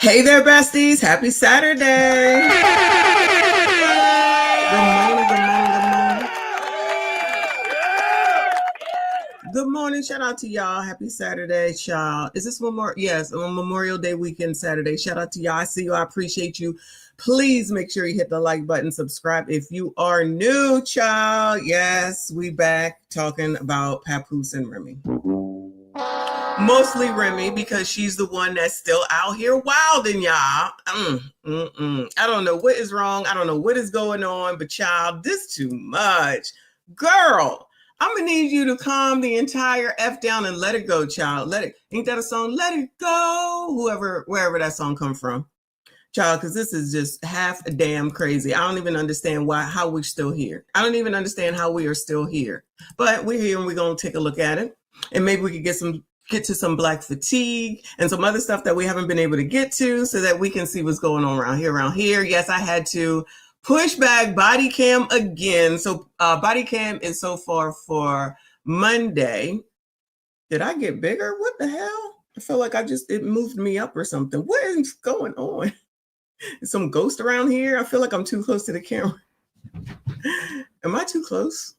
Hey there, besties. Happy Saturday. Good morning, good morning, good morning. Good morning. Shout out to y'all. Happy Saturday, y'all. Is this Memorial? Yes, on Memorial Day weekend, Saturday. Shout out to y'all. I see you. I appreciate you. Please make sure you hit the like button, subscribe if you are new, child. Yes, we back talking about Papoose and Remy. Mostly Remy, because she's the one that's still out here wilding, y'all. I don't know what is wrong. I don't know what is going on, but child, this too much. Girl, I'm gonna need you to calm the entire F down and let it go, child. Let it, ain't that a song? Let it go. Wherever that song come from. Child, because this is just half a damn crazy. I don't even understand how we're still here. I don't even understand how we are still here. But we're here and we're gonna take a look at it. And maybe we could get to some Black fatigue and some other stuff that we haven't been able to get to so that we can see what's going on around here. Yes, I had to push back body cam again. So body cam is so far for Monday. Did I get bigger? What the hell? I feel like it moved me up or something. What is going on? Is some ghost around here? I feel like I'm too close to the camera. Am I too close?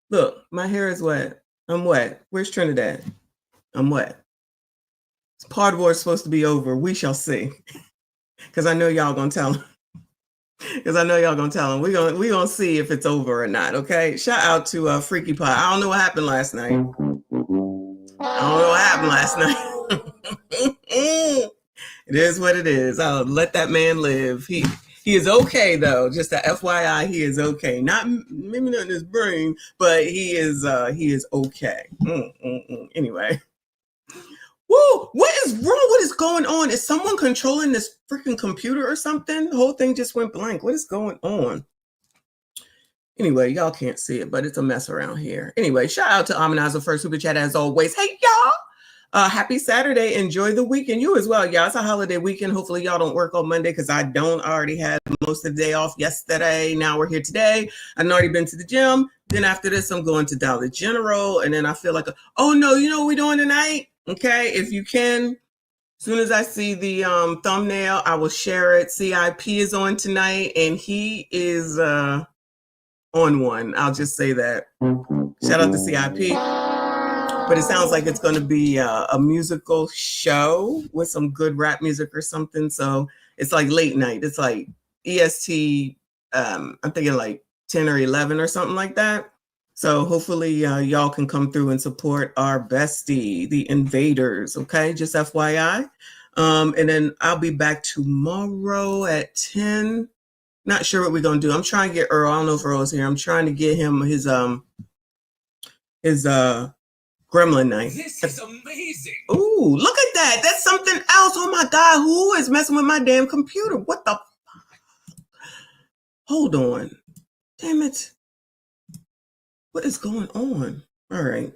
Look, my hair is wet. I'm wet. Where's Trinidad? I'm wet. Pod war is supposed to be over. We shall see. Because I know y'all gonna tell him. Because I know y'all gonna tell him. We gonna see if it's over or not. Okay. Shout out to Freaky Pot. I don't know what happened last night. It is what it is. I'll let that man live. He is okay though. Just a FYI, he is okay. Maybe not in his brain, but he is okay. Anyway. Whoa, what is wrong? What is going on? Is someone controlling this freaking computer or something? The whole thing just went blank. What is going on? Anyway, y'all can't see it, but it's a mess around here. Anyway, shout out to Amanazo First Super Chat as always. Hey, y'all. Happy Saturday. Enjoy the weekend. You as well, y'all. It's a holiday weekend. Hopefully y'all don't work on Monday because I don't. I already had most of the day off yesterday. Now we're here today. I've already been to the gym. Then after this, I'm going to Dollar General. And then I feel like, oh no, you know what we're doing tonight? Okay, if you can, as soon as I see the thumbnail, I will share it. CIP is on tonight, and he is on one. I'll just say that. Shout out to CIP. But it sounds like it's going to be a musical show with some good rap music or something. So it's like late night. It's like EST, I'm thinking like 10 or 11 or something like that. So hopefully y'all can come through and support our bestie, the Invaders, okay? Just FYI. And then I'll be back tomorrow at 10. Not sure what we're going to do. I'm trying to get Earl. I don't know if Earl is here. I'm trying to get him his Gremlin night. This is amazing. Ooh, look at that. That's something else. Oh my God, who is messing with my damn computer? What the? Hold on. Damn it. What is going on? All right.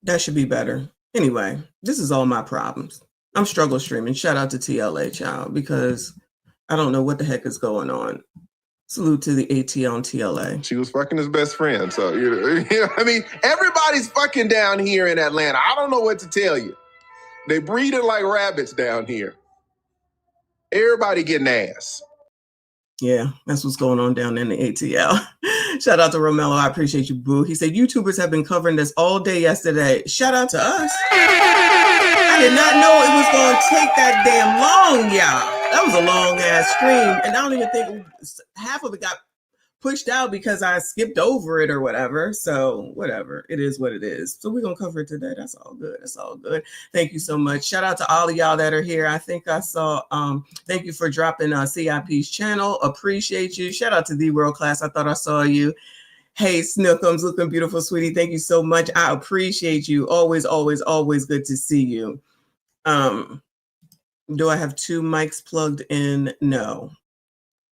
That should be better. Anyway, this is all my problems. I'm struggle streaming. Shout out to TLA, child, because I don't know what the heck is going on. Salute to the AT on TLA. She was fucking his best friend. So, I mean, everybody's fucking down here in Atlanta. I don't know what to tell you. They breeding like rabbits down here. Everybody getting ass. Yeah, that's what's going on down in the ATL. Shout out to Romello. I appreciate you, boo. He said, YouTubers have been covering this all day yesterday. Shout out to us. I did not know it was going to take that damn long, y'all. That was a long ass stream. And I don't even think half of it got pushed out because I skipped over it or whatever. So whatever. It is what it is. So we're going to cover it today. That's all good. That's all good. Thank you so much. Shout out to all of y'all that are here. I think I saw, thank you for dropping CIP's channel. Appreciate you. Shout out to The World Class. I thought I saw you. Hey, Snookums, looking beautiful, sweetie. Thank you so much. I appreciate you. Always, always, always good to see you. Do I have two mics plugged in? No.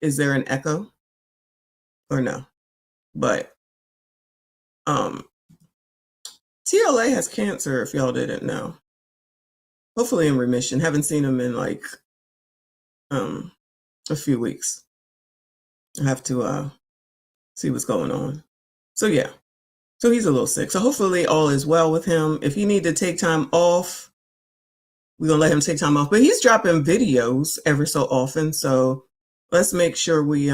Is there an echo? Or no? But TLA has cancer, if y'all didn't know. Hopefully in remission. Haven't seen him in like a few weeks. I have to see what's going on. So yeah. So he's a little sick. So hopefully all is well with him. If you need to take time off, we're gonna let him take time off. But he's dropping videos every so often, so let's make sure we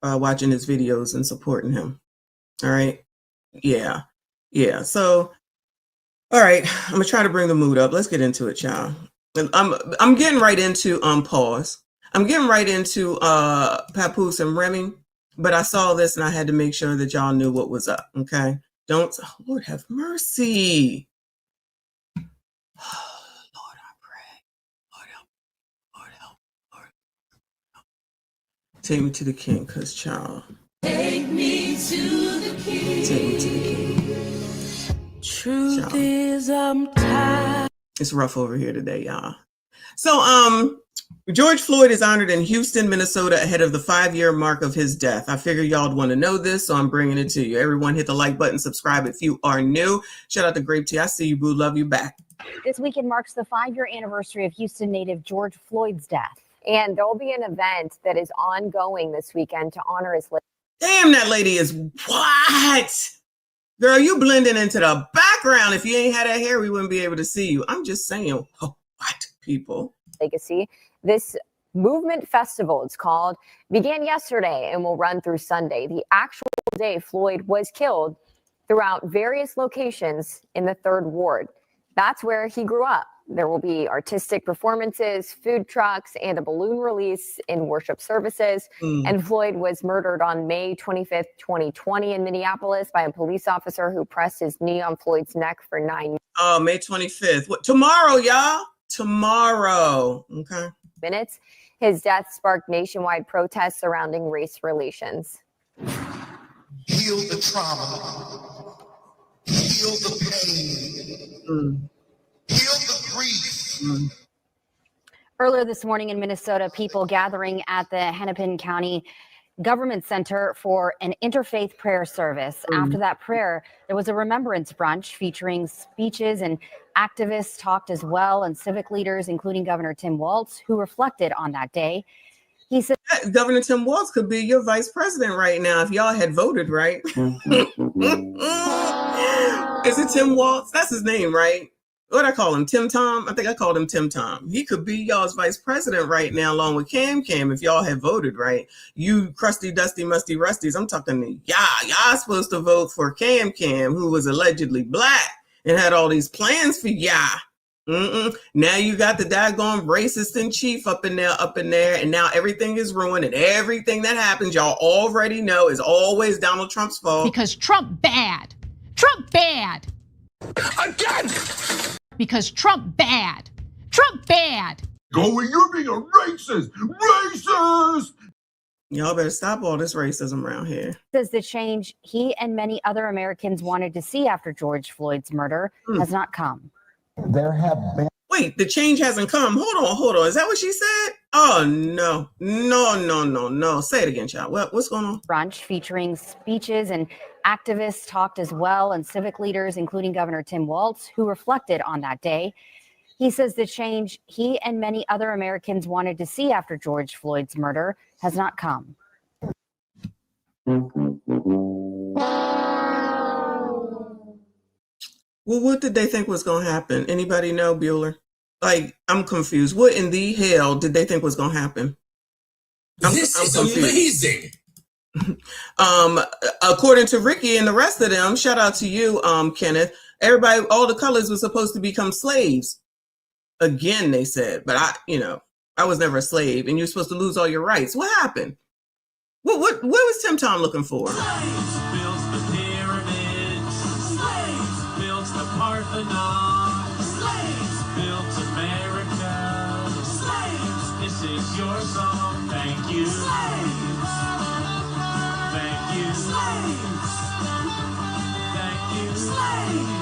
watching his videos and supporting him. All right. Yeah. So, all right, I'm gonna try to bring the mood up. Let's get into it, y'all. I'm getting right into pause. I'm getting right into Papoose and Remy, but I saw this and I had to make sure that y'all knew what was up. Okay. Don't, Lord have mercy. Lord, I pray. Lord help. Lord help. Lord help. Take me to the king, cause child. Take me to the king. Take me to the king. Truth is, I'm tired. It's rough over here today, y'all. So, George Floyd is honored in Houston, Minnesota, ahead of the 5-year mark of his death. I figure y'all would want to know this, so I'm bringing it to you. Everyone hit the like button, subscribe if you are new. Shout out to Grape Tea. I see you, boo. Love you back. This weekend marks the 5-year anniversary of Houston native George Floyd's death. And there'll be an event that is ongoing this weekend to honor his life. Damn, that lady is what? Girl, you blending into the background. If you ain't had that hair, we wouldn't be able to see you. I'm just saying, oh, what, people? Legacy. This movement festival, it's called, began yesterday and will run through Sunday. The actual day Floyd was killed throughout various locations in the 3rd Ward. That's where he grew up. There will be artistic performances, food trucks, and a balloon release in worship services. And Floyd was murdered on May 25th, 2020 in Minneapolis by a police officer who pressed his knee on Floyd's neck for 9 minutes. Oh, May 25th. What, tomorrow, y'all? Tomorrow. Okay. His death sparked nationwide protests surrounding race relations. Heal the trauma. Heal the pain. Heal the grief. Earlier this morning in Minnesota, people gathering at the Hennepin County Government Center for an interfaith prayer service. After that prayer, there was a remembrance brunch featuring speeches, and activists talked as well, and civic leaders, including Governor Tim Walz, who reflected on that day. He said, Governor Tim Walz could be your vice president right now if y'all had voted right. Is it Tim Walz? That's his name, right? What I call him, Tim Tom? I think I called him Tim Tom. He could be y'all's vice president right now, along with Cam if y'all had voted right. You crusty, dusty, musty, rusties. I'm talking to y'all supposed to vote for Cam, who was allegedly black and had all these plans for y'all. Now you got the daggone racist in chief up in there, and now everything is ruined, and everything that happens, y'all already know, is always Donald Trump's fault. Because Trump bad. Trump bad. Again! Because Trump bad. Trump bad. Going, you're being a racist! Racist! Y'all better stop all this racism around here. Says the change he and many other Americans wanted to see after George Floyd's murder has not come. There have been... Wait, the change hasn't come. Hold on. Is that what she said? Oh, no. No. Say it again, child. What's going on? Brunch featuring speeches, and activists talked as well, and civic leaders, including Governor Tim Walz, who reflected on that day. He says the change he and many other Americans wanted to see after George Floyd's murder has not come. Well, what did they think was going to happen? Anybody know, Bueller? Like, I'm confused. What in the hell did they think was going to happen? This is amazing. According to Ricky and the rest of them, shout out to you, Kenneth, everybody, all the colors were supposed to become slaves. Again, they said, but I was never a slave, and you're supposed to lose all your rights. What happened? What was Tim Tom looking for? Slaves built the pyramids. Slaves built the Parthenon. Slaves built America. Slaves, this is your song. Thank you. Slaves. Thank you. Slaves. Thank you. Slaves.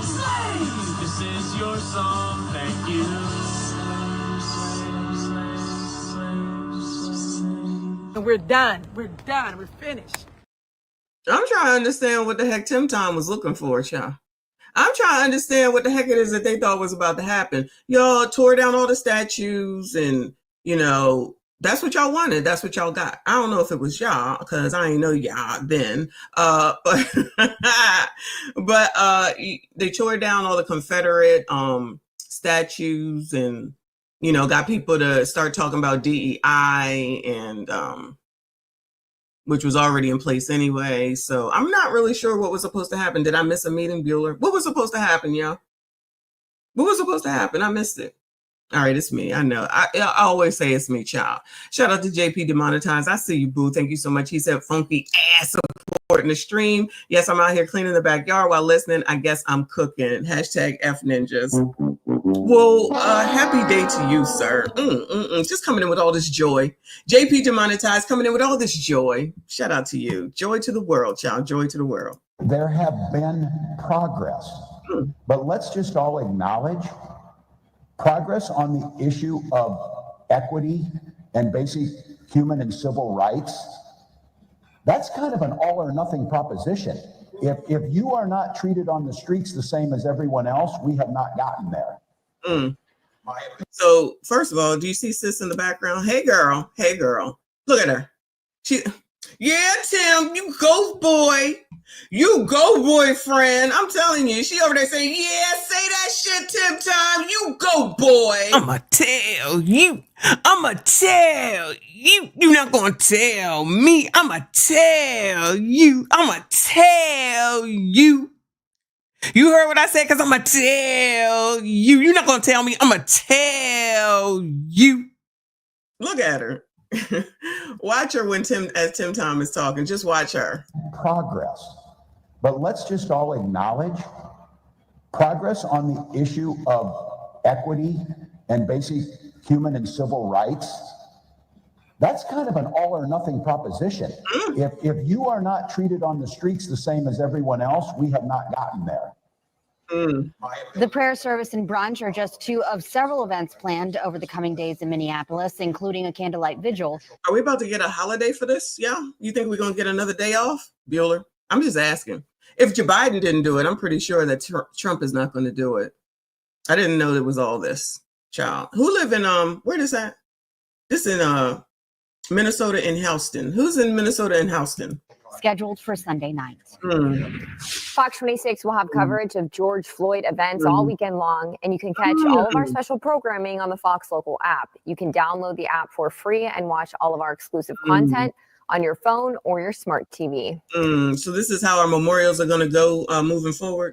Slaves, this is your song. Thank you. We're done. We're finished. I'm trying to understand what the heck Tim Tom was looking for, child. I'm trying to understand what the heck it is that they thought was about to happen. Y'all tore down all the statues and, That's what y'all wanted. That's what y'all got. I don't know if it was y'all because I ain't know y'all then. But they tore down all the Confederate statues and, you know, got people to start talking about DEI and which was already in place anyway. So I'm not really sure what was supposed to happen. Did I miss a meeting, Bueller? What was supposed to happen, y'all? What was supposed to happen? I missed it. All right, it's me. I know. I always say it's me, child. Shout out to JP Demonetized. I see you, boo. Thank you so much. He said, funky ass support in the stream. Yes, I'm out here cleaning the backyard while listening. I guess I'm cooking. Hashtag F Ninjas. Well, happy day to you, sir. Just coming in with all this joy. JP Demonetized coming in with all this joy. Shout out to you. Joy to the world, child. Joy to the world. There have been progress, but let's just all acknowledge progress on the issue of equity and basic human and civil rights. That's kind of an all or nothing proposition. If you are not treated on the streets the same as everyone else, we have not gotten there. So first of all, do you see sis in the background? Hey girl, look at her. Yeah, Tim, you go boy. You go, boyfriend. I'm telling you, she over there saying, yeah, say that shit, Tim Time. You go, boy. I'ma tell you. You're not gonna tell me. I'ma tell you. You heard what I said? Because I'ma tell you. You're not gonna tell me. I'ma tell you. Look at her. Watch her when Tim Tom is talking. Just watch her. Progress. But let's just all acknowledge progress on the issue of equity and basic human and civil rights. That's kind of an all or nothing proposition. If you are not treated on the streets the same as everyone else, we have not gotten there. The prayer service and brunch are just two of several events planned over the coming days in Minneapolis, including a candlelight vigil. Are we about to get a holiday for this? Yeah? You think we're going to get another day off, Bueller? I'm just asking. If Joe Biden didn't do it, I'm pretty sure that Trump is not going to do it. I didn't know there was all this, child. Who live in, where is that? This in Minnesota in Houston. Who's in Minnesota in Houston? Scheduled for Sunday night. Fox 26 will have coverage of George Floyd events all weekend long, and you can catch all of our special programming on the Fox Local app. You can download the app for free and watch all of our exclusive content on your phone or your smart TV. So this is how our memorials are going to go moving forward.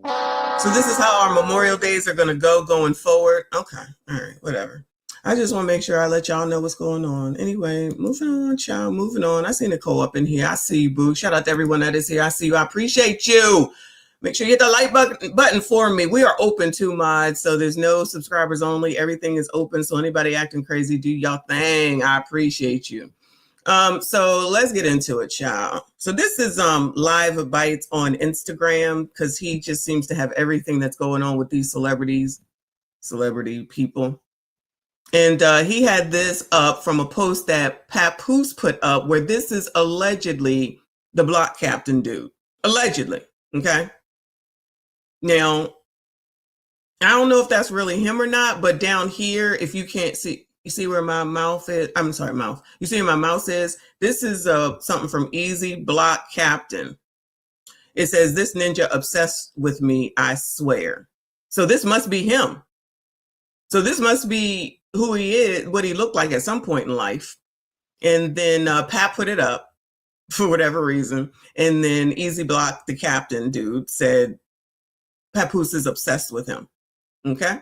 So this is how our Memorial Days are going to go going forward. Okay. All right. Whatever. I just want to make sure I let y'all know what's going on. Anyway, moving on, child. Moving on. I see Nicole up in here. I see you, boo. Shout out to everyone that is here. I see you. I appreciate you. Make sure you hit the like button for me. We are open to mods, so there's no subscribers only. Everything is open, so anybody acting crazy, do y'all thing. I appreciate you. So let's get into it, child. So this is Live Bites on Instagram because he just seems to have everything that's going on with these celebrity people. And he had this up from a post that Papoose put up where this is allegedly the block captain dude. Allegedly. Okay. Now, I don't know if that's really him or not, but down here, if you can't see, you see where my mouth is? I'm sorry, mouth. You see where my mouse is? This is something from Easy Block Captain. It says, this ninja obsessed with me, I swear. So this must be him. So this must be who he is, what he looked like at some point in life. And then Pat put it up for whatever reason. And then Easy Block, the captain dude, said Papoose is obsessed with him. Okay.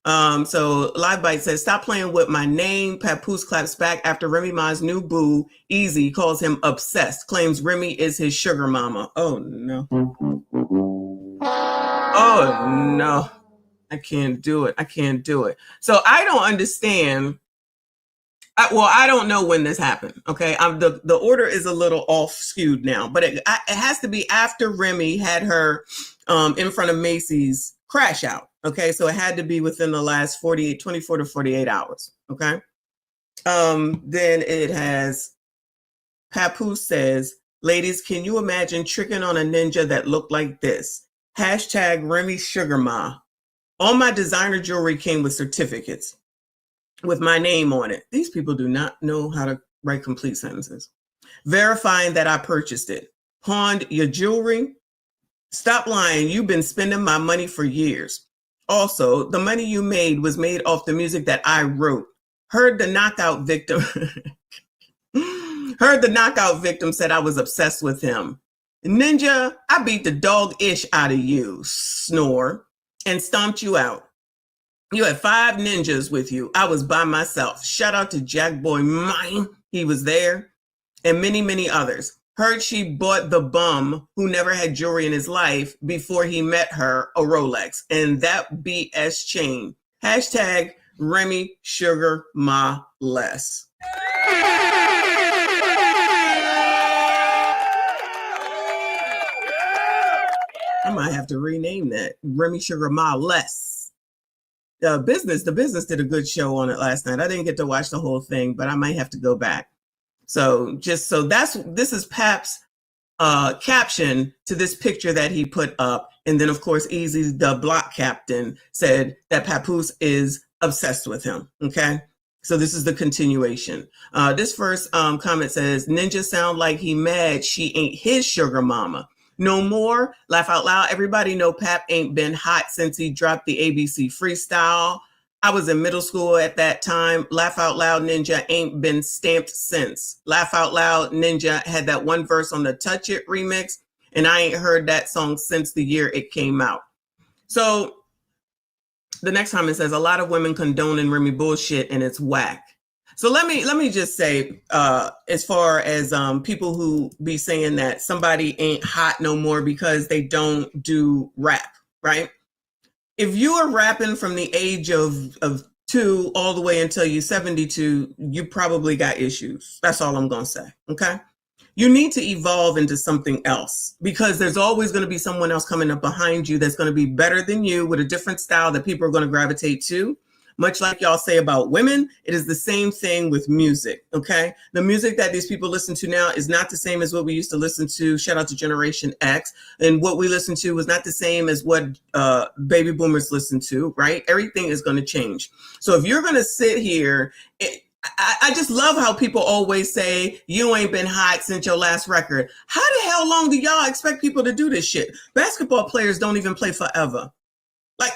So Live Bite says, stop playing with my name. Papoose claps back after Remy Ma's new boo, Easy, calls him obsessed, claims Remy is his sugar mama. Oh, no. Oh, no. I can't do it. So I don't understand. I don't know when this happened. Okay. The order is a little off skewed now, but it has to be after Remy had her in front of Macy's crash out. Okay. So it had to be within the last 24 to 48 hours. Okay. Then it has Papoose says, ladies, can you imagine tricking on a ninja that looked like this? Hashtag Remy Sugar Ma. All my designer jewelry came with certificates. with my name on it. These people do not know how to write complete sentences. Verifying that I purchased it. Pawned your jewelry. Stop lying. You've been spending my money for years. Also, the money you made was made off the music that I wrote. Heard the knockout victim. Heard the knockout victim said I was obsessed with him. Ninja, I beat the dog-ish out of you, snore, and stomped you out. You had 5 ninjas with you. I was by myself. Shout out to Jack Boy Mine. He was there. And many, many others. Heard she bought the bum who never had jewelry in his life before he met her a Rolex. And that BS chain. Hashtag Remy Sugar Ma Less. I might have to rename that. Remy Sugar Ma Less. The business did a good show on it last night. I didn't get to watch the whole thing, but I might have to go back. So this is Pap's caption to this picture that he put up. And then of course, Easy, the block captain, said that Papoose is obsessed with him. Okay. So this is the continuation. This first comment says, Ninja sound like he mad she ain't his sugar mama. No more. Laugh out loud. Everybody know Pap ain't been hot since he dropped the ABC freestyle. I was in middle school at that time. Laugh out loud, Ninja ain't been stamped since. Laugh out loud, Ninja had that one verse on the Touch It remix, and I ain't heard that song since the year it came out. So the next comment says, a lot of women condoning Remy bullshit and it's whack. So let me just say, as far as people who be saying that somebody ain't hot no more because they don't do rap, right? If you are rapping from the age of 2 all the way until you're 72, you probably got issues. That's all I'm going to say. Okay. You need to evolve into something else because there's always going to be someone else coming up behind you that's going to be better than you with a different style that people are going to gravitate to. Much like y'all say about women, it is the same thing with music, okay? The music that these people listen to now is not the same as what we used to listen to. Shout out to Generation X. And what we listen to was not the same as what baby boomers listen to, right? Everything is going to change. So if you're going to sit here, I just love how people always say, you ain't been hot since your last record. How the hell long do y'all expect people to do this shit? Basketball players don't even play forever. Like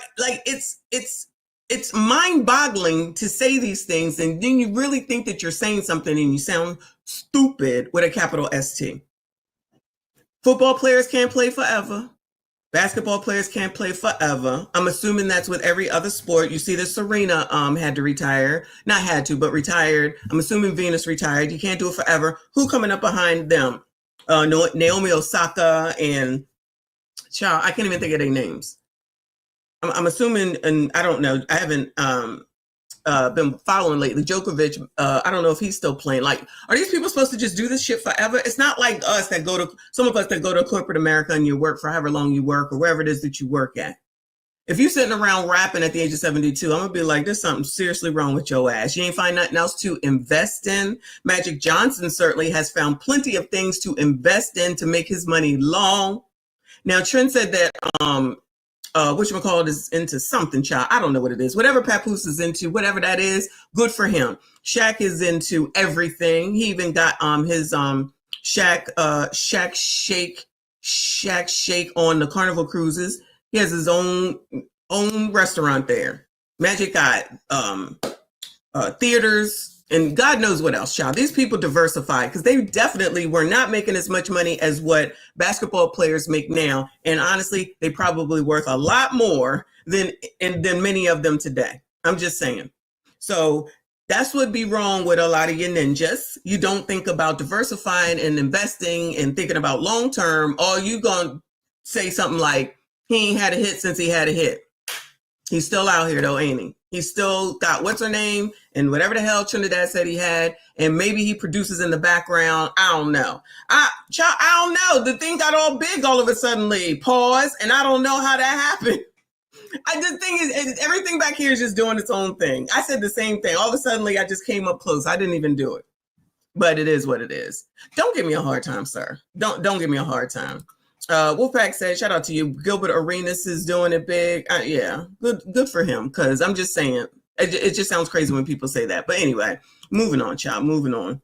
it's mind-boggling to say these things, and then you really think that you're saying something and you sound stupid with a capital ST. Football players can't play forever. Basketball players can't play forever. I'm assuming that's with every other sport. You see that Serena had to retire. Not had to, but retired. I'm assuming Venus retired. You can't do it forever. Who coming up behind them? Naomi Osaka and I can't even think of their names. I'm assuming, and I don't know, I haven't been following lately. Djokovic, I don't know if he's still playing. Like, are these people supposed to just do this shit forever? It's not like us that some of us that go to corporate America and you work for however long you work or wherever it is that you work at. If you're sitting around rapping at the age of 72, I'm gonna be like, there's something seriously wrong with your ass. You ain't find nothing else to invest in. Magic Johnson certainly has found plenty of things to invest in to make his money long. Now, Trent said that, whatchamacallit is into something, child. I don't know what it is. Whatever Papoose is into, whatever that is, good for him. Shaq is into everything. He even got his Shaq Shake on the Carnival Cruises. He has his own restaurant there. Magic got theaters and God knows what else, child. These people diversify because they definitely were not making as much money as what basketball players make now. And honestly, they probably worth a lot more than many of them today. I'm just saying. So that's what be wrong with a lot of your ninjas. You don't think about diversifying and investing and thinking about long term. Or you gonna say something like, he ain't had a hit since he had a hit. He's still out here though, ain't he? He's still got what's her name and whatever the hell Trinidad said he had, and maybe he produces in the background. I don't know. I don't know. The thing got all big all of a sudden. Pause, and I don't know how that happened. The thing is, everything back here is just doing its own thing. I said the same thing. All of a sudden, I just came up close. I didn't even do it, but it is what it is. Don't give me a hard time, sir. Don't give me a hard time. Wolfpack said, shout out to you. Gilbert Arenas is doing it big. Yeah, good for him. Because I'm just saying, It just sounds crazy when people say that. But anyway, moving on, child, moving on.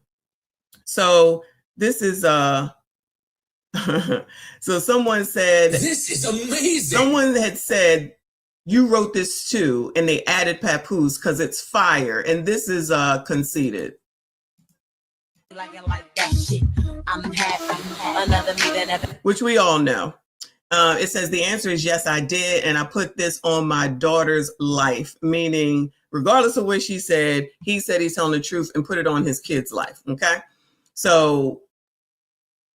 So this is so someone said, this is amazing. Someone had said, you wrote this too, and they added Papoose because it's fire. And this is conceited. Which we all know. It says the answer is yes, I did. And I put this on my daughter's life, meaning regardless of what she said, he said he's telling the truth and put it on his kid's life. Okay. So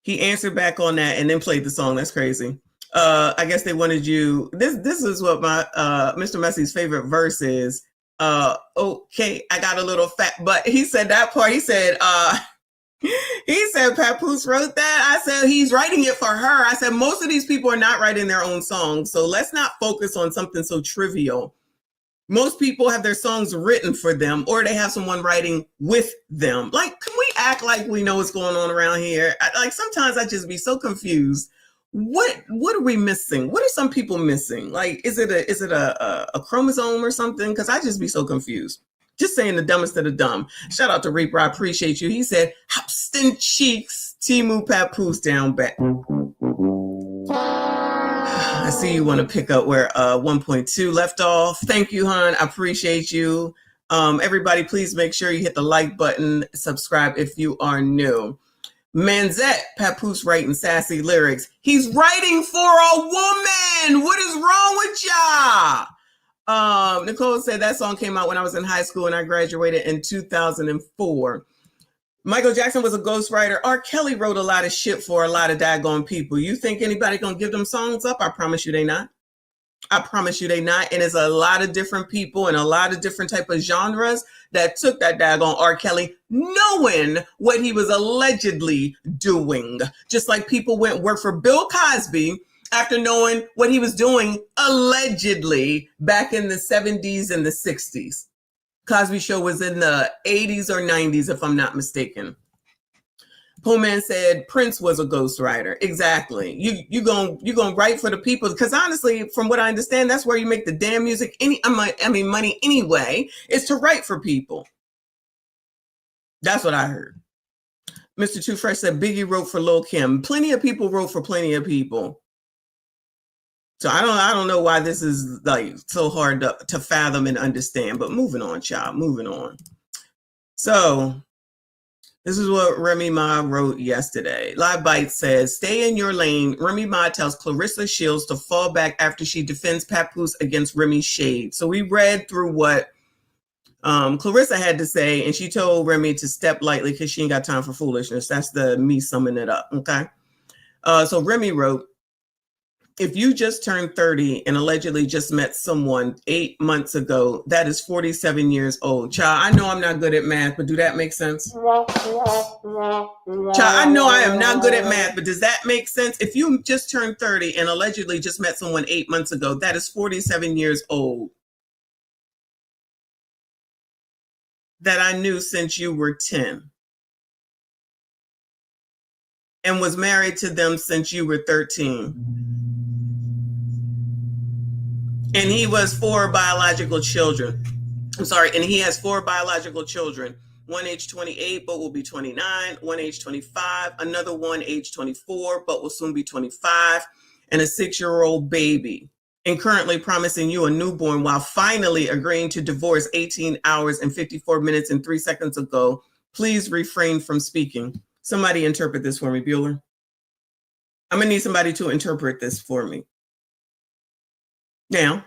he answered back on that and then played the song. That's crazy. I guess they wanted you. This is what my Mr. Messi's favorite verse is. Okay, I got a little fat, but he said that part. He said Papoose wrote that. I said he's writing it for her. I said most of these people are not writing their own songs, so let's not focus on something so trivial. Most people have their songs written for them, or they have someone writing with them. Like, can we act like we know what's going on around here? Like, sometimes I just be so confused. What are we missing? What are some people missing? Like, is it a chromosome or something? Because I just be so confused. Just saying the dumbest of the dumb. Shout out to Reaper. I appreciate you. He said, Hopston Cheeks, Timu Papoose down back. I see you want to pick up where 1.2 left off. Thank you, hon. I appreciate you. Everybody, please make sure you hit the like button, subscribe if you are new. Manzette, Papoose writing sassy lyrics. He's writing for a woman. What is wrong with y'all? Nicole said that song came out when I was in high school and I graduated in 2004. Michael Jackson was a ghostwriter. R. Kelly wrote a lot of shit for a lot of daggone people. You think anybody gonna give them songs up? I promise you they not. I promise you they not. And it's a lot of different people and a lot of different type of genres that took that daggone R. Kelly knowing what he was allegedly doing. Just like people went work for Bill Cosby after knowing what he was doing allegedly back in the 70s and the 60s. Cosby Show was in the 80s or 90s, if I'm not mistaken. Pullman said Prince was a ghostwriter. Exactly. You gonna write for the people, because honestly, from what I understand, that's where you make the damn music. Money anyway, is to write for people. That's what I heard. Mr. Too Fresh said Biggie wrote for Lil' Kim. Plenty of people wrote for plenty of people. So I don't know why this is like so hard to fathom and understand. But moving on, child. Moving on. So. This is what Remy Ma wrote yesterday. Live Bite says, stay in your lane. Remy Ma tells Clarissa Shields to fall back after she defends Papoose against Remy's shade. So we read through what Clarissa had to say, and she told Remy to step lightly because she ain't got time for foolishness. That's me summing it up, okay? So Remy wrote, if you just turned 30 and allegedly just met someone 8 months ago, that is 47 years old. Child, I know I'm not good at math, but do that make sense? Child, I know I am not good at math, but does that make sense? If you just turned 30 and allegedly just met someone 8 months ago, that is 47 years old. That I knew since you were 10. And was married to them since you were 13. And he was 4 biological children. I'm sorry, and he has 4 biological children. One age 28, but will be 29. One age 25. Another one age 24, but will soon be 25. And a 6-year-old baby. And currently promising you a newborn while finally agreeing to divorce 18 hours and 54 minutes and 3 seconds ago. Please refrain from speaking. Somebody interpret this for me, Bueller. I'm going to need somebody to interpret this for me. Now,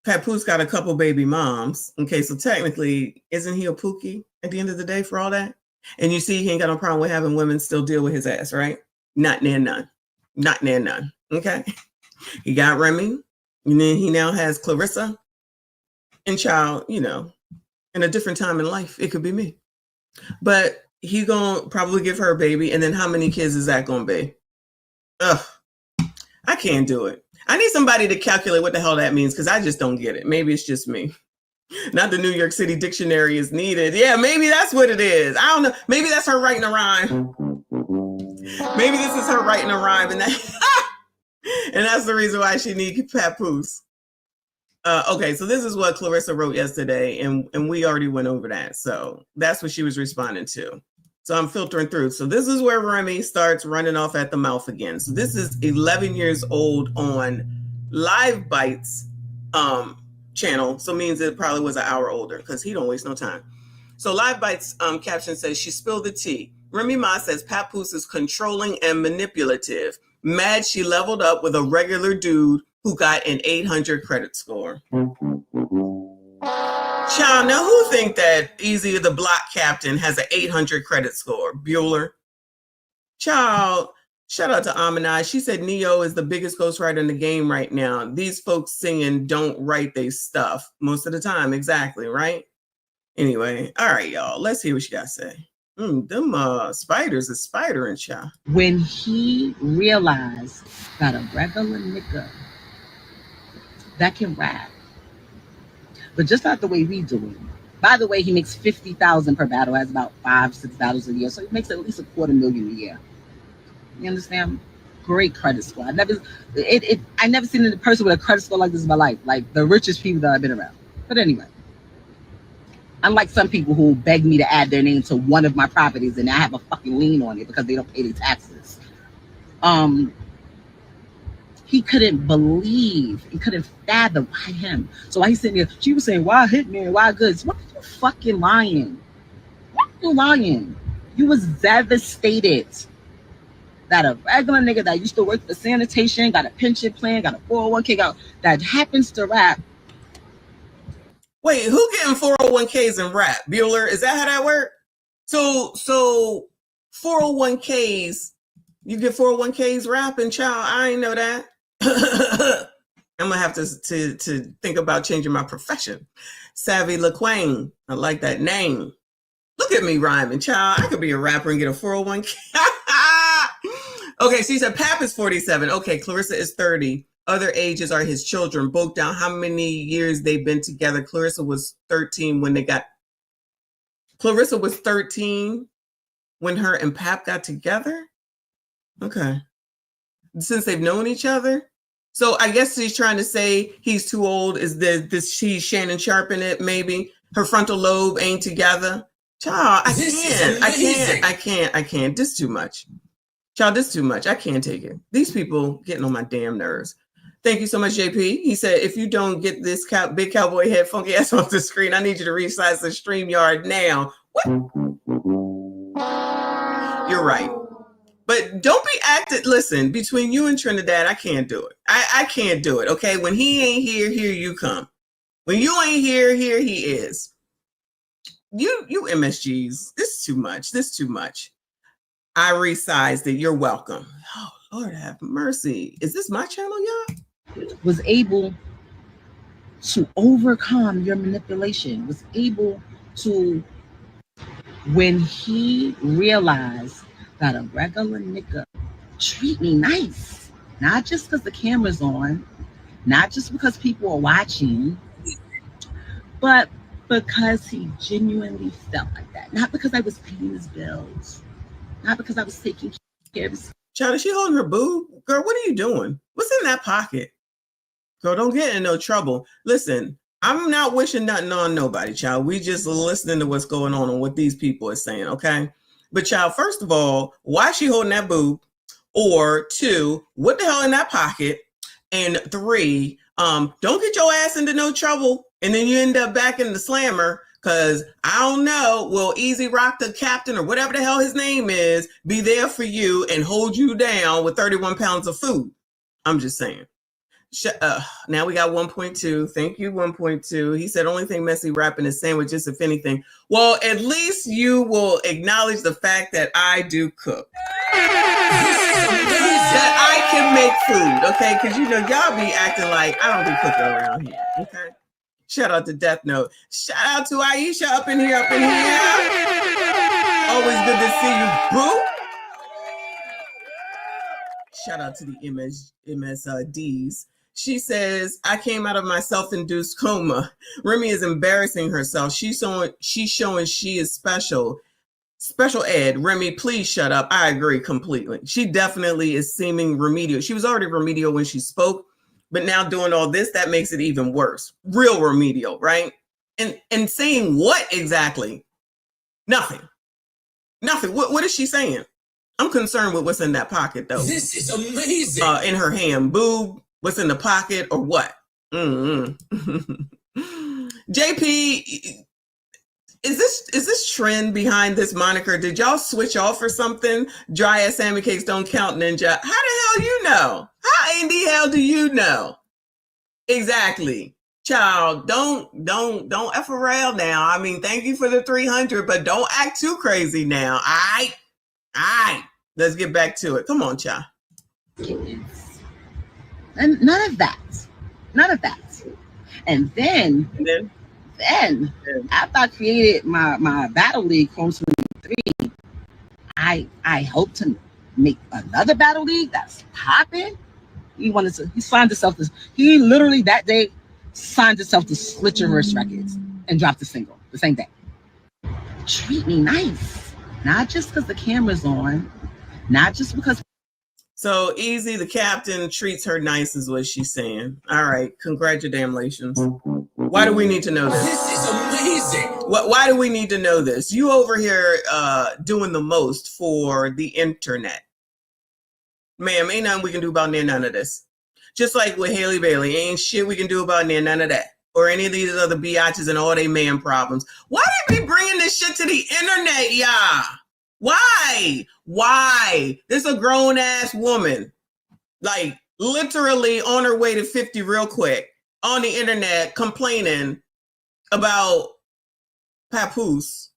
Papoose got a couple baby moms. Okay, so technically, isn't he a pookie at the end of the day for all that? And you see, he ain't got no problem with having women still deal with his ass, right? Not near none. Not near none. Okay. He got Remy, and then he now has Clarissa. And child, in a different time in life, it could be me. But he gonna probably give her a baby, and then how many kids is that gonna be? Ugh, I can't do it. I need somebody to calculate what the hell that means, because I just don't get it. Maybe it's just me. Not the New York City dictionary is needed. Yeah, maybe that's what it is. I don't know. Maybe that's her writing a rhyme. Maybe this is her writing a rhyme, and that's the reason why she needs Papoose. Okay, so this is what Clarissa wrote yesterday, and we already went over that. So that's what she was responding to. So I'm filtering through. So this is where Remy starts running off at the mouth again. So this is 11 years old on Live Bites channel. So means it probably was an hour older because he don't waste no time. So Live Bites caption says, she spilled the tea. Remy Ma says Papoose is controlling and manipulative. Mad she leveled up with a regular dude who got an 800 credit score. Child, now who think that Easy the Block Captain has an 800 credit score? Bueller? Child, shout out to Amex. She said Neo is the biggest ghostwriter in the game right now. These folks singing don't write they stuff most of the time. Exactly, right? Anyway, all right, y'all. Let's hear what she got to say. Them spiders is spidering, child. When he realized that a regular nigga that can rap, but just not the way we do it. By the way, he makes $50,000 per battle, has about 5-6 battles a year, so he makes at least $250,000 a year. You understand? Great credit score. I never seen a person with a credit score like this in my life, like the richest people that I've been around. But anyway, unlike some people who beg me to add their name to one of my properties and I have a fucking lien on it because they don't pay their taxes. He couldn't believe, he couldn't fathom why him. So why he's sitting there, she was saying, why Hitman, why Goods? What are you fucking lying? Why are you lying? You was devastated that a regular nigga that used to work for sanitation, got a pension plan, got a 401k, that happens to rap. Wait, who getting 401ks and rap? Bueller, is that how that works? So 401ks, you get 401ks rapping, child? I ain't know that. I'm gonna have to think about changing my profession. Savvy LaQuain, I like that name. Look at me rhyming, child. I could be a rapper and get a 401k. Okay, she said Pap is 47. Okay, Clarissa is 30. Other ages are his children. Broke down how many years they've been together. Clarissa was 13 when Clarissa was 13 when her and Pap got together. Okay. Since they've known each other. So I guess she's trying to say he's too old. Is she's Shannon Sharp in it? Maybe her frontal lobe ain't together. Child, I can't. This too much. Child, this too much. I can't take it. These people getting on my damn nerves. Thank you so much, JP. He said, if you don't get this big cowboy head funky ass off the screen, I need you to resize the StreamYard now. What? You're right. But don't be acting. Listen, between you and Trinidad, I can't do it. I can't do it. Okay. When he ain't here you come. When you ain't here he is. You MSGs. This is too much. I resized it. You're welcome. Oh, Lord have mercy. Is this my channel, y'all? Was able to overcome your manipulation. Was able to, when he realized that a regular nigga treat me nice, not just because the camera's on, not just because people are watching, but because he genuinely felt like that. Not because I was paying his bills, not because I was taking care of his. Child, is she holding her boob? Girl, what are you doing? What's in that pocket? Girl, don't get in no trouble. Listen, I'm not wishing nothing on nobody, child. We just listening to what's going on and what these people are saying, okay? But child, first of all, why is she holding that boob? Or 2, what the hell in that pocket? And 3, don't get your ass into no trouble. And then you end up back in the slammer. Because I don't know, will Easy Rock the Captain or whatever the hell his name is be there for you and hold you down with 31 pounds of food? I'm just saying. Now we got 1.2. Thank you, 1.2. He said only thing messy rapping is sandwiches, if anything. Well, at least you will acknowledge the fact that I do cook. That I can make food, okay? Because, y'all be acting like I don't do cooking around here, okay? Shout out to Death Note. Shout out to Aisha up in here. Always good to see you, boo. Shout out to the MSDs. She says, I came out of my self-induced coma. Remy is embarrassing herself. She's showing she is special. Special ed. Remy, please shut up. I agree completely. She definitely is seeming remedial. She was already remedial when she spoke, But now doing all this, that makes it even worse. Real remedial, right? And saying what exactly? Nothing. What is she saying? I'm concerned with what's in that pocket, though. This is amazing. In her hand, boob, what's in the pocket, or what? JP, is this trend behind this moniker? Did y'all switch off or something? Dry ass salmon cakes don't count, ninja. How the hell you know? How in the hell do you know? Exactly. Child, don't REFERRAL now. I mean, thank you for the 300, but don't act too crazy now. All right. Let's get back to it. Come on, child. And none of that. And then after I created my Battle League Chrome 23, I hope to make another Battle League that's popping. He signed himself to, he literally that day signed himself to Slit Your Wrist Records and dropped a single the same day. Treat me nice. Not just because the camera's on, not just because. So Easy, the captain, treats her nice is what she's saying. All right, congratulations. Why do we need to know this? This is amazing. Why do we need to know this? You over here doing the most for the internet. Ma'am, ain't nothing we can do about none of this. Just like with Haley Bailey, ain't shit we can do about none of that. Or any of these other biatches and all they man problems. Why they be bringing this shit to the internet, y'all? Why? This a grown ass woman, like literally on her way to 50 real quick on the internet complaining about Papoose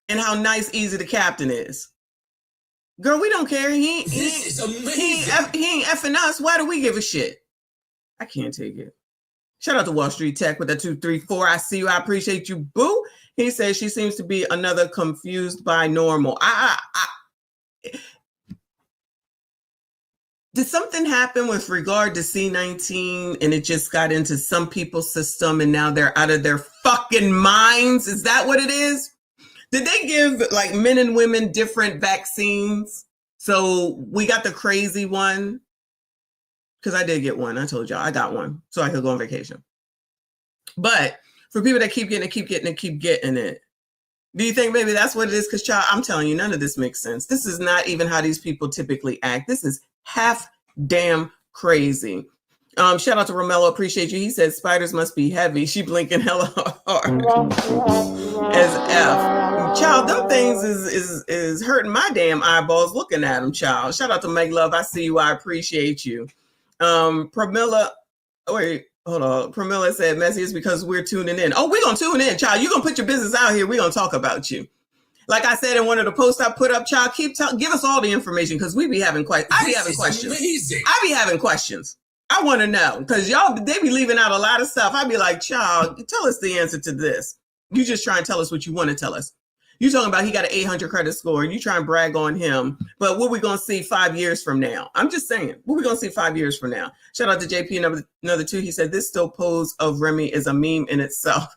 and how nice Easy the captain is. Girl, we don't care. He ain't effing us. Why do we give a shit? I can't take it. Shout out to Wall Street Tech with the 234. I see you. I appreciate you, boo. He says she seems to be another confused by normal. Did something happen with regard to C19 and it just got into some people's system and now they're out of their fucking minds? Is that what it is? Did they give like men and women different vaccines? So we got the crazy one. Because I did get one. I told y'all I got one so I could go on vacation. But for people that keep getting it, do you think maybe that's what it is? Because, child, I'm telling you, none of this makes sense. This is not even how these people typically act. This is half damn crazy. Shout out to Romello. Appreciate you. He said spiders must be heavy. She blinking hella hard as F. Child, them things is hurting my damn eyeballs looking at them, child. Shout out to Meg Love. I see you. I appreciate you. Pramila, wait, hold on. Pramila said, messy is because we're tuning in. Oh, we're going to tune in, child. You're going to put your business out here. We're going to talk about you. Like I said in one of the posts I put up, child, give us all the information because we be having questions. I be having questions. Amazing. I be having questions. I want to know because they be leaving out a lot of stuff. I be like, child, tell us the answer to this. You just try and tell us what you want to tell us. You talking about he got an 800 credit score and you try and brag on him, but what we going to see 5 years from now? I'm just saying, what we going to see 5 years from now? Shout out to JP, another two. He said, this still pose of Remy is a meme in itself.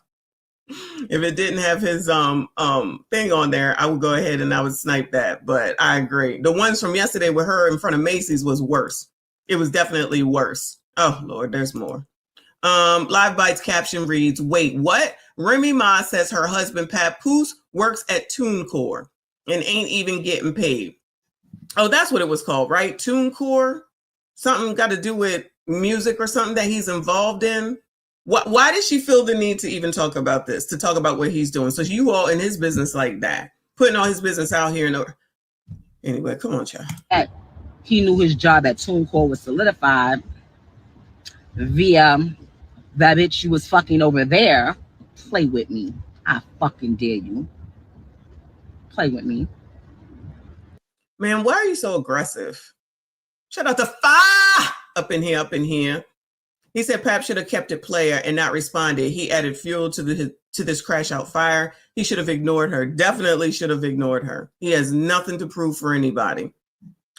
If it didn't have his thing on there, I would go ahead and I would snipe that, but I agree. The ones from yesterday with her in front of Macy's was worse. It was definitely worse. Oh, Lord, there's more. Live Bites caption reads, wait, what? Remy Ma says her husband Papoose works at TuneCore and ain't even getting paid. Oh, that's what it was called, right? TuneCore? Something got to do with music or something that he's involved in? Why did she feel the need to even talk about this, to talk about what he's doing? So you all in his business like that, putting all his business out here. Anyway, come on, child. He knew his job at TuneCore was solidified via that bitch you was fucking over there. Play with me. I fucking dare you. Play with me. Man, why are you so aggressive? Shout out to Fire up in here. He said Pap should have kept it player and not responded. He added fuel to this crash out fire. He should have ignored her. Definitely should have ignored her. He has nothing to prove for anybody.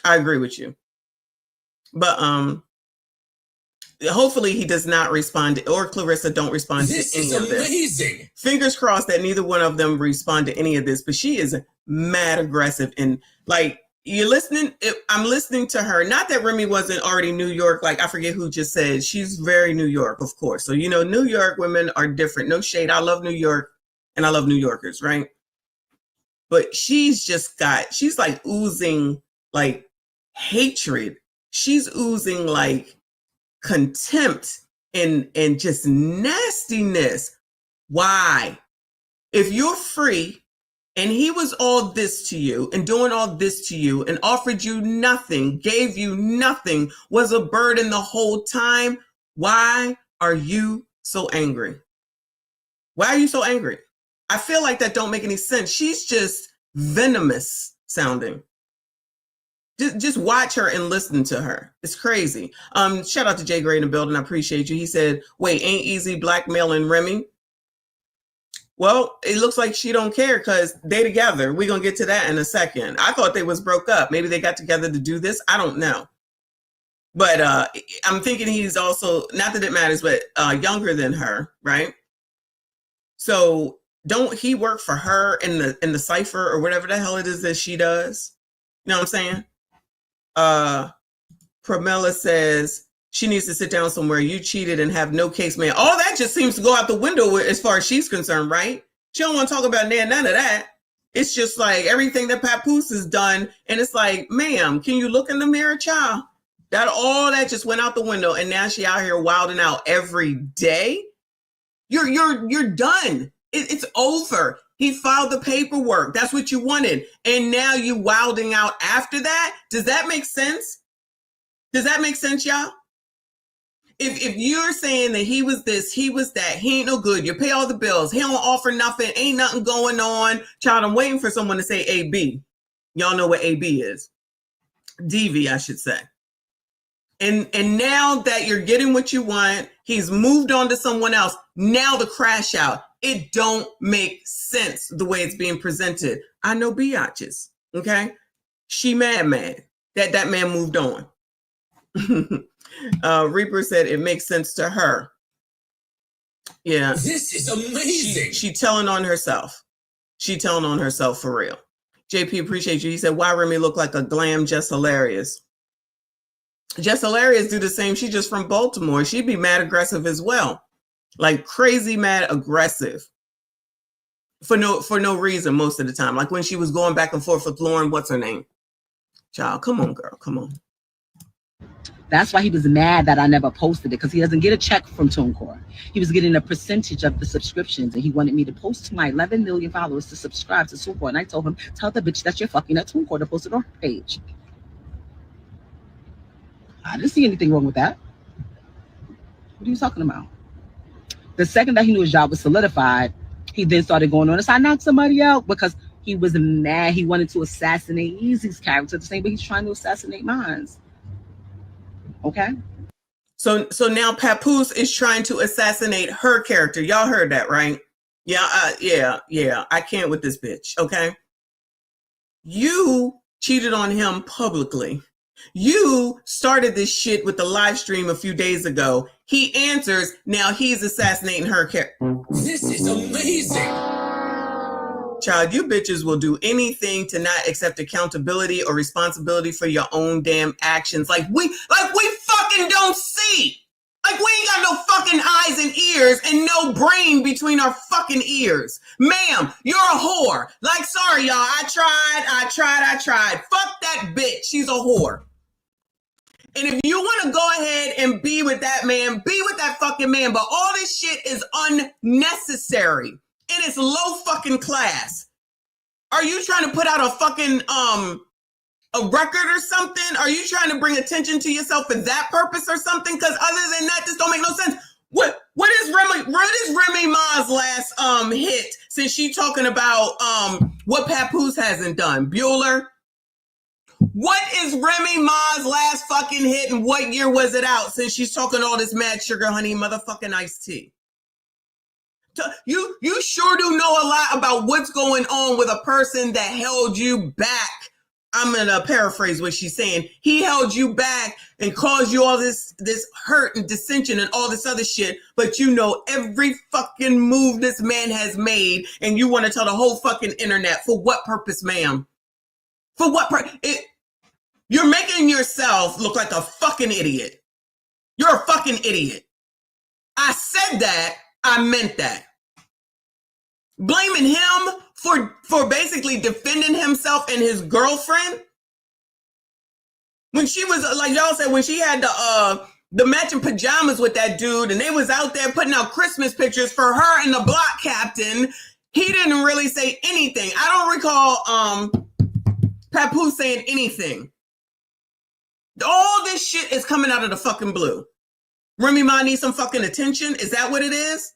I agree with you. But hopefully he does not respond or Clarissa don't respond to any of this. This is amazing. Fingers crossed that neither one of them respond to any of this, but she is mad aggressive and like you're listening. I'm listening to her. Not that Remy wasn't already New York. Like, I forget who just said she's very New York, of course. So, you know, New York women are different. No shade. I love New York and I love New Yorkers, right? But she's like oozing like hatred. She's oozing like contempt and just nastiness. Why? If you're free and he was all this to you and doing all this to you and offered you nothing, gave you nothing, was a burden the whole time, why are you so angry? Why are you so angry? I feel like that don't make any sense. She's just venomous sounding. Just watch her and listen to her. It's crazy. Shout out to Jay Gray in the building. I appreciate you. He said, wait, ain't Easy blackmailing Remy? Well, it looks like she don't care because they together. We're going to get to that in a second. I thought they was broke up. Maybe they got together to do this. I don't know. But I'm thinking he's also, not that it matters, but younger than her, right? So don't he work for her in the cipher or whatever the hell it is that she does? You know what I'm saying? Pramela says, she needs to sit down somewhere. You cheated and have no case, man. All that just seems to go out the window as far as she's concerned, right? She don't want to talk about none of that. It's just like everything that Papoose has done. And it's like, ma'am, can you look in the mirror, child? All that just went out the window. And now she out here wilding out every day. You're done. It's over. He filed the paperwork. That's what you wanted. And now you wilding out after that. Does that make sense? Does that make sense, y'all? If you're saying that he was this, he was that, he ain't no good, you pay all the bills, he don't offer nothing, ain't nothing going on. Child, I'm waiting for someone to say AB. Y'all know what AB is. DV, I should say. And now that you're getting what you want, he's moved on to someone else. Now the crash out. It don't make sense the way it's being presented. I know biatches, okay? She mad that man moved on. Reaper said it makes sense to her. Yeah. This is amazing. She telling on herself. She telling on herself for real. JP, appreciate you. He said, why Remy look like a glam Jess Hilarious? Jess Hilarious do the same. She just from Baltimore. She'd be mad aggressive as well. Like crazy mad aggressive. For no reason most of the time. Like when she was going back and forth with Lauren, what's her name? Child, come on, girl. Come on. That's why he was mad that I never posted it, because he doesn't get a check from TuneCore. He was getting a percentage of the subscriptions, and he wanted me to post to my 11 million followers to subscribe to TuneCore. And I told him, tell the bitch that you're fucking at TuneCore to post it on her page. I didn't see anything wrong with that. What are you talking about? The second that he knew his job was solidified, he then started going on and said, I knocked somebody out, because he was mad. He wanted to assassinate Easy's character the same way he's trying to assassinate mine. Okay. So now Papoose is trying to assassinate her character. Y'all heard that, right? Yeah. I can't with this bitch. Okay. You cheated on him publicly. You started this shit with the live stream a few days ago. He answers. Now he's assassinating her character. This is amazing. Child, you bitches will do anything to not accept accountability or responsibility for your own damn actions. Like we fucking don't see. Like we ain't got no fucking eyes and ears and no brain between our fucking ears. Ma'am, you're a whore. Like, sorry, y'all. I tried. Fuck that bitch. She's a whore. And if you want to go ahead and be with that man, be with that fucking man. But all this shit is unnecessary. And it's low fucking class. Are you trying to put out a fucking a record or something? Are you trying to bring attention to yourself for that purpose or something? Because other than that, this don't make no sense. What is Remy Ma's last hit, since she talking about what Papoose hasn't done? Bueller? What is Remy Ma's last fucking hit, and what year was it out, since she's talking all this mad sugar honey motherfucking iced tea? You sure do know a lot about what's going on with a person that held you back. I'm going to paraphrase what she's saying. He held you back and caused you all this hurt and dissension and all this other shit. But you know every fucking move this man has made, and you want to tell the whole fucking internet. For what purpose, ma'am? For what purpose? You're making yourself look like a fucking idiot. You're a fucking idiot. I said that. I meant that. Blaming him for basically defending himself and his girlfriend. When she was, like y'all said, when she had the matching pajamas with that dude and they was out there putting out Christmas pictures for her and the block captain, he didn't really say anything. I don't recall Papoose saying anything. All this shit is coming out of the fucking blue. Remy Ma needs some fucking attention. Is that what it is?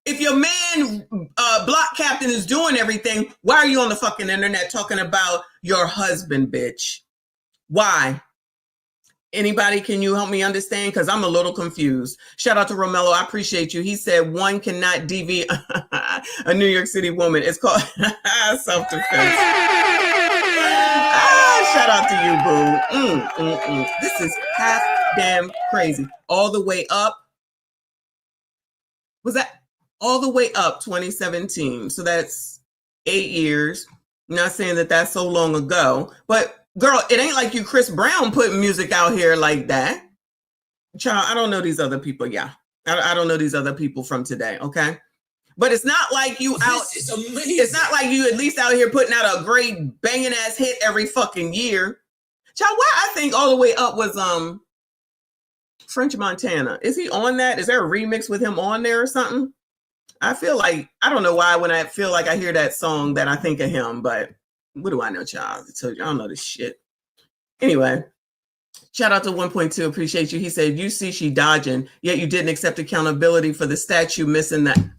If your man, block captain, is doing everything, why are you on the fucking internet talking about your husband, bitch? Why? Anybody, can you help me understand? Because I'm a little confused. Shout out to Romello. I appreciate you. He said one cannot DV a New York City woman. It's called self-defense. Shout out to you, boo. This is half damn crazy. All the way up. Was that all the way up 2017? So that's 8 years. I'm not saying that that's so long ago, but girl, it ain't like you Chris Brown putting music out here like that. Child, I don't know these other people. Yeah, I don't know these other people from today. Okay. But it's not like you out. This is amazing. It's not like you at least out here putting out a great banging ass hit every fucking year. Child, why I think all the way up was French Montana. Is he on that? Is there a remix with him on there or something? I feel like, I don't know why when I feel like I hear that song that I think of him, but what do I know, child? I told you, I don't know this shit. Anyway, shout out to 1.2. Appreciate you. He said, you see she dodging, yet you didn't accept accountability for the statue missing that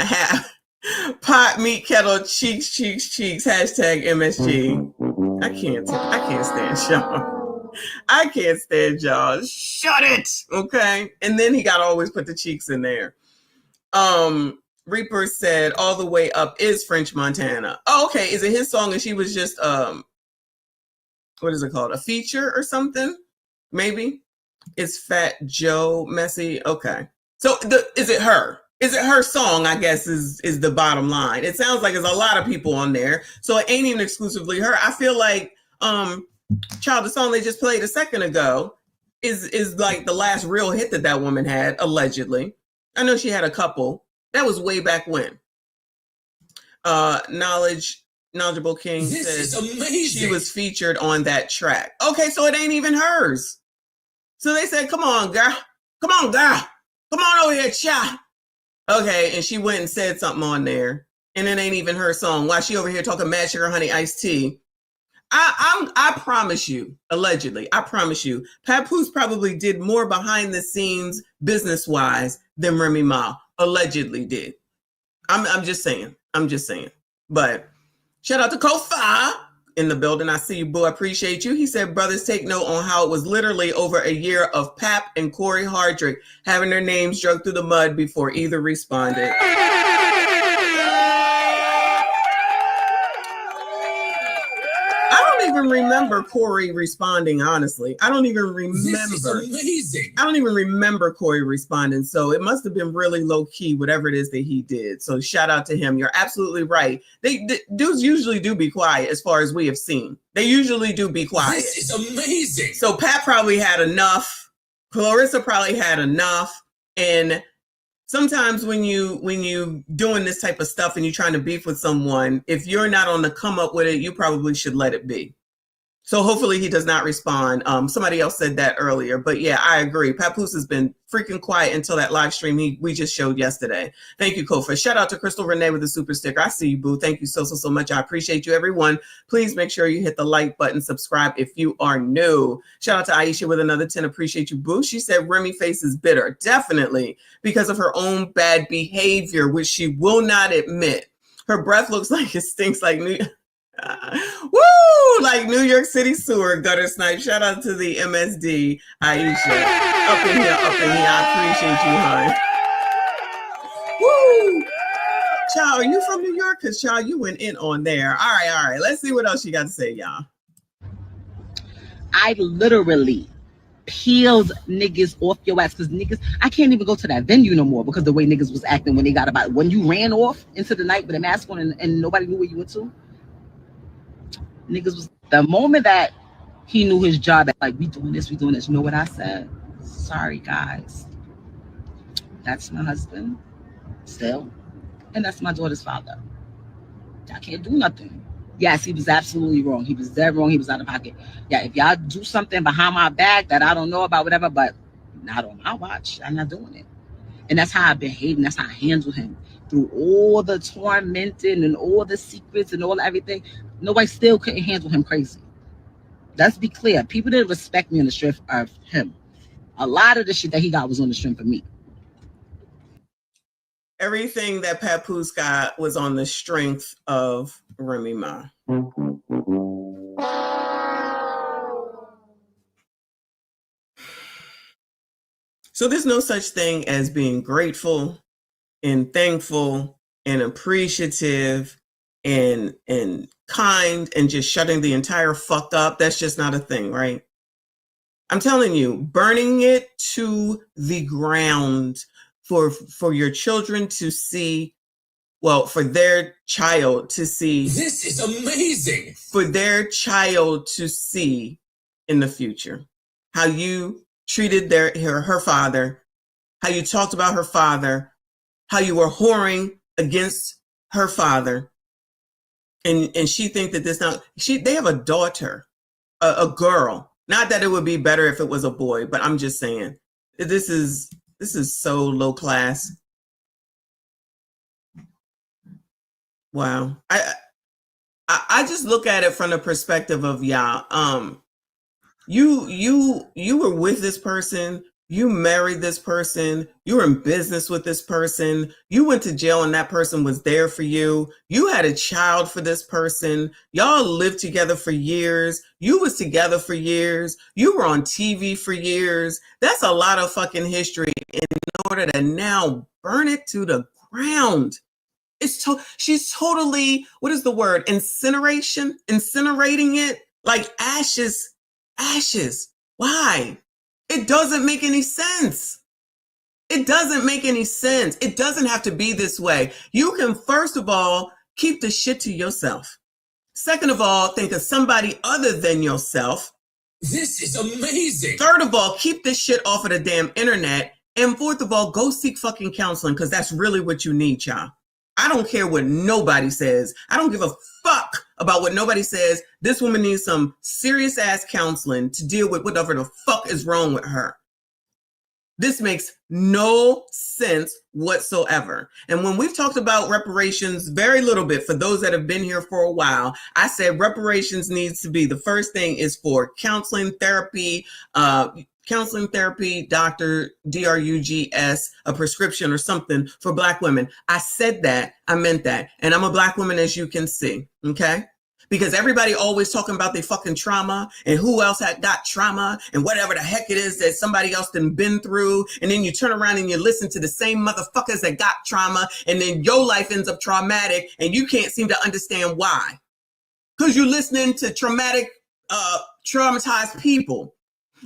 half. Pot, meat, kettle, cheeks, hashtag MSG. I can't stand y'all. I can't stand y'all. Shut it. Okay. And then he got to always put the cheeks in there. Reaper said all the way up is French Montana. Oh, okay. Is it his song? And she was just, what is it called? A feature or something? Maybe. It's Fat Joe Messy. Okay. So is it her? Is it her song, I guess, is the bottom line. It sounds like there's a lot of people on there. So it ain't even exclusively her. I feel like, child, the song they just played a second ago is like the last real hit that woman had, allegedly. I know she had a couple. That was way back when. Knowledgeable King This said is amazing. she was featured on that track. Okay, so it ain't even hers. So they said, come on, girl. Come on, girl. Come on over here, child. Okay, and she went and said something on there, and it ain't even her song. Why she over here talking Mad Sugar Honey Iced Tea? I promise you, allegedly, I promise you, Papoose probably did more behind the scenes business-wise than Remy Ma allegedly did. I'm just saying. But shout out to Kofa in the building. I see you, boo. I appreciate you. He said, brothers, take note on how it was literally over a year of Pap and Corey Hardrick having their names dragged through the mud before either responded. I don't even remember Corey responding, honestly. I don't even remember. This is amazing. I don't even remember Corey responding. So it must have been really low key, whatever it is that he did. So shout out to him. You're absolutely right. Dudes usually do be quiet as far as we have seen. They usually do be quiet. This is amazing. So Pat probably had enough. Clarissa probably had enough. And sometimes when you doing this type of stuff and you're trying to beef with someone, if you're not on the come up with it, you probably should let it be. So hopefully he does not respond. Somebody else said that earlier, but yeah, I agree. Papoose has been freaking quiet until that live stream we just showed yesterday. Thank you, Kofa. Shout out to Crystal Renee with the super sticker. I see you, boo. Thank you so much. I appreciate you, everyone. Please make sure you hit the like button, subscribe if you are new. Shout out to Aisha with another 10. Appreciate you, boo. She said Remy face is bitter. Definitely because of her own bad behavior, which she will not admit. Her breath looks like it stinks like like New York City sewer, gutter snipe. Shout out to the MSD, Aisha. Up in here. I appreciate you, hon. Woo! Child, are you from New York? Because, child, you went in on there. All right. Let's see what else you got to say, y'all. I literally peeled niggas off your ass because niggas, I can't even go to that venue no more because the way niggas was acting when you ran off into the night with a mask on and nobody knew where you went to. Niggas was the moment that he knew his job, like, we doing this. You know what I said? Sorry, guys. That's my husband still. And that's my daughter's father. I can't do nothing. Yes, he was absolutely wrong. He was dead wrong. He was out of pocket. Yeah, if y'all do something behind my back that I don't know about, whatever, but not on my watch, I'm not doing it. And that's how I behaved, and that's how I handled him. Through all the tormenting and all the secrets and all everything, nobody still couldn't handle him crazy. Let's be clear. People didn't respect me on the strength of him. A lot of the shit that he got was on the strength of me. Everything that Papoose got was on the strength of Remy Ma. So there's no such thing as being grateful and thankful and appreciative and kind and just shutting the entire fuck up. That's just not a thing, right? I'm telling you, burning it to the ground for your children to see, well, for their child to see. This is amazing. For their child to see in the future how you treated her father, how you talked about her father, how you were whoring against her father, and she think that they have a daughter, a girl. Not that it would be better if it was a boy, but I'm just saying this is so low class. Wow. I just look at it from the perspective of y'all. You were with this person, you married this person, you were in business with this person, you went to jail and that person was there for you, you had a child for this person, y'all lived together for years, you was together for years, you were on TV for years. That's a lot of fucking history in order to now burn it to the ground. She's totally, what is the word? Incinerating it like ashes. Why? It doesn't make any sense. It doesn't make any sense. It doesn't have to be this way. You can, first of all, keep the shit to yourself. Second of all, think of somebody other than yourself. This is amazing. Third of all, keep this shit off of the damn internet. And fourth of all, go seek fucking counseling, because that's really what you need, y'all. I don't care what nobody says. I don't give a fuck about what nobody says. This woman needs some serious ass counseling to deal with whatever the fuck is wrong with her. This makes no sense whatsoever. And when we've talked about reparations very little bit, for those that have been here for a while, I said reparations needs to be, the first thing is for counseling, therapy, doctor, DRUGS, a prescription or something for Black women. I said that, I meant that. And I'm a Black woman, as you can see, okay? Because everybody always talking about their fucking trauma and who else had got trauma and whatever the heck it is that somebody else done been through. And then you turn around and you listen to the same motherfuckers that got trauma, and then your life ends up traumatic and you can't seem to understand why. Because you're listening to traumatized people.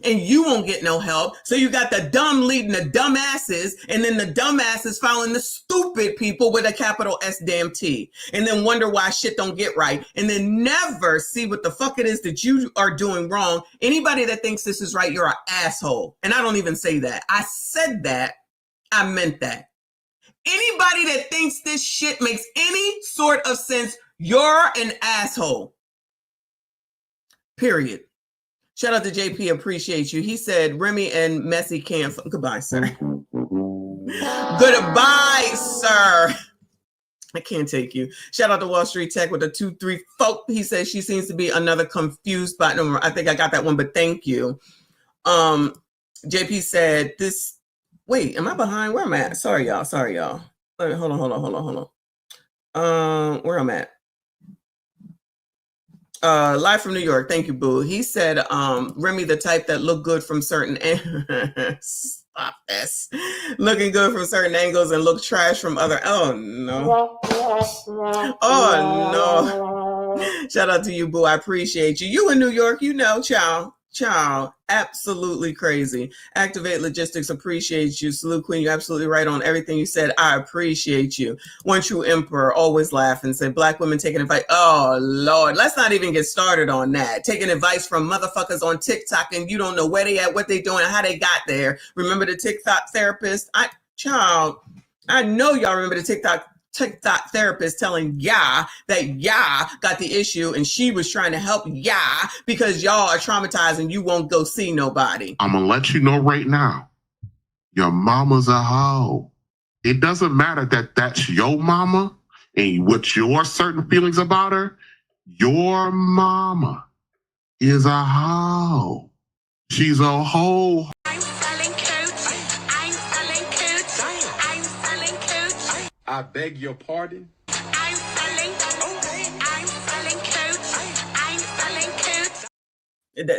And you won't get no help. So you got the dumb leading the dumbasses, and then the dumbasses following the stupid people with a capital S damn T. And then wonder why shit don't get right. And then never see what the fuck it is that you are doing wrong. Anybody that thinks this is right, you're an asshole. And I don't even say that. I said that. I meant that. Anybody that thinks this shit makes any sort of sense, you're an asshole. Period. Shout out to JP, appreciate you. He said, Remy and Messi can't. Goodbye, sir. Goodbye, sir. I can't take you. Shout out to Wall Street Tech with a 234. He says she seems to be another confused bot number. I think I got that one, but thank you. JP said this. Wait, am I behind? Where am I at? Sorry, y'all. Hold on. Where I'm at? Live from New York. Thank you, Boo. He said, Remy, the type that look good from certain stop this. Looking good from certain angles and look trash from other. Oh no. Oh no. Shout out to you, Boo. I appreciate you. You in New York, you know, child. Child, absolutely crazy. Activate Logistics appreciates you. Salute Queen, you're absolutely right on everything you said. I appreciate you. One True Emperor, always laugh and say, Black women taking advice. Oh, Lord, let's not even get started on that. Taking advice from motherfuckers on TikTok and you don't know where they at, what they doing, how they got there. Remember the TikTok therapist? I know y'all remember the TikTok therapist telling Ya that Ya got the issue and she was trying to help Ya because y'all are traumatized and you won't go see nobody. I'm gonna let you know right now, your mama's a hoe. It doesn't matter that that's your mama and what your certain feelings about her. Your mama is a hoe. She's a hoe. I'm selling coats. I'm selling coats. I'm selling coats. I beg your pardon? I'm selling coats. I'm selling coats.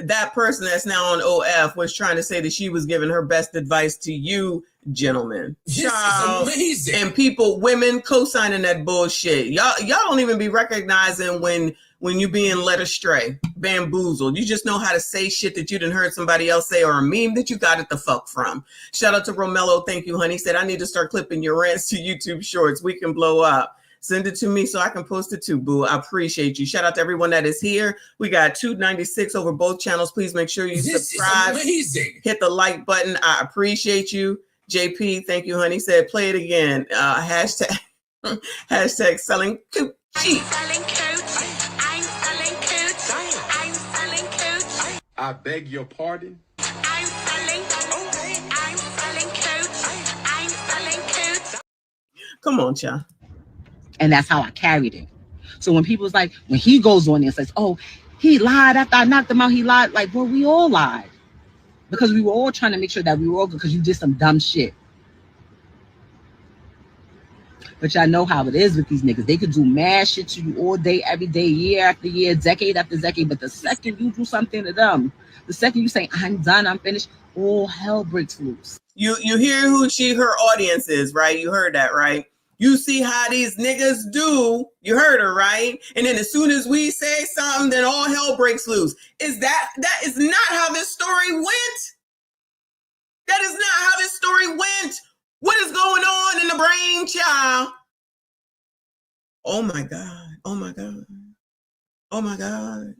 That person that's now on OF was trying to say that she was giving her best advice to you, gentlemen. This is amazing. And people, women co-signing that bullshit. Y'all don't even be recognizing when you being led astray, bamboozled. You just know how to say shit that you didn't heard somebody else say or a meme that you got it the fuck from. Shout out to Romello. Thank you, honey. Said, I need to start clipping your rants to YouTube shorts. We can blow up. Send it to me so I can post it too, boo. I appreciate you. Shout out to everyone that is here. We got 296 over both channels. Please make sure you subscribe. This is amazing. Hit the like button. I appreciate you. JP, thank you, honey. Said, play it again. Hashtag selling coochie. I'm selling coats. I'm selling coats. I'm selling coats. I beg your pardon? I'm selling coats. I'm selling coats. Come on, child. And that's how I carried it. So when people's like, when he goes on there and says, oh, he lied after I knocked him out, he lied. Like, well, we all lied. Because we were all trying to make sure that we were all good because you did some dumb shit. But y'all know how it is with these niggas. They could do mad shit to you all day, every day, year after year, decade after decade. But the second you do something to them, the second you say, I'm done, I'm finished, all hell breaks loose. You hear who her audience is, right? You heard that, right? You see how these niggas do. You heard her, right? And then as soon as we say something, then all hell breaks loose. That is not how this story went. That is not how this story went. What is going on in the brain, child? Oh my God. Oh my God. Oh my God.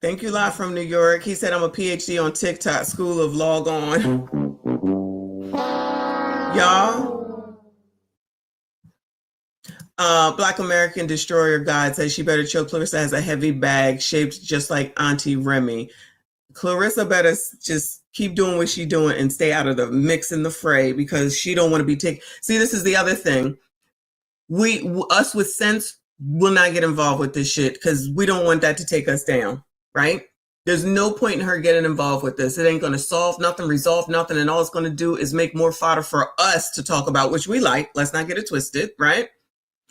Thank you, live from New York. He said, I'm a PhD on TikTok, School of Log On. Y'all. Black American Destroyer Guide says she better chill. Clarissa has a heavy bag shaped just like Auntie Remy. Clarissa better just keep doing what she's doing and stay out of the mix in the fray because she don't want to be taken. See, this is the other thing. Us with sense will not get involved with this shit because we don't want that to take us down. Right? There's no point in her getting involved with this. It ain't going to solve nothing, resolve nothing. And all it's going to do is make more fodder for us to talk about, which we like. Let's not get it twisted. Right?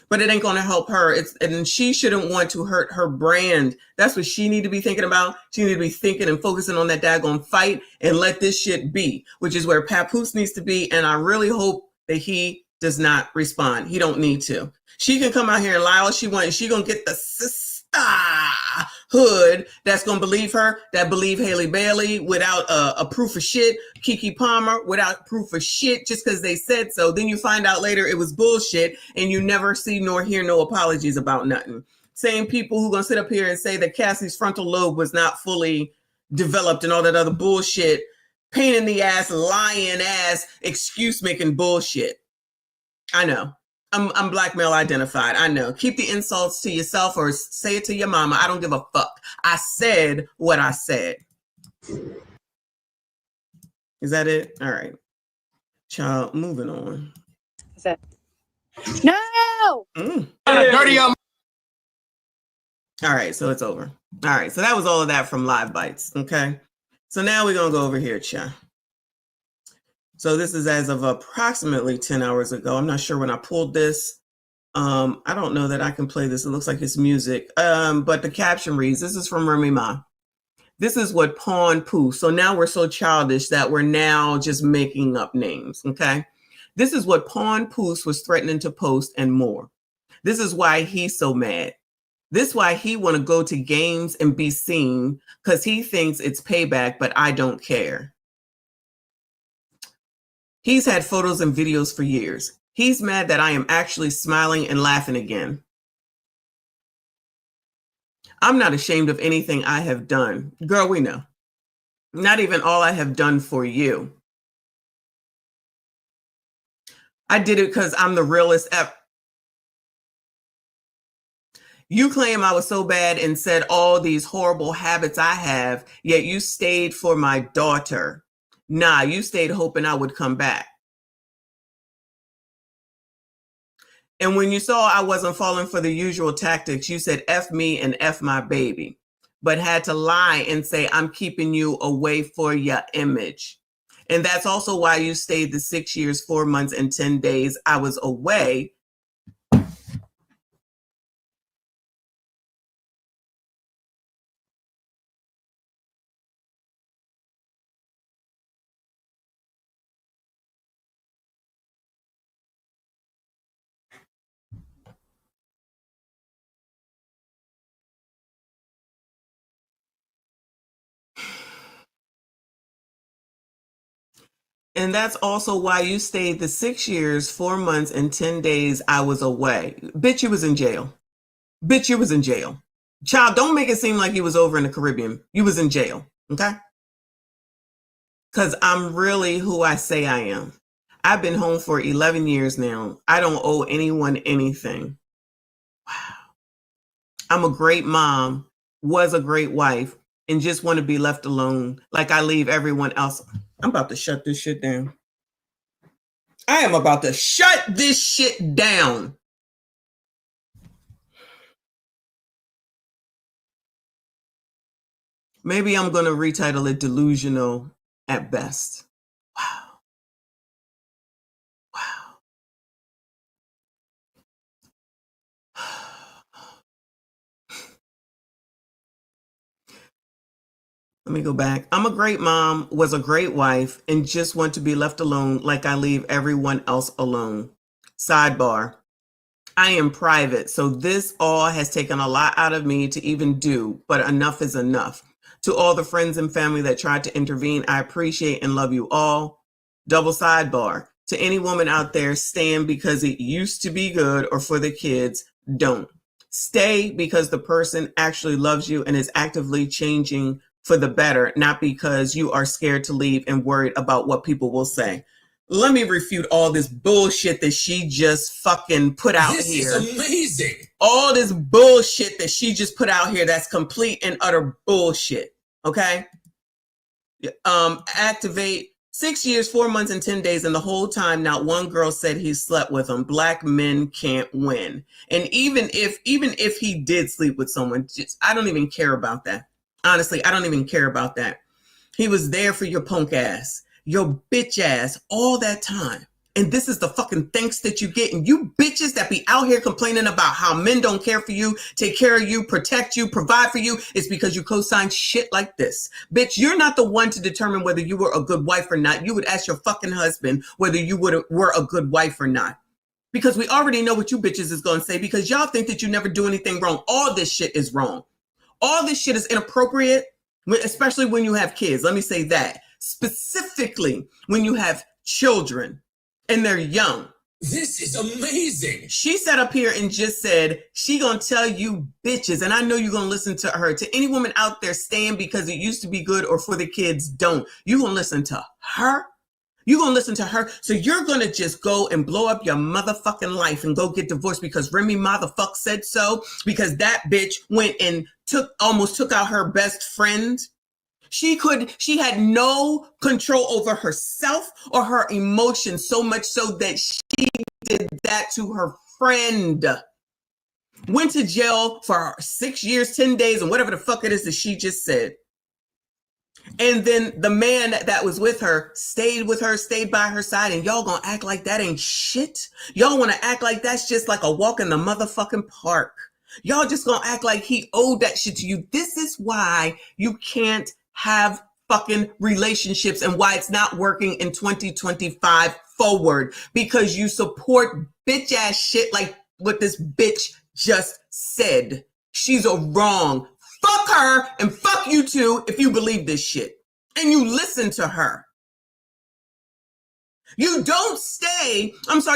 But it ain't going to help her. And she shouldn't want to hurt her brand. That's what she need to be thinking about. She need to be thinking and focusing on that daggone fight and let this shit be, which is where Papoose needs to be. And I really hope that he does not respond. He don't need to. She can come out here and lie all she wants. And she going to get the hood that's gonna believe her, that believe Haley Bailey without a proof of shit, Keke Palmer without proof of shit just because they said so. Then you find out later it was bullshit and you never see nor hear no apologies about nothing. Same people who gonna sit up here and say that Cassie's frontal lobe was not fully developed and all that other bullshit, pain in the ass, lying ass, excuse making bullshit. I know. I'm black male identified. I know. Keep the insults to yourself or say it to your mama. I don't give a fuck. I said what I said. Is that it? All right. Child, moving on. Is that? No! Dirty All right, so it's over. All right, so that was all of that from Live Bites, okay? So now we're going to go over here, child. So this is as of approximately 10 hours ago. I'm not sure when I pulled this. I don't know that I can play this. It looks like it's music. But the caption reads, this is from Remy Ma. This is what Pawn Poo. So now we're so childish that we're now just making up names, okay? This is what Pawn Poos was threatening to post and more. This is why he's so mad. This is why he want to go to games and be seen, because he thinks it's payback, but I don't care. He's had photos and videos for years. He's mad that I am actually smiling and laughing again. I'm not ashamed of anything I have done. Girl, we know. Not even all I have done for you. I did it because I'm the realest ever. You claim I was so bad and said all these horrible habits I have, yet you stayed for my daughter. Nah, you stayed hoping I would come back. And when you saw I wasn't falling for the usual tactics, you said F me and F my baby, but had to lie and say I'm keeping you away for your image. And that's also why you stayed the 6 years, 4 months, and 10 days I was away. And that's also why you stayed the 6 years, 4 months, and 10 days I was away. Bitch, you was in jail. Bitch, you was in jail. Child, don't make it seem like you was over in the Caribbean. You was in jail, okay? Because I'm really who I say I am. I've been home for 11 years now. I don't owe anyone anything. Wow. I'm a great mom, was a great wife, and just want to be left alone like I leave everyone else. I'm about to shut this shit down. I am about to shut this shit down. Maybe I'm going to retitle it Delusional at Best. Wow. Wow. Let me go back. I'm a great mom, was a great wife, and just want to be left alone like I leave everyone else alone. Sidebar. I am private, so this all has taken a lot out of me to even do, but enough is enough. To all the friends and family that tried to intervene, I appreciate and love you all. Double sidebar. To any woman out there, stand because it used to be good or for the kids, don't. Stay because the person actually loves you and is actively changing for the better, not because you are scared to leave and worried about what people will say. Let me refute all this bullshit that she just fucking put out here. This is amazing. All this bullshit that she just put out here, that's complete and utter bullshit. Okay? Activate 6 years, 4 months, and 10 days, and the whole time not one girl said he slept with them. Black men can't win. And even if he did sleep with someone, I don't even care about that. Honestly, I don't even care about that. He was there for your punk ass, your bitch ass, all that time. And this is the fucking thanks that you get. And you bitches that be out here complaining about how men don't care for you, take care of you, protect you, provide for you, it's because you co-sign shit like this. Bitch, you're not the one to determine whether you were a good wife or not. You would ask your fucking husband whether you were a good wife or not. Because we already know what you bitches is going to say, because y'all think that you never do anything wrong. All this shit is wrong. All this shit is inappropriate, especially when you have kids. Let me say that. Specifically when you have children and they're young. This is amazing. She sat up here and just said, she gonna tell you bitches, and I know you're gonna listen to her. To any woman out there, stand because it used to be good or for the kids, don't. You gonna listen to her? You're going to listen to her. So you're going to just go and blow up your motherfucking life and go get divorced because Remy Ma the fuck said so, because that bitch went and almost took out her best friend. She had no control over herself or her emotions, so much so that she did that to her friend. Went to jail for 6 years, 10 days, and whatever the fuck it is that she just said. And then the man that was with her, stayed by her side, and y'all gonna act like that ain't shit? Y'all wanna act like that's just like a walk in the motherfucking park. Y'all just gonna act like he owed that shit to you. This is why you can't have fucking relationships and why it's not working in 2025 forward, because you support bitch ass shit like what this bitch just said. She's a wrong. Fuck her and fuck you too if you believe this shit and you listen to her. You don't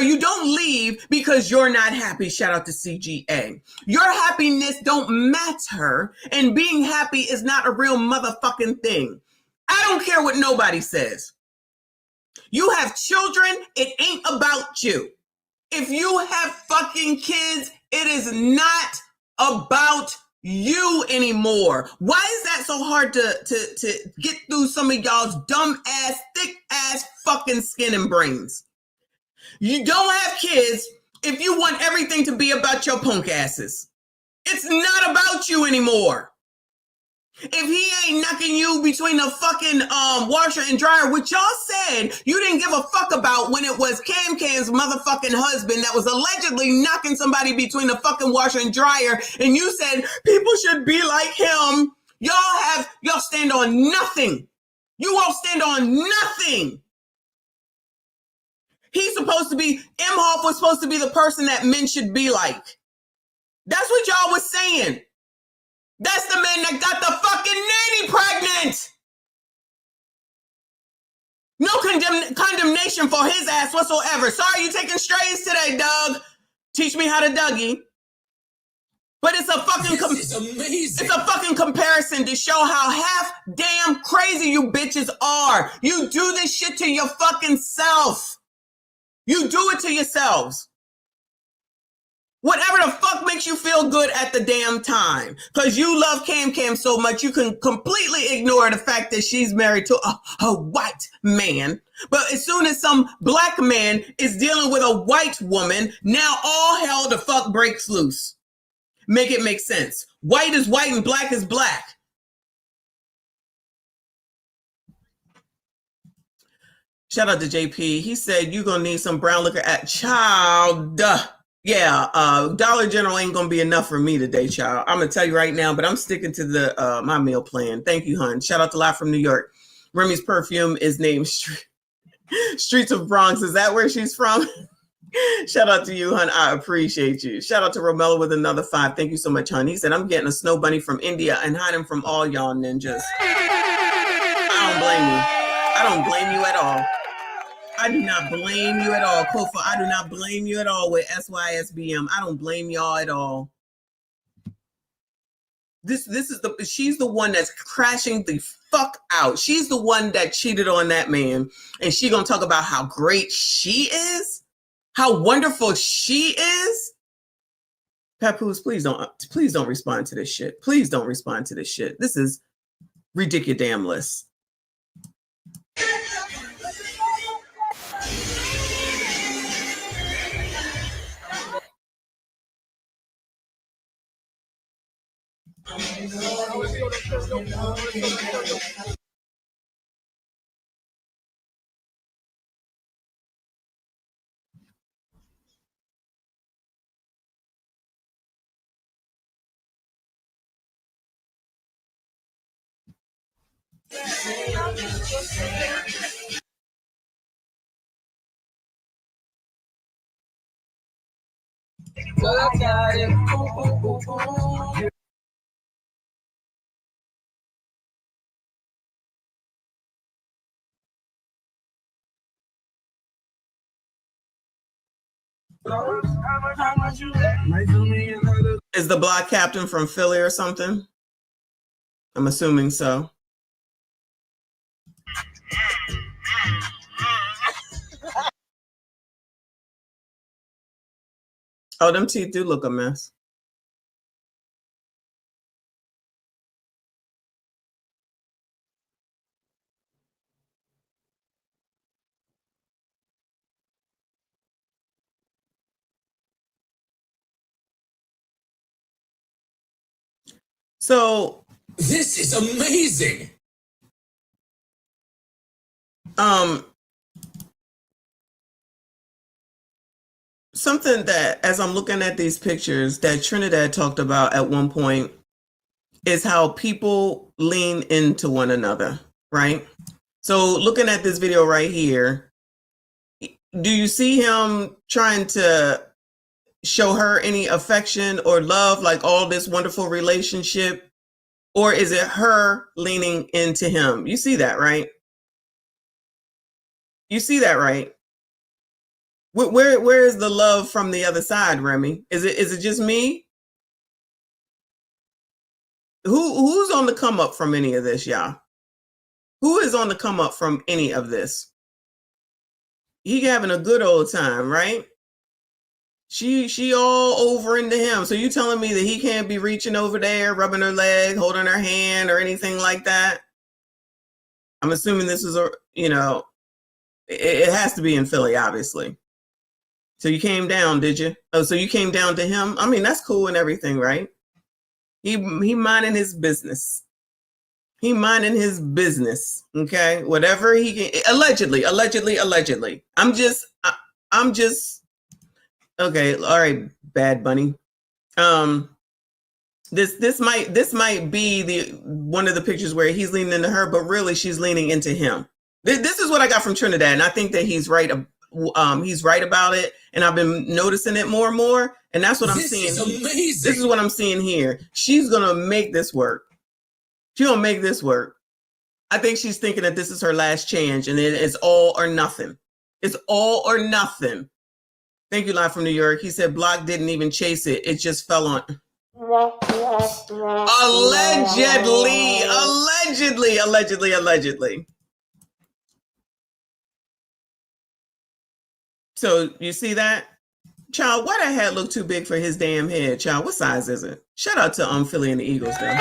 you don't leave because you're not happy. Shout out to CGA. Your happiness don't matter, and being happy is not a real motherfucking thing. I don't care what nobody says. You have children, it ain't about you. If you have fucking kids, it is not about you anymore. Why is that so hard to get through some of y'all's dumb ass, thick ass fucking skin and brains? You don't have kids if you want everything to be about your punk asses. It's not about you anymore. If he ain't knocking you between the fucking washer and dryer, which y'all said you didn't give a fuck about when it was Cam Cam's motherfucking husband that was allegedly knocking somebody between the fucking washer and dryer, and you said people should be like him. Y'all stand on nothing. You all stand on nothing. He's supposed to be, Imhoff was supposed to be the person that men should be like. That's what y'all was saying. That's the man that got the fucking nanny pregnant. No condemnation for his ass whatsoever. Sorry you taking strays today, Doug. Teach me how to Dougie. But it's a fucking This is amazing. It's a fucking comparison to show how half damn crazy you bitches are. You do this shit to your fucking self. You do it to yourselves. Whatever the fuck makes you feel good at the damn time. Because you love Cam so much, you can completely ignore the fact that she's married to a white man. But as soon as some black man is dealing with a white woman, now all hell the fuck breaks loose. Make it make sense. White is white and black is black. Shout out to JP. He said you're going to need some brown liquor at child. Yeah, Dollar General ain't gonna be enough for me today, child. I'm gonna tell you right now, but I'm sticking to the my meal plan. Thank you, hun. Shout out to Live from New York. Remy's perfume is named Streets of Bronx. Is that where she's from? Shout out to you, hun. I appreciate you. Shout out to Romello with another 5. Thank you so much, hun. He said I'm getting a snow bunny from India and hiding from all y'all ninjas. I don't blame you. I don't blame you at all. I do not blame you at all, Kofa. I do not blame you at all with SYSBM. I don't blame y'all at all. She's the one that's crashing the fuck out. She's the one that cheated on that man, and she gonna talk about how great she is, how wonderful she is. Papoose, please don't respond to this shit. Please don't respond to this shit. This is ridiculous. Is the block captain from Philly or something? I'm assuming so. Oh, them teeth do look a mess. So this is amazing. Something that, as I'm looking at these pictures, that Trinidad talked about at one point is how people lean into one another, right? So looking at this video right here, do you see him trying to show her any affection or love, like all this wonderful relationship? Or is it her leaning into him? You see that, right? You see that, right? Where is the love from the other side, Remy? Is it just me? Who's on the come up from any of this, y'all? Who is on the come up from any of this? He having a good old time, right? She all over into him. So you telling me that he can't be reaching over there, rubbing her leg, holding her hand, or anything like that? I'm assuming this is it has to be in Philly, obviously. So you came down, did you? Oh, so you came down to him? I mean, that's cool and everything, right? He minding his business. He minding his business. Okay, whatever he can. Allegedly. I'm just. Okay, all right, Bad Bunny. This might be the one of the pictures where he's leaning into her, but really she's leaning into him. This is what I got from Trinidad, and I think that he's right. He's right about it, and I've been noticing it more and more, and that's what I'm seeing. This is amazing. This is what I'm seeing here. She's gonna make this work. She's gonna make this work. I think she's thinking that this is her last chance, and it's all or nothing. It's all or nothing. Thank you, live from New York. He said Block didn't even chase it. It just fell on. Allegedly. So you see that? Child, why that hat look too big for his damn head? Child, what size is it? Shout out to Philly and the Eagles, though.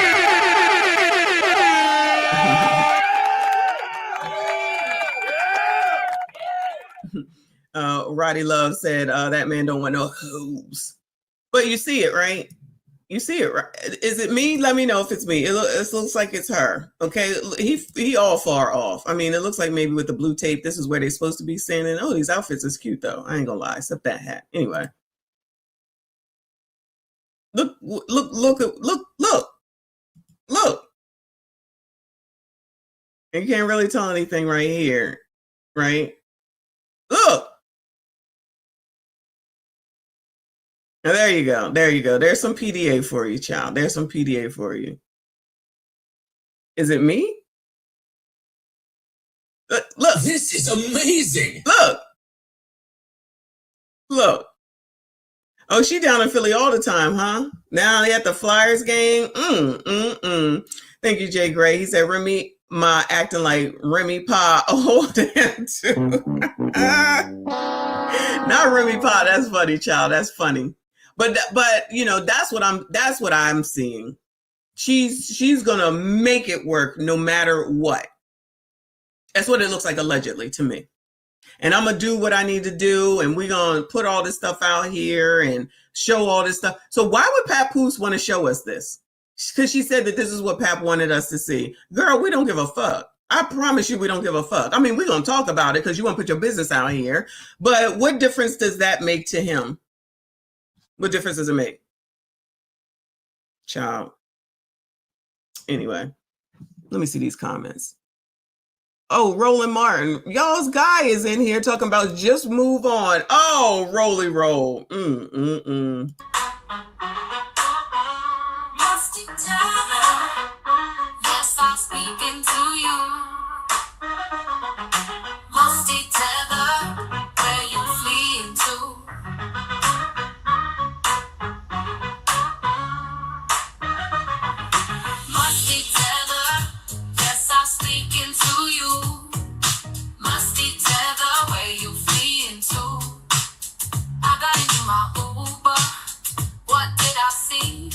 Roddy Love said that man don't want no hoes. But you see it, right? You see it, right? Is it me? Let me know if it's me. It looks like it's her. Okay, he all far off. I mean, it looks like maybe with the blue tape, this is where they're supposed to be standing. Oh, these outfits is cute though. I ain't gonna lie, except that hat. Anyway, look. You can't really tell anything right here, right? Look. Now, there you go. There's some PDA for you, child. There's some PDA for you. Is it me? Look. This is amazing. Look. Oh, she down in Philly all the time, huh? Now they at the Flyers game. Thank you, Jay Gray. He said Remy Ma acting like Remy Pa. Oh, damn, too. Not Remy Pa. That's funny, child. That's funny. But that's what I'm seeing. She's gonna make it work no matter what. That's what it looks like allegedly to me. And I'm gonna do what I need to do, and we're gonna put all this stuff out here and show all this stuff. So why would Papoose want to show us this? Because she said that this is what Pap wanted us to see. Girl, we don't give a fuck. I promise you we don't give a fuck. I mean, we're gonna talk about it because you want to put your business out here. But what difference does that make to him? What difference does it make? Child. Anyway, let me see these comments. Oh, Roland Martin. Y'all's guy is in here talking about just move on. Oh, Rolly roll. Yes, I'm speaking to you. Musty tether, where you fleeing to? Musty tether, yes, I'm speaking to you. Musty tether, where you fleeing to? I got into my Uber. What did I see?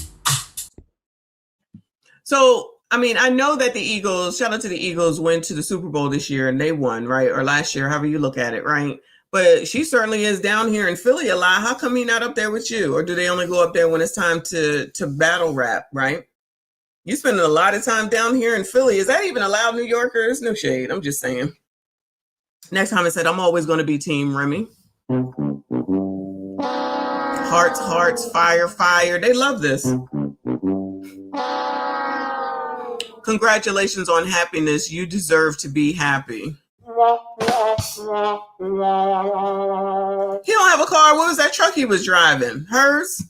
So, I mean, I know that the Eagles, shout out to the Eagles, went to the Super Bowl this year and they won, right? Or last year, however you look at it, right? But she certainly is down here in Philly a lot. How come he not up there with you? Or do they only go up there when it's time to battle rap, right? You spending a lot of time down here in Philly. Is that even allowed, New Yorkers? No shade. I'm just saying. Next time I said, I'm always going to be Team Remy. Hearts, fire. They love this. Congratulations on happiness. You deserve to be happy. He don't have a car. What was that truck he was driving? Hers?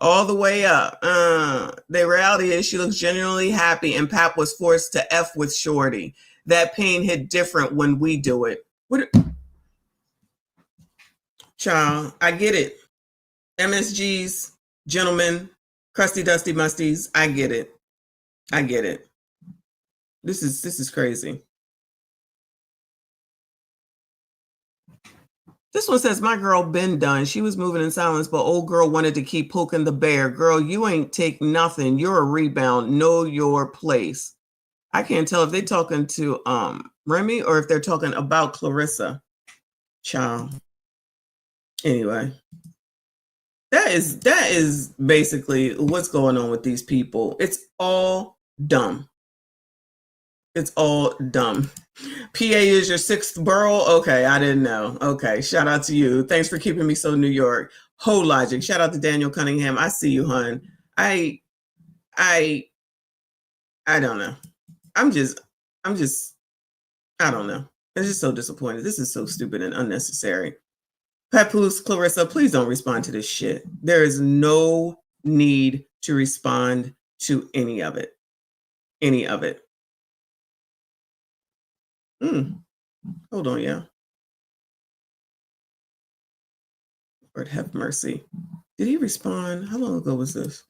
All the way up. The reality is she looks genuinely happy, and Pap was forced to F with Shorty. That pain hit different when we do it. Child, I get it. MSGs, gentlemen, crusty, dusty, musties. I get it. I get it. This is crazy. This one says, my girl been done. She was moving in silence, but old girl wanted to keep poking the bear. Girl, you ain't take nothing. You're a rebound. Know your place. I can't tell if they're talking to Remy or if they're talking about Clarissa. Child. Anyway. That is basically what's going on with these people. It's all dumb. It's all dumb. PA is your 6th borough? Okay, I didn't know. Okay, shout out to you. Thanks for keeping me so New York. Whole logic. Shout out to Daniel Cunningham. I see you, hun. I don't know. I'm just, I don't know. I'm just so disappointed. This is so stupid and unnecessary. Papoose, Clarissa, please don't respond to this shit. There is no need to respond to any of it. Any of it. Hold on, yeah. Lord have mercy. Did he respond? How long ago was this?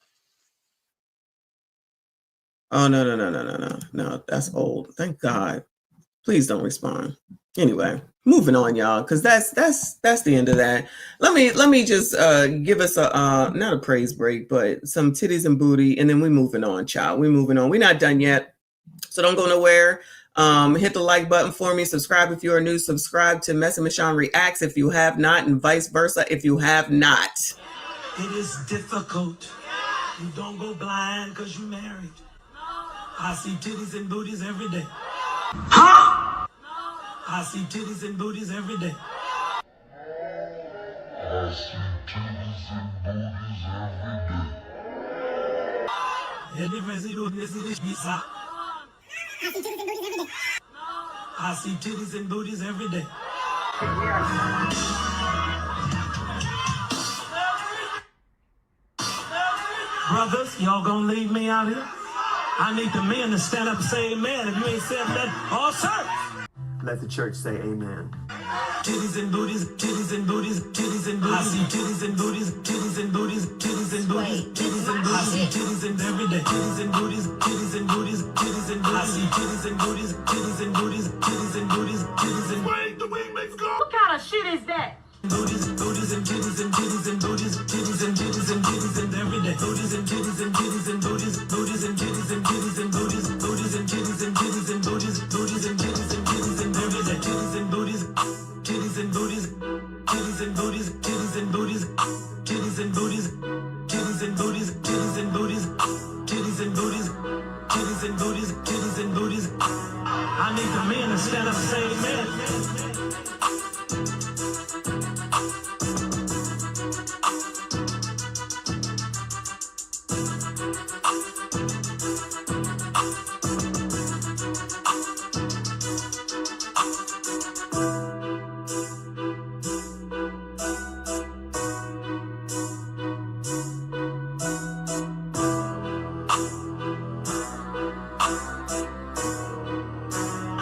Oh, no, that's old. Thank God. Please don't respond. Anyway, moving on, y'all, because that's the end of that. Let me just give us a not a praise break, but some titties and booty, and then we're moving on, child. We're moving on. We're not done yet, so don't go nowhere. Hit the like button for me. Subscribe if you are new. Subscribe to Mess and Michonne Reacts if you have not, and vice versa if you have not. It is difficult. You don't go blind because you married. I see titties and booties every day. Huh? I see titties and booties every day. I see titties and booties every day. I see titties and booties every day. Brothers, y'all gonna leave me out here? I need the men to stand up and say amen. If you ain't said that, all sir. Let the church say amen. Titties and booties, titties and booties, titties and booties. I see titties and booties, titties and booties, titties and booties, titties and booties. I see titties and every day. Titties and booties, titties and booties, titties and booties. I see titties and booties, titties and booties, titties and booties, titties and Wait, the wing makes go. What kind of shit is that? booties, booties and titties and titties and booties, titties and titties and titties and every day. Booties and titties and titties and booties, booties and titties and titties and booties, booties and titties and titties and booties, booties and titties and titties and every day. Titties and booties, titties and booties, titties and booties, titties and booties, titties and booties, titties and booties, titties and booties, titties and booties, titties and booties, titties and booties. I need the men to stand up and say amen.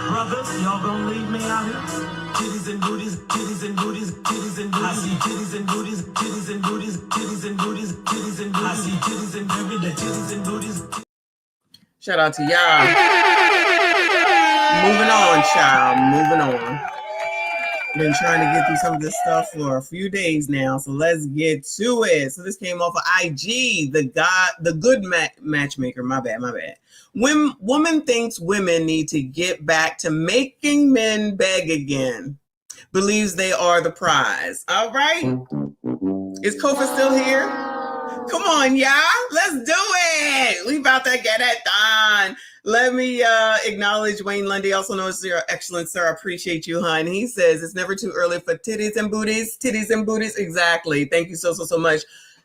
Brothers, y'all gonna leave me out here? Titties and booties, titties and booties, titties and booties. I see titties and booties, titties and booties, titties and booties, titties and booties. I see titties and every day, titties and booties. Shout out to y'all. Moving on, child. Moving on. Been trying to get through some of this stuff for a few days now, so let's get to it. So this came off of IG, the good matchmaker. My bad. Woman thinks women need to get back to making men beg again. Believes they are the prize. All right. Is Kofa still here? Come on, y'all. Let's do it. We about to get it done. Let me acknowledge Wayne Lundy, also known as your excellent sir. I appreciate you, hon. He says it's never too early for titties and booties. Titties and booties. Exactly. Thank you so much.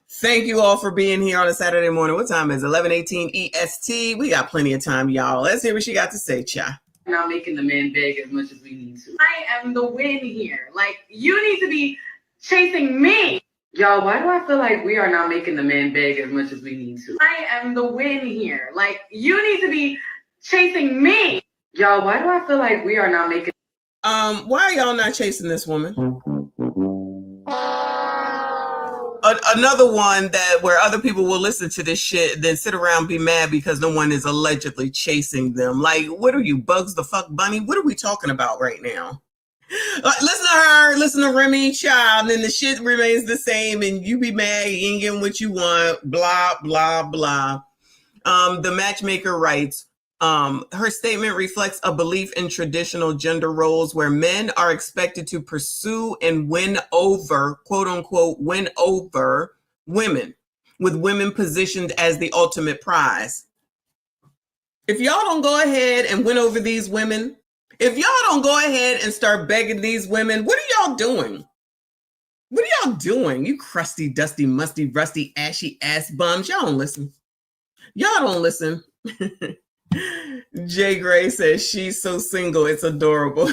Thank you all for being here on a Saturday morning. What time is it? 11:18 EST. We got plenty of time, y'all. Let's hear what she got to say, cha. Not making the man beg as much as we need to. I am the win here. Like, you need to be chasing me. Y'all, why do I feel like we are not making the man beg as much as we need to? I am the win here. Like, you need to be chasing me. Y'all, why do I feel like we are not making... Why are y'all not chasing this woman? Another one that where other people will listen to this shit, then sit around and be mad because no one is allegedly chasing them. Like, what are you, Bugs the fuck Bunny? What are we talking about right now? Listen to her, listen to Remy, child, and the shit remains the same, and you be mad, you ain't getting what you want, blah, blah, blah. The matchmaker writes, her statement reflects a belief in traditional gender roles where men are expected to pursue and win over, quote unquote, win over women, with women positioned as the ultimate prize. If y'all don't go ahead and win over these women, if y'all don't go ahead and start begging these women, what are y'all doing? What are y'all doing? You crusty, dusty, musty, rusty, ashy ass bums. Y'all don't listen. Y'all don't listen. Jay Gray says she's so single, it's adorable.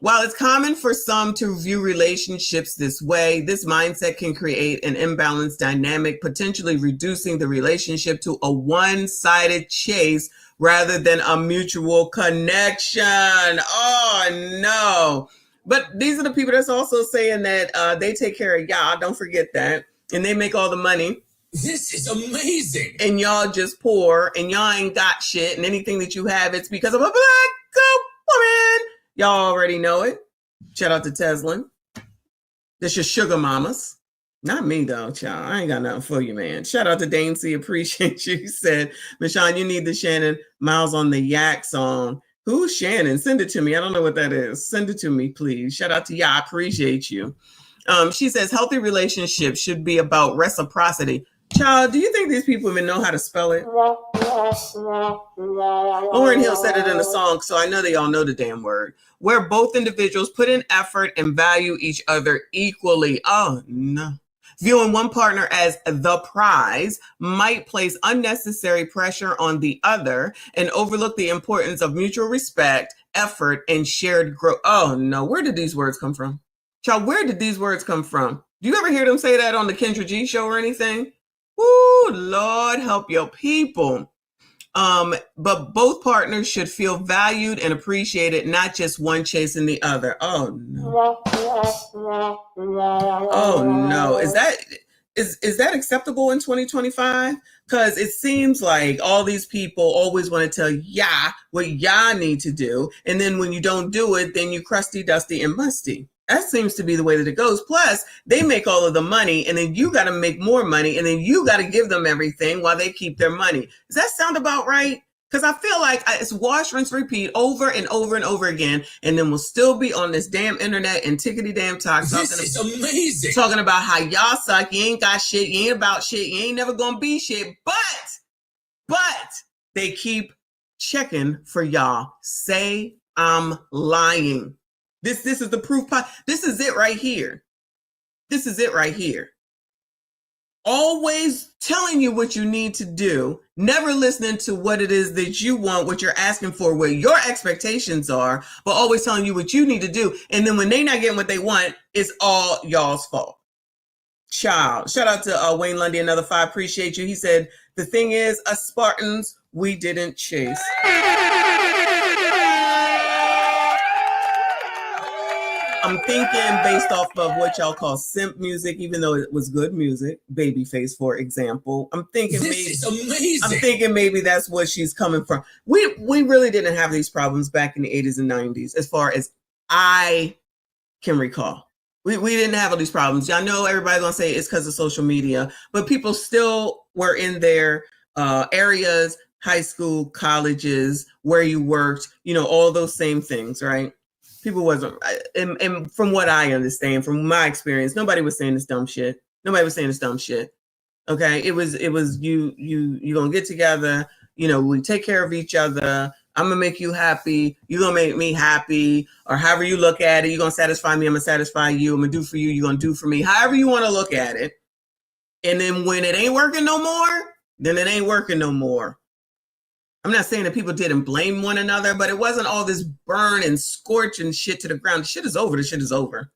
While it's common for some to view relationships this way, this mindset can create an imbalanced dynamic, potentially reducing the relationship to a one-sided chase rather than a mutual connection. Oh, no. But these are the people that's also saying that they take care of y'all. Don't forget that. And they make all the money. This is amazing. And y'all just poor and y'all ain't got shit. And anything that you have, it's because of a black woman. Y'all already know it. Shout out to Teslin. This your sugar mamas. Not me though, child. I ain't got nothing for you, man. Shout out to Dane C. Appreciate you. He said, Michonne, you need the Shannon Miles on the Yak song. Who's Shannon? Send it to me. I don't know what that is. Send it to me, please. Shout out to ya. I appreciate you. She says, healthy relationships should be about reciprocity. Child, do you think these people even know how to spell it? Lauryn Hill said it in a song, so I know they all know the damn word. Where both individuals put in effort and value each other equally. Oh, no. Viewing one partner as the prize might place unnecessary pressure on the other and overlook the importance of mutual respect, effort, and shared growth. Oh, no. Where did these words come from? Child, where did these words come from? Do you ever hear them say that on the Kendra G show or anything? Woo, Lord, help your people. But both partners should feel valued and appreciated, not just one chasing the other. Oh, no. Oh, no. Is that acceptable in 2025? Because it seems like all these people always want to tell ya what ya need to do. And then when you don't do it, then you crusty, dusty, and musty. That seems to be the way that it goes. Plus, they make all of the money, and then you got to make more money, and then you got to give them everything while they keep their money. Does that sound about right? Because I feel like it's wash, rinse, repeat over and over and over again, and then we'll still be on this damn internet and tickety damn talk. This is amazing. Talking about how y'all suck, you ain't got shit, you ain't about shit, you ain't never gonna be shit, but they keep checking for y'all. Say I'm lying. This is the proof. This is it right here. This is it right here. Always telling you what you need to do, never listening to what it is that you want, what you're asking for, what your expectations are, but always telling you what you need to do. And then when they not getting what they want, it's all y'all's fault. Child. Shout out to Wayne Lundy, another 5. Appreciate you. He said, the thing is, us Spartans, we didn't chase. I'm thinking based off of what y'all call simp music, even though it was good music, Babyface, for example. I'm thinking this is amazing. I'm thinking maybe that's what she's coming from. We really didn't have these problems back in the 80s and 90s, as far as I can recall. We didn't have all these problems. I know everybody's gonna say it's because of social media, but people still were in their areas, high school, colleges, where you worked, all those same things, right? People wasn't, and from what I understand, from my experience, nobody was saying this dumb shit. Nobody was saying this dumb shit. Okay, it was you gonna get together. We take care of each other. I'm gonna make you happy. You gonna make me happy, or however you look at it. You gonna satisfy me. I'm gonna satisfy you. I'm gonna do for you. You gonna do for me. However you want to look at it. And then when it ain't working no more, then it ain't working no more. I'm not saying that people didn't blame one another, but it wasn't all this burn and scorch and shit to the ground. The shit is over. The shit is over.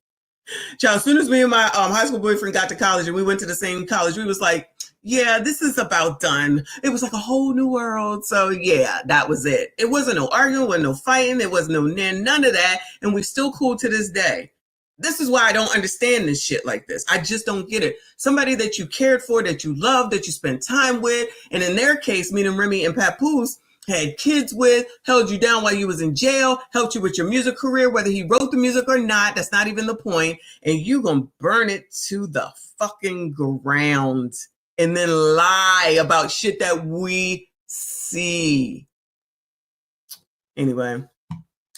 Child, as soon as me and my high school boyfriend got to college and we went to the same college, we was like, yeah, this is about done. It was like a whole new world. So yeah, that was it. It wasn't no arguing, wasn't no fighting. There was no none of that. And we're still cool to this day. This is why I don't understand this shit like this. I just don't get it. Somebody that you cared for, that you loved, that you spent time with, and in their case, meaning Remy and Papoose, had kids with, held you down while you was in jail, helped you with your music career, whether he wrote the music or not, that's not even the point. And you gonna burn it to the fucking ground and then lie about shit that we see. Anyway.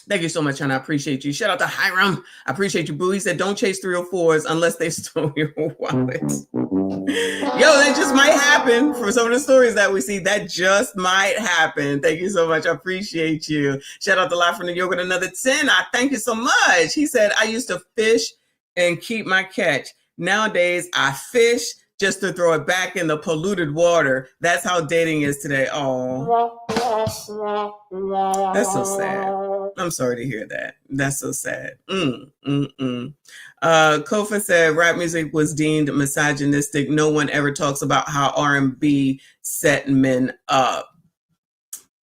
Thank you so much, Hannah. I appreciate you. Shout out to Hiram. I appreciate you, boo. He said, don't chase 304s unless they stole your wallet. Yo, that just might happen for some of the stories that we see. That just might happen. Thank you so much. I appreciate you. Shout out to Live from New York with another 10. I thank you so much. He said, I used to fish and keep my catch. Nowadays, I fish just to throw it back in the polluted water. That's how dating is today. Oh, that's so sad. I'm sorry to hear that. That's so sad. Kofa said rap music was deemed misogynistic. No one ever talks about how R&B set men up.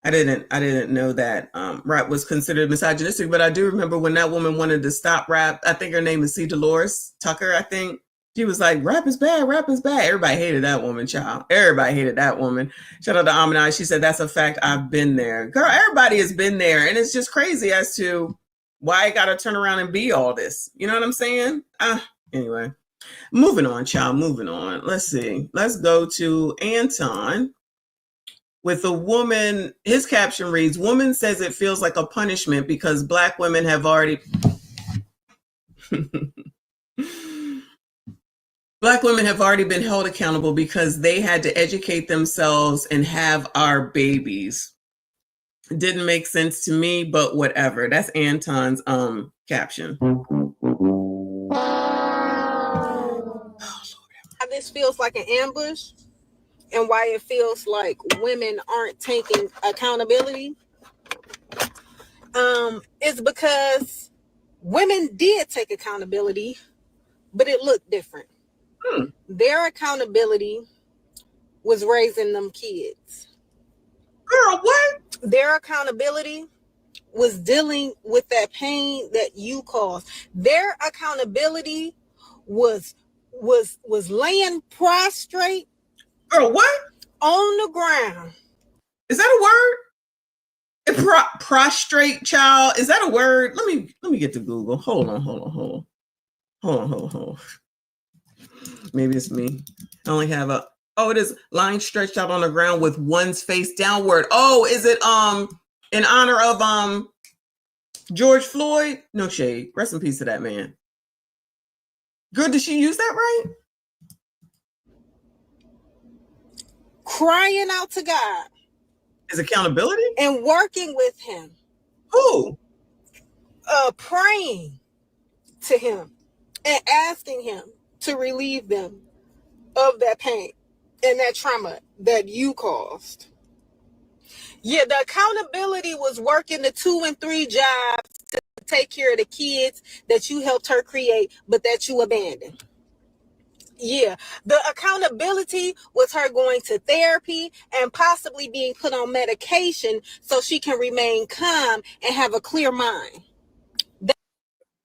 I didn't know that rap was considered misogynistic, but I do remember when that woman wanted to stop rap. I think her name is C. Dolores Tucker, I think. She was like, rap is bad, rap is bad. Everybody hated that woman, child. Everybody hated that woman. Shout out to Aminai. She said, that's a fact. I've been there. Girl, everybody has been there. And it's just crazy as to why I got to turn around and be all this. You know what I'm saying? Anyway, moving on, child, moving on. Let's see. Let's go to Anton with a woman. His caption reads, woman says it feels like a punishment because Black women have already... Black women have already been held accountable because they had to educate themselves and have our babies. It didn't make sense to me, but whatever. That's Anton's caption. This feels like an ambush and why it feels like women aren't taking accountability is because women did take accountability, but it looked different. Their accountability was raising them kids. Girl, what? Their accountability was dealing with that pain that you caused. Their accountability was laying prostrate. Girl, what? On the ground. Is that a word? Prostrate, child. Is that a word? Let me get to Google. Hold on. Maybe it's me. I only have it is lying stretched out on the ground with one's face downward. Oh, is it in honor of George Floyd? No shade. Rest in peace to that man. Good, did she use that right? Crying out to God. Is accountability? And working with him. Who? Praying to him and asking him to relieve them of that pain and that trauma that you caused. Yeah, the accountability was working the 2 and 3 jobs to take care of the kids that you helped her create, but that you abandoned. Yeah, the accountability was her going to therapy and possibly being put on medication so she can remain calm and have a clear mind.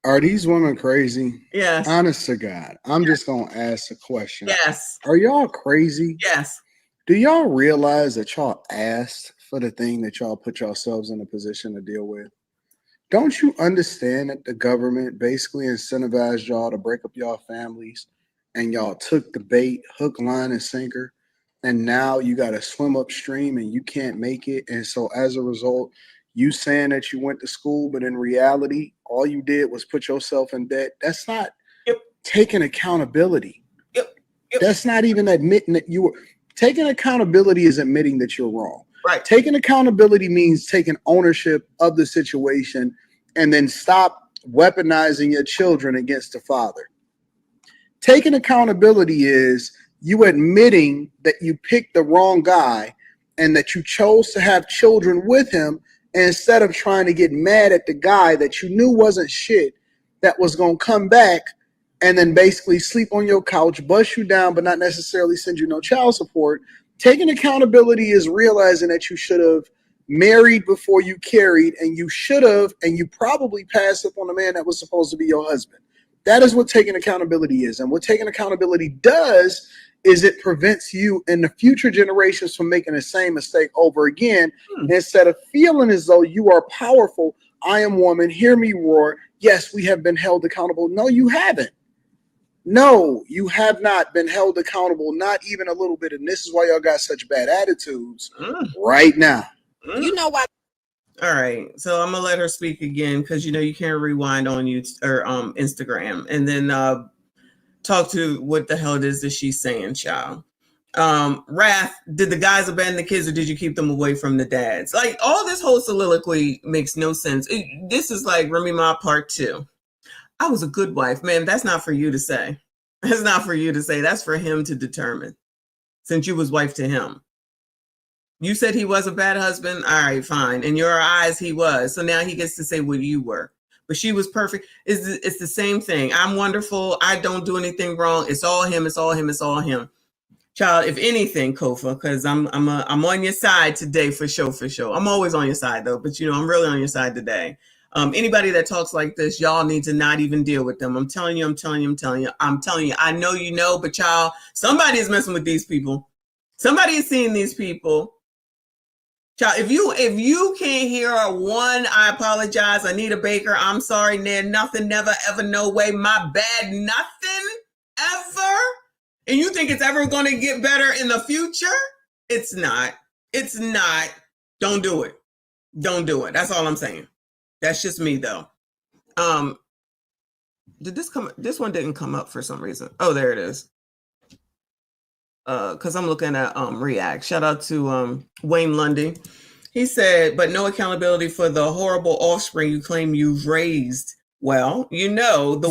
Are these women crazy? Yes. Honest to God, I'm just going to ask a question. Yes. Are y'all crazy? Yes. Do y'all realize that y'all asked for the thing that y'all put yourselves in a position to deal with? Don't you understand that the government basically incentivized y'all to break up y'all families and y'all took the bait, hook, line, and sinker, and now you got to swim upstream and you can't make it. And so as a result, you saying that you went to school, but in reality, all you did was put yourself in debt. That's not taking accountability. That's not even admitting that you were taking accountability is admitting that you're wrong. Right. Taking accountability means taking ownership of the situation and then stop weaponizing your children against the father. Taking accountability is you admitting that you picked the wrong guy and that you chose to have children with him instead of trying to get mad at the guy that you knew wasn't shit, that was going to come back and then basically sleep on your couch, bust you down, but not necessarily send you no child support. Taking accountability is realizing that you should have married before you carried, and you should have, and you probably passed up on a man that was supposed to be your husband. That is what taking accountability is. And what taking accountability does is it prevents you and the future generations from making the same mistake over again. Instead of feeling as though you are powerful, I am woman, hear me roar. Yes, we have been held accountable. No, you haven't. No, you have not been held accountable, not even a little bit. And this is why y'all got such bad attitudes right now. You know why? All right, so I'm gonna let her speak again because you know you can't rewind on YouTube or Instagram, and then talk to what the hell it is that she's saying, child. Wrath, did the guys abandon the kids or did you keep them away from the dads? Like, all this whole soliloquy makes no sense. This is like Remy Ma part 2. I was a good wife. Man, that's not for you to say. That's not for you to say. That's for him to determine, since you was wife to him. You said he was a bad husband. All right, fine. In your eyes, he was. So now he gets to say what you were. But she was perfect. It's the same thing. I'm wonderful. I don't do anything wrong. It's all him. It's all him. It's all him. Child, if anything, Kofa, because I'm on your side today for sure, for sure. I'm always on your side though, but you know I'm really on your side today. Anybody that talks like this, y'all need to not even deal with them. I'm telling you. I know you know, but y'all, somebody is messing with these people. Somebody is seeing these people. Child, if you can't hear a one, I apologize, Anita Baker, I'm sorry, nothing, never, ever, no way, my bad, nothing, ever, and you think it's ever going to get better in the future? It's not. It's not. Don't do it. Don't do it. That's all I'm saying. That's just me, though. Did this come? This one didn't come up for some reason. Oh, there it is. Because I'm looking at React. Shout out to Wayne Lundy. He said, but no accountability for the horrible offspring you claim you've raised. Well, you know, the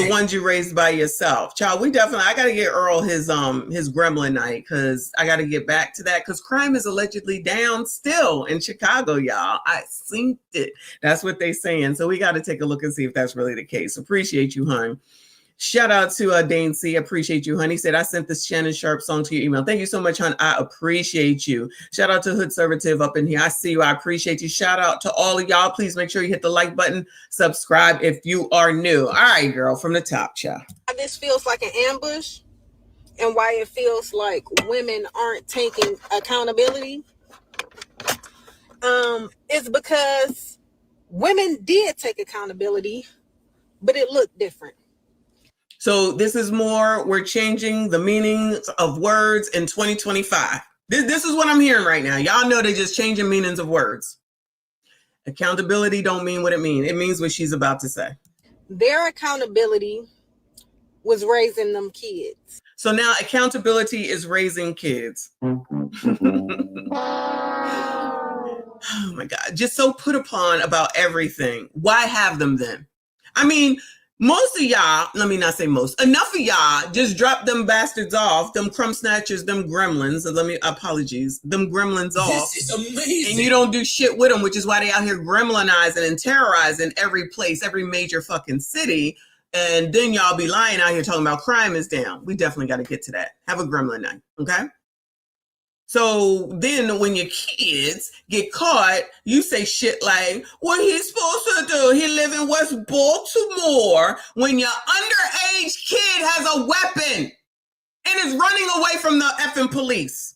ones you raised by yourself. Child, I gotta get Earl his gremlin night, because I gotta get back to that, because crime is allegedly down still in Chicago, y'all. I synced it. That's what they saying. So we gotta take a look and see if that's really the case. Appreciate you, hon. Shout out to Dane C. Appreciate you, honey. Said, I sent this Shannon Sharp song to your email. Thank you so much, hon. I appreciate you. Shout out to Hood Servative up in here. I see you. I appreciate you. Shout out to all of y'all. Please make sure you hit the like button. Subscribe if you are new. All right, girl, from the top, child. This feels like an ambush, and why it feels like women aren't taking accountability. It's because women did take accountability, but it looked different. So this is more, we're changing the meanings of words in 2025. This is what I'm hearing right now. Y'all know they're just changing meanings of words. Accountability don't mean what it means. It means what she's about to say. Their accountability was raising them kids. So now accountability is raising kids. Oh my God. Just so put upon about everything. Why have them then? I mean, most of y'all, let me not say most, enough of y'all just drop them bastards off, them crumb snatchers, them gremlins, them gremlins off. This is amazing. And you don't do shit with them, which is why they out here gremlinizing and terrorizing every place, every major fucking city. And then y'all be lying out here talking about crime is down. We definitely got to get to that. Have a gremlin night, okay? So then when your kids get caught, you say shit like, what he's supposed to do? He live in West Baltimore, when your underage kid has a weapon and is running away from the effing police.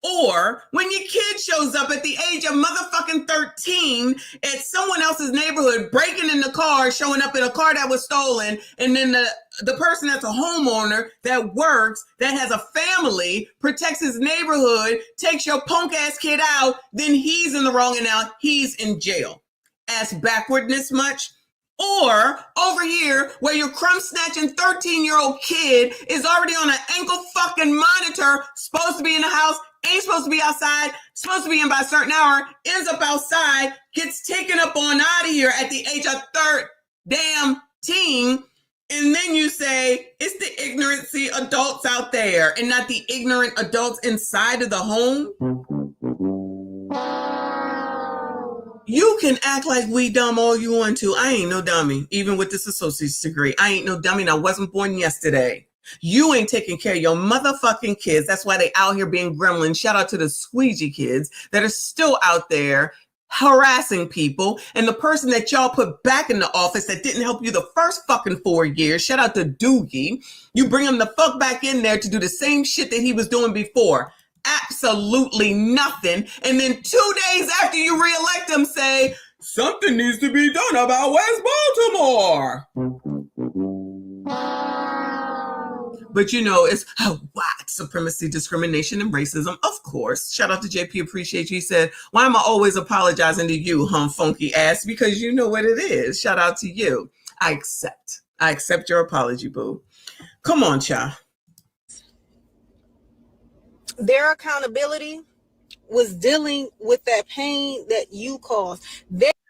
Or when your kid shows up at the age of motherfucking 13 at someone else's neighborhood, breaking in the car, showing up in a car that was stolen, and then the person that's a homeowner that works, that has a family, protects his neighborhood, takes your punk ass kid out, then he's in the wrong and now he's in jail. Ass backwardness much? Or over here, where your crumb snatching 13-year-old kid is already on an ankle fucking monitor, supposed to be in the house, ain't supposed to be outside, supposed to be in by a certain hour, ends up outside, gets taken up on out of here at the age of 13, And then you say it's the ignorancy adults out there and not the ignorant adults inside of the home. You can act like we dumb all you want to. I ain't no dummy, even with this associate's degree. I ain't no dummy and I wasn't born yesterday. You ain't taking care of your motherfucking kids. That's why they out here being gremlins. Shout out to the squeegee kids that are still out there harassing people. And the person that y'all put back in the office that didn't help you the first fucking 4 years, shout out to Doogie. You bring him the fuck back in there to do the same shit that he was doing before. Absolutely nothing. And then 2 days after you reelect him, say, something needs to be done about West Baltimore. But you know, it's white supremacy, discrimination, and racism, of course. Shout out to JP, appreciate you. He said, why am I always apologizing to you, funky ass? Because you know what it is. Shout out to you. I accept your apology, boo. Come on, child. Their accountability was dealing with that pain that you caused.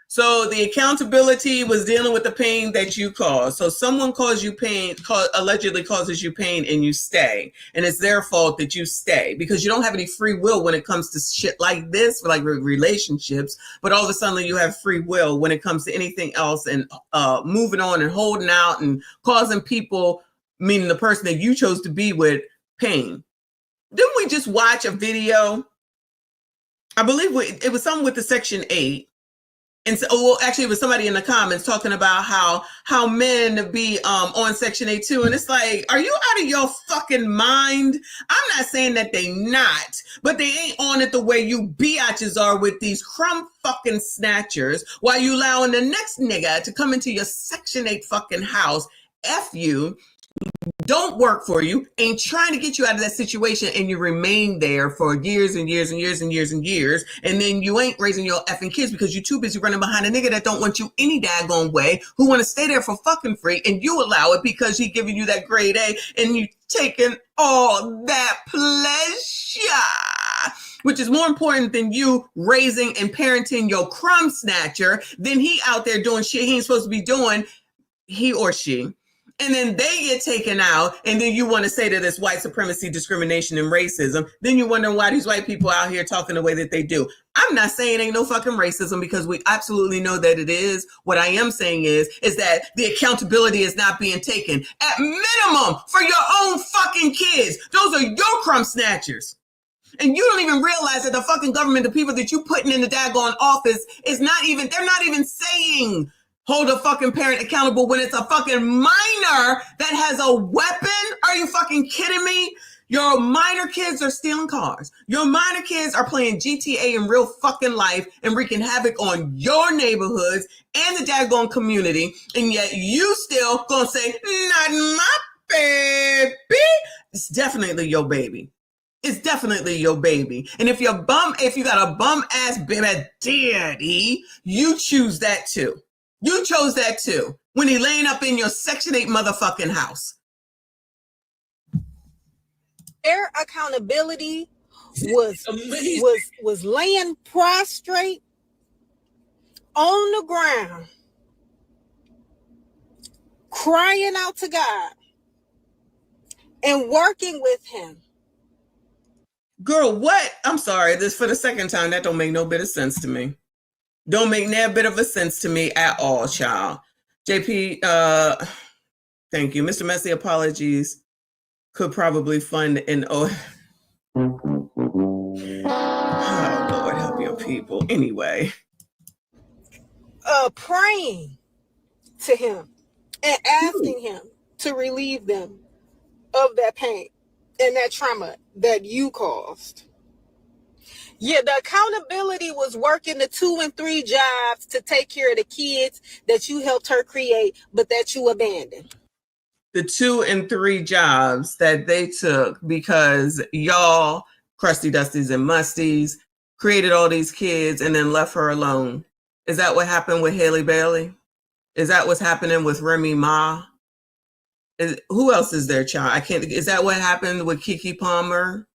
So the accountability was dealing with the pain that you caused. So someone caused you pain, allegedly causes you pain, and you stay. And it's their fault that you stay because you don't have any free will when it comes to shit like this, like relationships. But all of a sudden you have free will when it comes to anything else and moving on and holding out and causing people, meaning the person that you chose to be with, pain. Didn't we just watch a video? I believe it was something with the Section 8. And so, well, actually, it was somebody in the comments talking about how men be on Section 8 too. And it's like, are you out of your fucking mind? I'm not saying that they not, but they ain't on it the way you biatches are with these crumb fucking snatchers while you allowing the next nigga to come into your Section 8 fucking house, F you, don't work for you, ain't trying to get you out of that situation, and you remain there for years and years and years and years and years, and then you ain't raising your effing kids because you're too busy running behind a nigga that don't want you any daggone way, who want to stay there for fucking free, and you allow it because he giving you that grade A, and you taking all that pleasure, which is more important than you raising and parenting your crumb snatcher. Then he out there doing shit he ain't supposed to be doing, he or she. And then they get taken out, and then you want to say that it's white supremacy, discrimination, and racism. Then you wonder why these white people out here talking the way that they do. I'm not saying ain't no fucking racism because we absolutely know that it is. What I am saying is that the accountability is not being taken. At minimum, for your own fucking kids. Those are your crumb snatchers. And you don't even realize that the fucking government, the people that you putting in the daggone office they're not even saying hold a fucking parent accountable when it's a fucking minor that has a weapon. Are you fucking kidding me? Your minor kids are stealing cars. Your minor kids are playing GTA in real fucking life and wreaking havoc on your neighborhoods and the daggone community. And yet you still gonna say, not my baby. It's definitely your baby. It's definitely your baby. And if you got a bum ass baby daddy, you choose that too. You chose that too when he laying up in your Section 8 motherfucking house. Their accountability was laying prostrate on the ground, crying out to God and working with him. Girl, what? I'm sorry. This for the second time. That don't make no bit of sense to me. Don't make no bit of a sense to me at all, child. JP, thank you. Mr. Messy, apologies. Could probably fund an oh Lord, help your people. Anyway. Praying to him and asking him to relieve them of that pain and that trauma that you caused. Yeah, the accountability was working the 2 and 3 jobs to take care of the kids that you helped her create, but that you abandoned. The 2 and 3 jobs that they took because y'all, crusty dusties and musties, created all these kids and then left her alone. Is that what happened with Haley Bailey? Is that what's happening with Remy Ma? Who else is there, child? I can't. Is that what happened with Keke Palmer?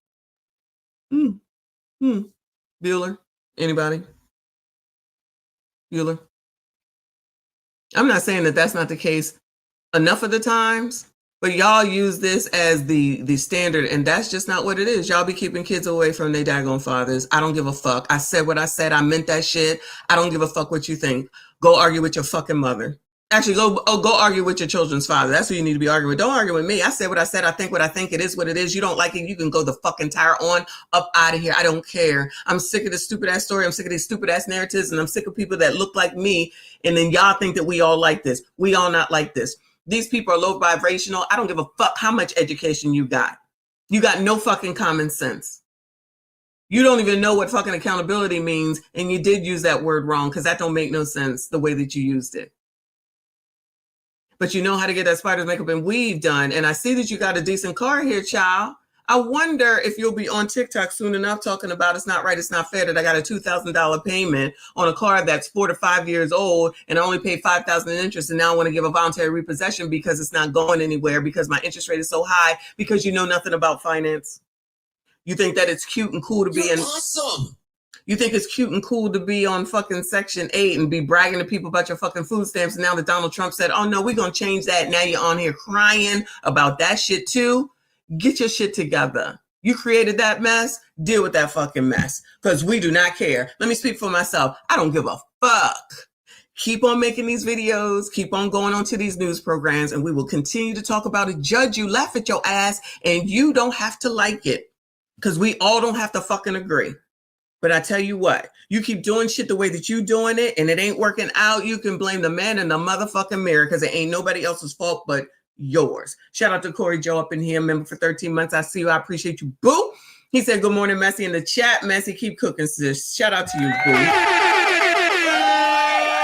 Bueller? Anybody? Bueller? I'm not saying that that's not the case enough of the times. But y'all use this as the standard, and that's just not what it is. Y'all be keeping kids away from their daggone fathers. I don't give a fuck. I said what I said. I meant that shit. I don't give a fuck what you think. Go argue with your fucking mother. Actually, go argue with your children's father. That's who you need to be arguing with. Don't argue with me. I said what I said. I think what I think. It is what it is. You don't like it, you can go the fucking tire on up out of here. I don't care. I'm sick of this stupid ass story. I'm sick of these stupid ass narratives, and I'm sick of people that look like me. And then y'all think that we all like this. We all not like this. These people are low vibrational. I don't give a fuck how much education you got. You got no fucking common sense. You don't even know what fucking accountability means, and you did use that word wrong because that don't make no sense the way that you used it. But you know how to get that spider's makeup and weave done, and I see that you got a decent car here, child. I wonder if you'll be on TikTok soon enough talking about it's not right, it's not fair that I got a $2,000 payment on a car that's 4 to 5 years old and I only paid $5,000 in interest, and now I want to give a voluntary repossession because it's not going anywhere because my interest rate is so high because you know nothing about finance. You think that it's cute and cool to be awesome. You think it's cute and cool to be on fucking Section 8 and be bragging to people about your fucking food stamps, and now that Donald Trump said, oh no, we're going to change that. Now you're on here crying about that shit too. Get your shit together. You created that mess. Deal with that fucking mess because we do not care. Let me speak for myself. I don't give a fuck. Keep on making these videos. Keep on going onto these news programs, and we will continue to talk about it, judge you, laugh at your ass, and you don't have to like it because we all don't have to fucking agree. But I tell you what, you keep doing shit the way that you doing it and it ain't working out, you can blame the man in the motherfucking mirror because it ain't nobody else's fault but yours. Shout out to Corey Joe up in here, member for 13 months. I see you. I appreciate you, boo. He said, good morning, Messy, in the chat. Messy, keep cooking, sis. Shout out to you, boo.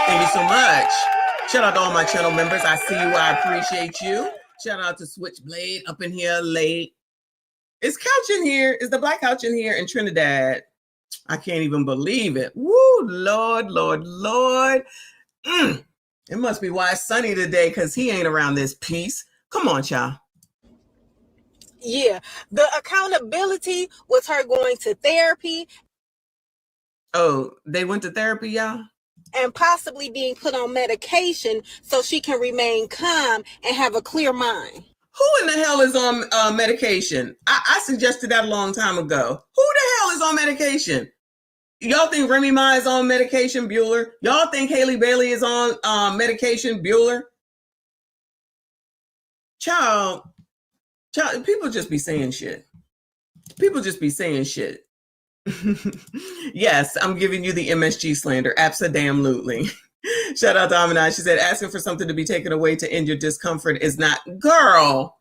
Thank you so much. Shout out to all my channel members. I see you. I appreciate you. Shout out to Switchblade up in here late. Is Couch in here? Is the Black Couch in here in Trinidad? I can't even believe it. Woo, Lord, Lord, Lord. It must be why it's sunny today because he ain't around this piece. Come on, y'all. Yeah, the accountability was her going to therapy. Oh, they went to therapy, y'all? And possibly being put on medication so she can remain calm and have a clear mind. Who in the hell is on medication? I suggested that a long time ago. Who the hell is on medication? Y'all think Remy Ma is on medication, Bueller? Y'all think Haley Bailey is on medication, Bueller? Child, people just be saying shit. People just be saying shit. Yes, I'm giving you the MSG slander. Abso-damn-lutely. Shout out to Aminai. She said, asking for something to be taken away to end your discomfort is not... Girl,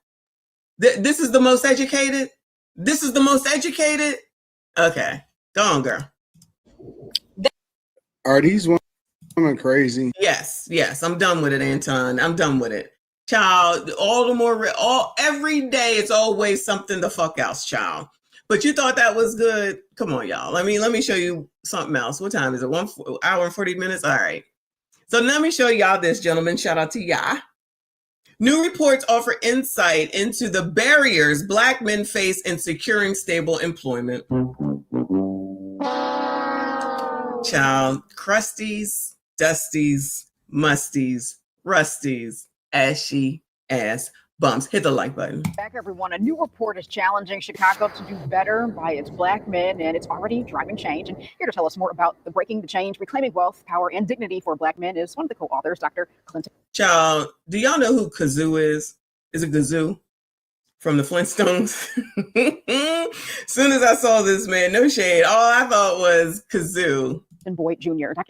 this is the most educated? This is the most educated? Okay, go on, girl. Are these women crazy? Yes, I'm done with it, Anton. I'm done with it. Child, every day it's always something the fuck else, child. But you thought that was good? Come on, y'all. Let me show you something else. What time is it? 1 hour and 40 minutes? All right. So let me show y'all this, gentlemen. Shout out to y'all. New reports offer insight into the barriers Black men face in securing stable employment. Child, crusties, dusties, musties, rusties, ashy ass bumps. Hit the like button. Back, everyone. A new report is challenging Chicago to do better by its Black men, and it's already driving change. And here to tell us more about the Breaking the Change, Reclaiming Wealth, Power, and Dignity for Black Men is one of the co-authors, Dr. Clinton. Child, do y'all know who Kazoo is? Is it Kazoo from the Flintstones? Soon as I saw this, man, no shade, all I thought was Kazoo. And Boyd Jr. Dr.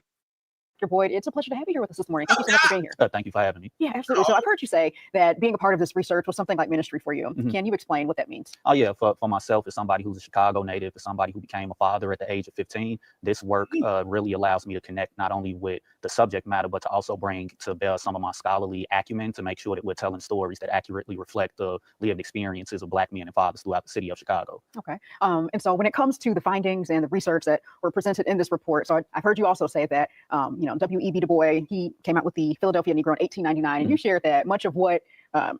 Boyd, it's a pleasure to have you here with us this morning. Thank you so much for being here. Thank you for having me. Yeah, absolutely. So I've heard you say that being a part of this research was something like ministry for you. Can you explain what that means? Oh, yeah. For myself, as somebody who's a Chicago native, as somebody who became a father at the age of 15, this work really allows me to connect not only with the subject matter, but to also bring to bear some of my scholarly acumen to make sure that we're telling stories that accurately reflect the lived experiences of Black men and fathers throughout the city of Chicago. Okay. And so when it comes to the findings and the research that were presented in this report, so I've heard you also say that, W.E.B. Du Bois, he came out with the Philadelphia Negro in 1899, and you shared that much of what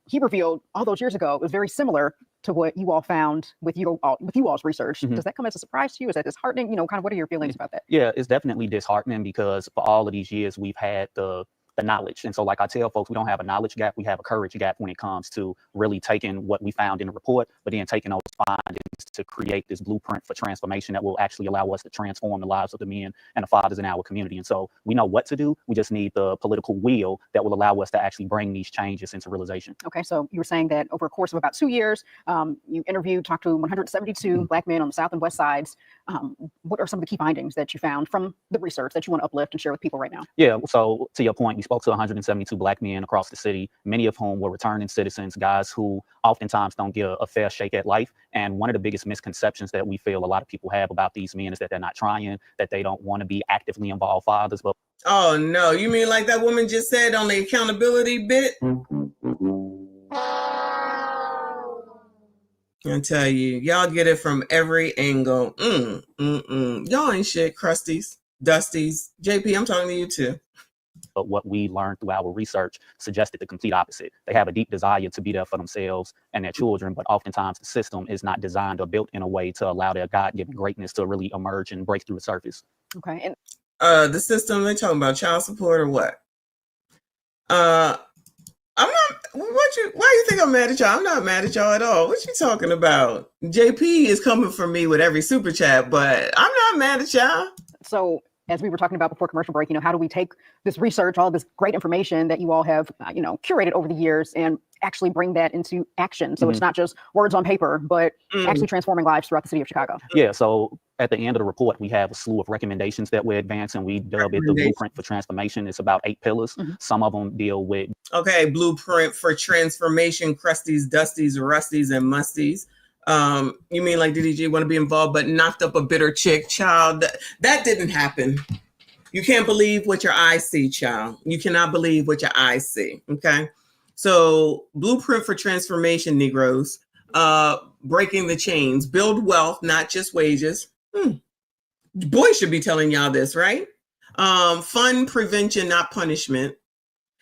he revealed all those years ago was very similar to what you all found with you all's research. Does that come as a surprise to you? Is that disheartening? Kind of what are your feelings about that? Yeah, it's definitely disheartening because for all of these years we've had the the knowledge. And so like I tell folks, we don't have a knowledge gap, we have a courage gap when it comes to really taking what we found in the report, but then taking those findings to create this blueprint for transformation that will actually allow us to transform the lives of the men and the fathers in our community. And so we know what to do. We just need the political will that will allow us to actually bring these changes into realization. Okay, so you were saying that over a course of about 2 years, you talked to 172 Black men on the South and West sides. What are some of the key findings that you found from the research that you want to uplift and share with people right now? Yeah, so to your point, we spoke to 172 Black men across the city, many of whom were returning citizens, guys who oftentimes don't get a fair shake at life. And one of the biggest misconceptions that we feel a lot of people have about these men is that they're not trying, that they don't want to be actively involved fathers. But oh no, you mean like that woman just said on the accountability bit? I tell you, y'all get it from every angle. Y'all ain't shit, crusties, dusties. JP, I'm talking to you too. But what we learned through our research suggested the complete opposite. They have a deep desire to be there for themselves and their children, but oftentimes the system is not designed or built in a way to allow their God-given greatness to really emerge and break through the surface. Okay. And the system, they're talking about child support or what? I'm not, why you think I'm mad at y'all? I'm not mad at y'all at all. What you talking about? JP is coming for me with every super chat, but I'm not mad at y'all. so as we were talking about before commercial break, how do we take this research, all this great information that you all have, curated over the years and actually bring that into action? So it's not just words on paper, but actually transforming lives throughout the city of Chicago. Yeah, so at the end of the report, we have a slew of recommendations that we're advancing. We dub it the Blueprint for Transformation. It's about 8 pillars. Some of them deal with... Okay, Blueprint for Transformation, crusties, dusties, rusties, and musties. You mean like DDG want to be involved but knocked up a bitter chick? Child, that didn't happen. You can't believe what your eyes see, child. You cannot believe what your eyes see, okay? So Blueprint for Transformation, Negroes, breaking the chains, build wealth, not just wages. Boys should be telling y'all this, right? Fund prevention, not punishment.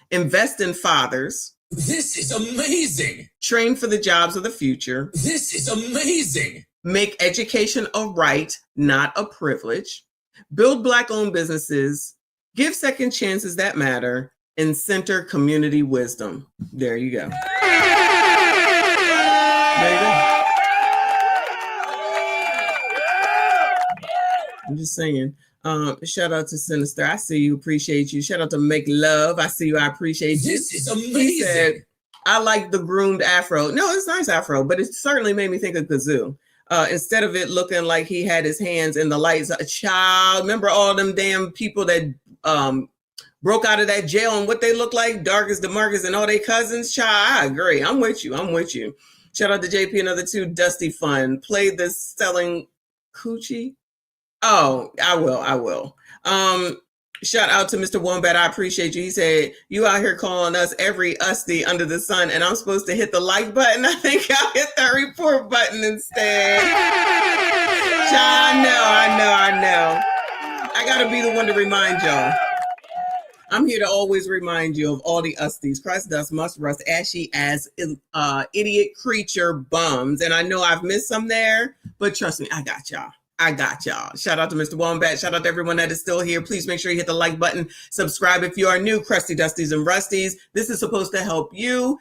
Invest in fathers. This is amazing. Train for the jobs of the future. This is amazing. Make education a right, not a privilege. Build Black-owned businesses. Give second chances that matter. And center community wisdom. There you go. There you go. I'm just saying. Shout out to Sinister. I see you. Appreciate you. Shout out to Make Love. I see you. I appreciate you. This is amazing. He said, I like the groomed afro. No, it's nice afro, but it certainly made me think of Kazoo. Instead of it looking like he had his hands in the lights. Child, remember all them damn people that broke out of that jail and what they look like? Darkest DeMarcus and all their cousins. Child, I agree. I'm with you. I'm with you. Shout out to JP, another 2, Dusty Fun. Play the selling coochie. Oh, I will. Shout out to Mr. Wombat. I appreciate you. He said, you out here calling us every usty under the sun, and I'm supposed to hit the like button. I think I'll hit that report button instead. Child, I know. I got to be the one to remind y'all. I'm here to always remind you of all the usties, crust, dust, must, rust, ashy ass, idiot creature bums. And I know I've missed some there, but trust me, I got y'all. Shout out to Mr. Wombat. Shout out to everyone that is still here. Please make sure you hit the like button. Subscribe if you are new, crusty, dusties, and rusties. This is supposed to help you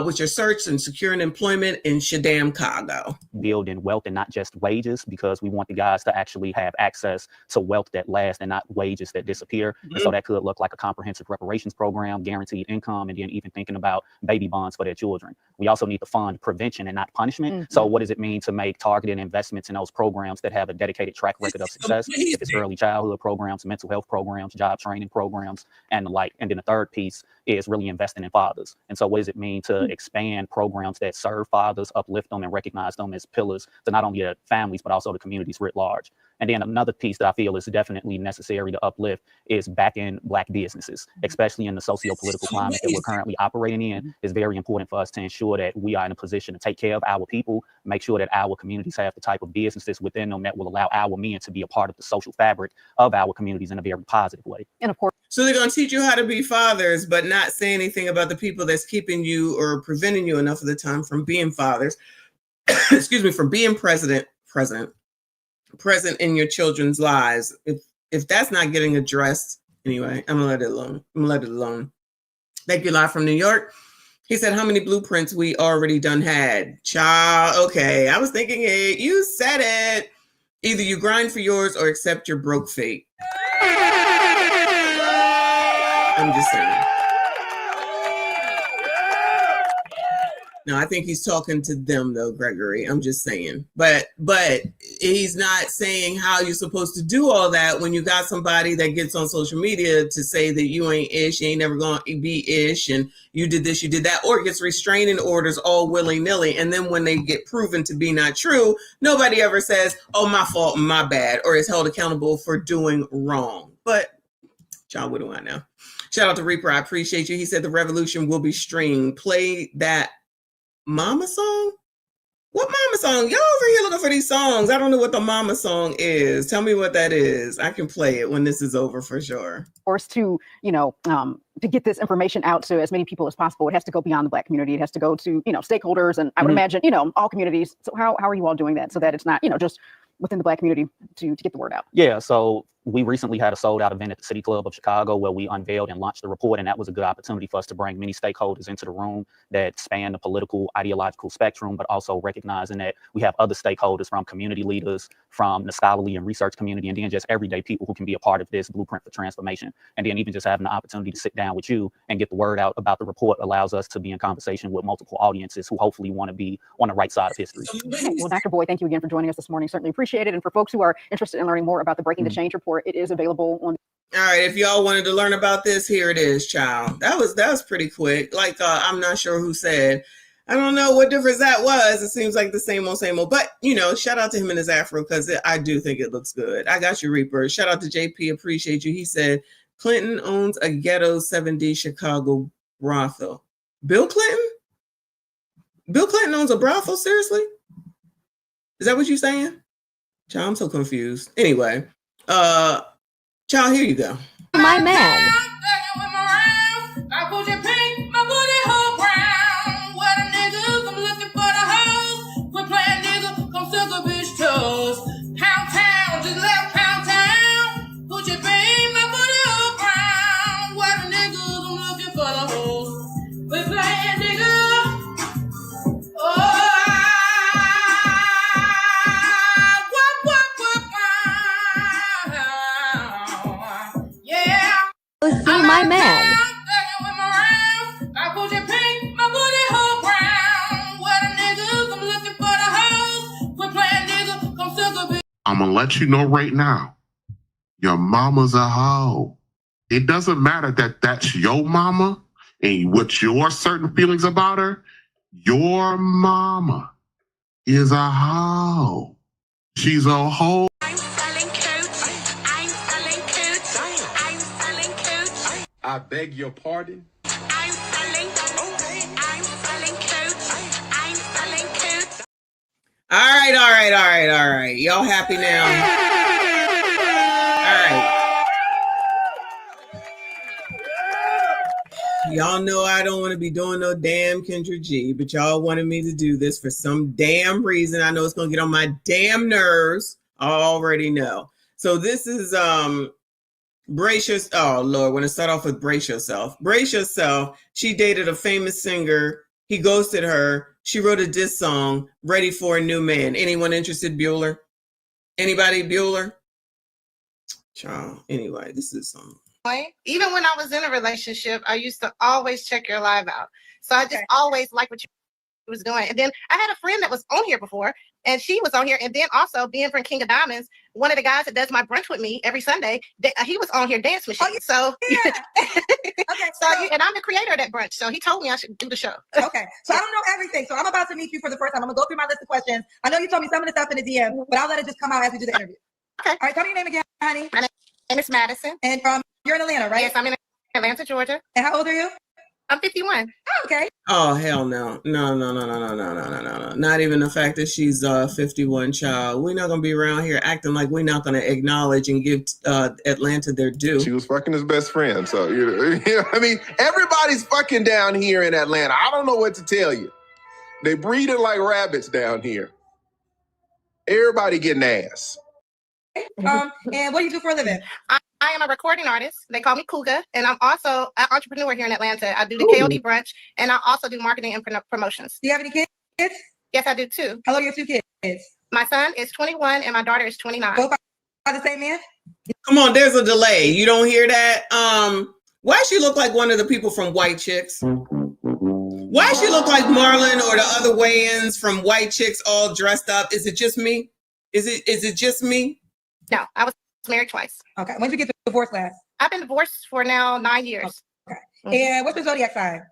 with your search and securing employment in Shadam, Chicago. Building wealth and not just wages, because we want the guys to actually have access to wealth that lasts and not wages that disappear. And so that could look like a comprehensive reparations program, guaranteed income, and then even thinking about baby bonds for their children. We also need to fund prevention and not punishment. So what does it mean to make targeted investments in those programs that have a dedicated track record of success? If it's early childhood programs, mental health programs, job training programs, and the like. And then the third piece is really investing in fathers. And so what does it mean to expand programs that serve fathers, uplift them, and recognize them as pillars to not only their families, but also the communities writ large? And then another piece that I feel is definitely necessary to uplift is backing Black businesses, especially in the socio-political climate that we're currently operating in. It's very important for us to ensure that we are in a position to take care of our people, make sure that our communities have the type of businesses within them that will allow our men to be a part of the social fabric of our communities in a very positive way. And of course, so they're going to teach you how to be fathers, but not say anything about the people that's keeping you or preventing you enough of the time from being fathers. Excuse me, from being present in your children's lives. If that's not getting addressed, Anyway, I'm gonna let it alone. Thank you, live from New York. He said, how many blueprints we already done had? Child, okay. I was thinking it. You said it. Either you grind for yours or accept your broke fate. I'm just saying. No, I think he's talking to them though, Gregory. I'm just saying. But he's not saying how you're supposed to do all that when you got somebody that gets on social media to say that you ain't ish, you ain't never gonna be ish, and you did this, you did that, or gets restraining orders all willy-nilly. And then when they get proven to be not true, nobody ever says, oh, my fault, my bad, or is held accountable for doing wrong. But John, what do I know? Shout out to Reaper. I appreciate you. He said the revolution will be streamed. Play that Mama song? What Mama song? Y'all over here looking for these songs. I don't know what the Mama song is. Tell me what that is. I can play it when this is over for sure. Forced to, to get this information out to as many people as possible. It has to go beyond the Black community. It has to go to, stakeholders. And I would imagine, all communities. So how are you all doing that so that it's not, just within the Black community to get the word out? Yeah, so we recently had a sold out event at the City Club of Chicago where we unveiled and launched the report, and that was a good opportunity for us to bring many stakeholders into the room that span the political, ideological spectrum, but also recognizing that we have other stakeholders from community leaders, from the scholarly and research community, and then just everyday people who can be a part of this blueprint for transformation. And then even just having the opportunity to sit down with you and get the word out about the report allows us to be in conversation with multiple audiences who hopefully want to be on the right side of history. Okay, well, Dr. Boyd, thank you again for joining us this morning. Certainly appreciate it. And for folks who are interested in learning more about the Breaking the Change report, it is available on. All right, if y'all wanted to learn about this, here it is, child. That was pretty quick. Like, I'm not sure who said. I don't know what difference that was. It seems like the same old, But, shout out to him and his afro because I do think it looks good. I got you, Reaper. Shout out to JP. Appreciate you. He said, Clinton owns a ghetto 7D Chicago brothel. Bill Clinton? Bill Clinton owns a brothel? Seriously? Is that what you're saying? Child, I'm so confused. Anyway, child, here you go. My man. My man. I'm gonna let you know right now, your mama's a hoe. It doesn't matter that that's your mama and what your certain feelings about her. Your mama is a hoe. She's a hoe. I beg your pardon? All right. Y'all happy now? All right. Y'all know I don't want to be doing no damn Kendra G, but y'all wanted me to do this for some damn reason. I know it's going to get on my damn nerves. I already know. So this is, brace yourself. Oh, Lord, when I start off with brace yourself. Brace yourself. She dated a famous singer. He ghosted her. She wrote a diss song, Ready for a New Man. Anyone interested, Bueller? Anybody, Bueller? Child. Anyway, this is some. Even when I was in a relationship, I used to always check your live out. So I just always liked what you was doing. And then I had a friend that was on here before, and she was on here. And then also being from King of Diamonds, one of the guys that does my brunch with me every Sunday, he was on here dance machine. Oh, so and I'm the creator of that brunch. So he told me I should do the show. Okay. So I don't know everything. So I'm about to meet you for the first time. I'm gonna go through my list of questions. I know you told me some of the stuff in the DM, but I'll let it just come out as we do the interview. Okay. All right. Tell me your name again, honey. My name is Madison. And you're in Atlanta, right? Yes, I'm in Atlanta, Georgia. And how old are you? I'm 51. Oh, okay. Oh, hell no. No. Not even the fact that she's 51, child. We're not going to be around here acting like we're not going to acknowledge and give Atlanta their due. She was fucking his best friend. So, I mean, everybody's fucking down here in Atlanta. I don't know what to tell you. They breeding like rabbits down here. Everybody getting ass. And what do you do for a living? I am a recording artist. They call me Cougar, and I'm also an entrepreneur here in Atlanta. I do the KOD brunch, and I also do marketing and promotions. Do you have any kids? Yes, I do too. How old are your two kids? My son is 21 and my daughter is 29. Both are the same man? Come on, there's a delay. You don't hear that? Why she look like one of the people from White Chicks? Why she look like Marlon or the other Wayans from White Chicks all dressed up? Is it just me? Is it just me? No, I was married twice. Okay. When did you get divorced last? I've been divorced for now 9 years. Okay. And what's your zodiac sign?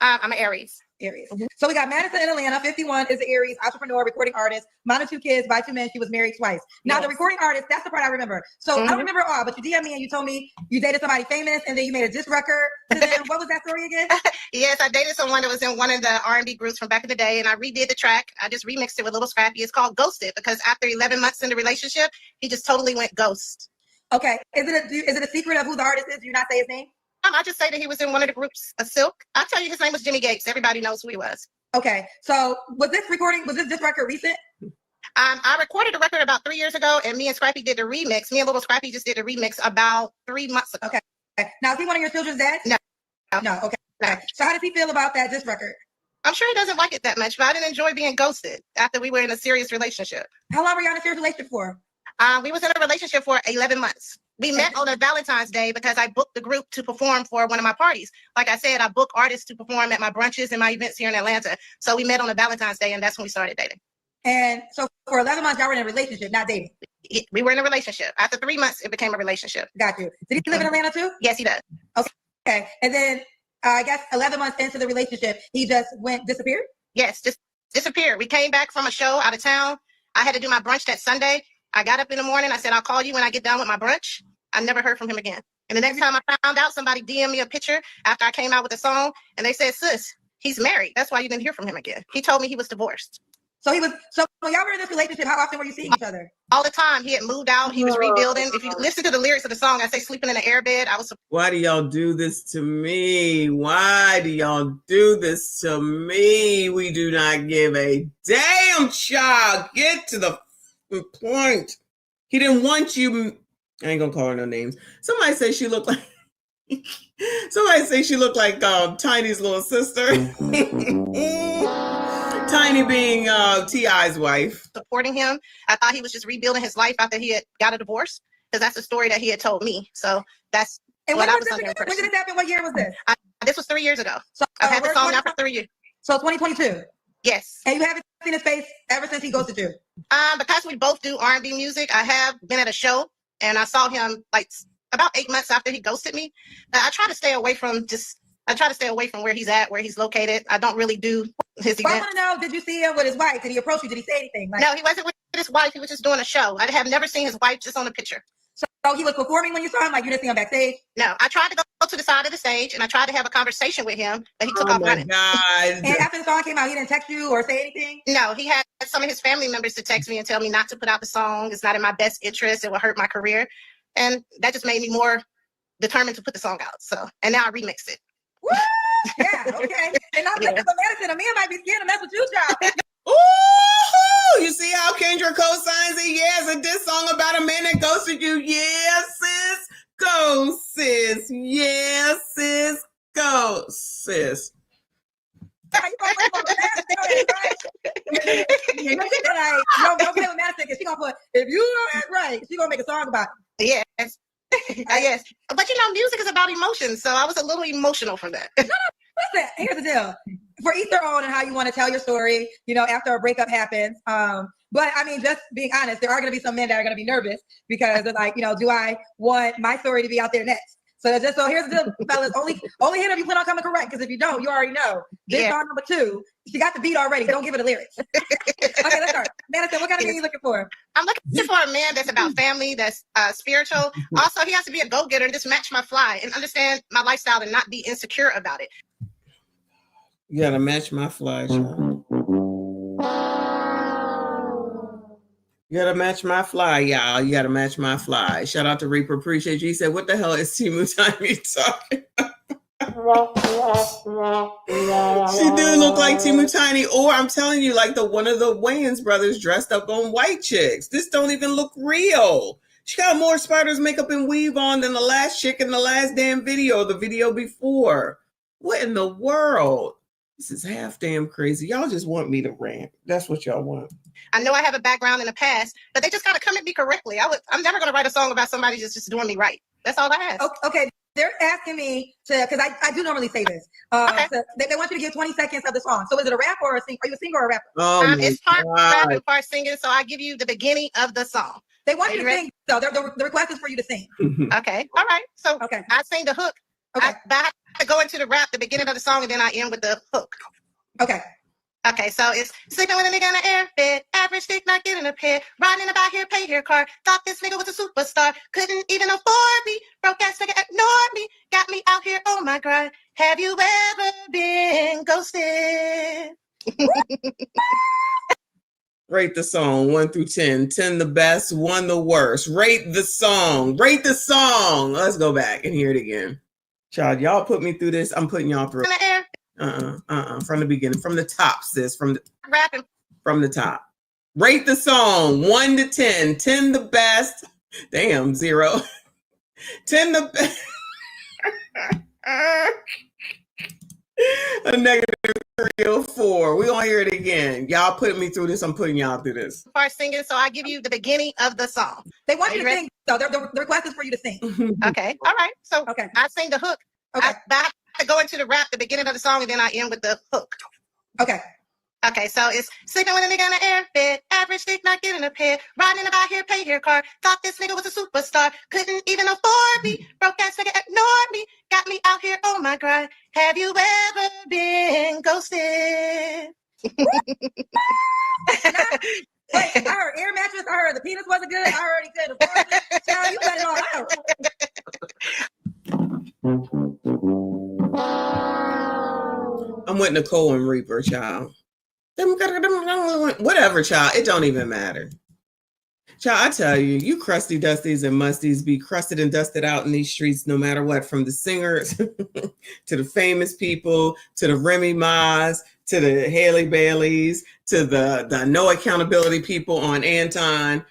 I'm an Aries. Aries. So we got Madison in Atlanta, 51, is an Aries, entrepreneur, recording artist, mom of two kids, by two men. She was married twice. Now the recording artist, that's the part I remember. So I don't remember all, but you DM'd me and you told me you dated somebody famous and then you made a diss record to them. What was that story again? Yes, I dated someone that was in one of the R&B groups from back in the day, and I redid the track. I just remixed it with Little Scrappy. It's called Ghosted because after 11 months in the relationship, he just totally went ghost. Okay. Is it a secret of who the artist is? Do you not say his name? I just say that he was in one of the groups of Silk. I'll tell you his name was Jimmy Gates. Everybody knows who he was. Okay. So was this record recent? I recorded a record about 3 years ago, and me and Scrappy did the remix. Me and Little Scrappy just did the remix about 3 months ago. Okay. Now, is he one of your children's dads? No. No. Okay. No. So how does he feel about this record? I'm sure he doesn't like it that much, but I didn't enjoy being ghosted after we were in a serious relationship. How long were you in a serious relationship for? We was in a relationship for 11 months. We met on a Valentine's Day because I booked the group to perform for one of my parties. Like I said, I book artists to perform at my brunches and my events here in Atlanta. So we met on a Valentine's Day, and that's when we started dating. And so for 11 months, y'all were in a relationship, not dating? We were in a relationship. After 3 months, it became a relationship. Got you. Did he live in Atlanta too? Yes, he does. Okay. And then I guess 11 months into the relationship, he just disappeared? Yes, just disappeared. We came back from a show out of town. I had to do my brunch that Sunday. I got up in the morning. I said, I'll call you when I get done with my brunch. I never heard from him again. And the next time I found out, somebody DM'd me a picture after I came out with the song, and they said, sis, he's married. That's why you didn't hear from him again. He told me he was divorced. So when y'all were in this relationship, how often were you seeing each other? All the time. He had moved out. He was rebuilding. If you listen to the lyrics of the song, I say sleeping in an airbed. Why do y'all do this to me? Why do y'all do this to me? We do not give a damn, child. Get to the point. He didn't want you. I ain't gonna call her no names. Somebody say she looked like Tiny's little sister. Tiny being T.I.'s wife. Supporting him. I thought he was just rebuilding his life after he had got a divorce, because that's the story that he had told me. So that's what I was under impression. When did this happen? What year was this? This was 3 years ago. So I've had the song now for 3 years. So 2022? Yes. And you haven't seen his face ever since he ghosted you? Because we both do R&B music, I have been at a show and I saw him like about 8 months after he ghosted me. I try to stay away from where he's at, where he's located. I don't really do his events. I want to know, did you see him with his wife? Did he approach you? Did he say anything? No, he wasn't with his wife. He was just doing a show. I have never seen his wife, just on a picture. So he was performing when you saw him? Like you didn't see him backstage? No, I tried to go to the side of the stage and I tried to have a conversation with him, but he took off running. God. And after the song came out, he didn't text you or say anything? No, he had some of his family members to text me and tell me not to put out the song. It's not in my best interest. It will hurt my career. And that just made me more determined to put the song out. So, and now I remixed it. Woo! Yeah, okay. And I'm looking for medicine. A man might be scared to mess with you, child. Ooh, you see how Kendra co-signs it? Yeah, it's a diss song about a man that ghosted you. Yeah, sis. Go, sis. Yeah, sis. Go, sis. Don't play with Madison because she gonna put, if you don't act right, she gonna make a song about it. Yes. Yes. But music is about emotions, so I was a little emotional for that. No, listen, here's the deal. For each their own and how you want to tell your story, after a breakup happens. But I mean, just being honest, there are going to be some men that are going to be nervous because they're like, do I want my story to be out there next? So here's the deal, fellas. Only hit if you plan on coming correct, because if you don't, you already know. This song number 2, she got the beat already. Don't give her the lyrics. Okay, let's start. Madison, what kind of man are you looking for? I'm looking for a man that's about family, that's spiritual. Also, he has to be a go-getter and just match my fly and understand my lifestyle and not be insecure about it. You gotta match my fly, child. You gotta match my fly, y'all. You gotta match my fly. Shout out to Reaper. Appreciate you. He said, what the hell is Timu Tiny talking about? She do look like Timu Tiny. Or I'm telling you, like one of the Wayans brothers dressed up on White Chicks. This don't even look real. She got more spiders makeup and weave on than the last chick in the last damn video, the video before. What in the world? This is half damn crazy. Y'all just want me to rant. That's what y'all want. I know I have a background in the past, but they just got to come at me correctly. I'm never going to write a song about somebody just doing me right. That's all I ask. Okay, they're asking me to, because I do normally say this. Okay. So they want you to give 20 seconds of the song. So is it a rap or a sing? Are you a singer or a rapper? Oh It's part rap and part singing, so I give you the beginning of the song. They want you to sing. So the request is for you to sing. Okay. All right. So I sing the hook. Okay. I have to go into the rap, the beginning of the song, and then I end with the hook. Okay. Okay, so it's sleeping with a nigga in an airbed, average dick not getting a pair, riding about here, pay here car, thought this nigga was a superstar, couldn't even afford me, broke ass nigga ignored me, got me out here on my grind. Have you ever been ghosted? Rate the song 1 through 10. 10 the best, 1 the worst. Rate the song. Rate the song. Let's go back and hear it again. Child, y'all put me through this. I'm putting y'all through. From the beginning, from the top, sis. From the top. Rate the song 1 to 10. 10 the best. Damn, 0. 10 the best. A negative 3 or 4. We gonna hear it again. Y'all put me through this. I'm putting y'all through this. Part singing, so I give you the beginning of the song. They want you to sing. So the request is for you to sing. Okay. All right. So I sing the hook. Okay. I have to go into the rap, the beginning of the song, and then I end with the hook. Okay. Okay, so it's sleeping with a nigga in an airbed, average dick not getting a pair, riding about here, pay here car, thought this nigga was a superstar, couldn't even afford me, broke ass nigga ignored me, got me out here on my grind. Have you ever been ghosted? Wait, I heard air mattress. I heard the penis wasn't good. I heard he said the floor. Child, you got it all out. I'm with Nicole and Reaper, child. Whatever, child. It don't even matter. Child, I tell you, you crusty dusties and musties be crusted and dusted out in these streets no matter what, from the singers to the famous people, to the Remy Ma's, to the Haley Baileys, to the no accountability people on Anton.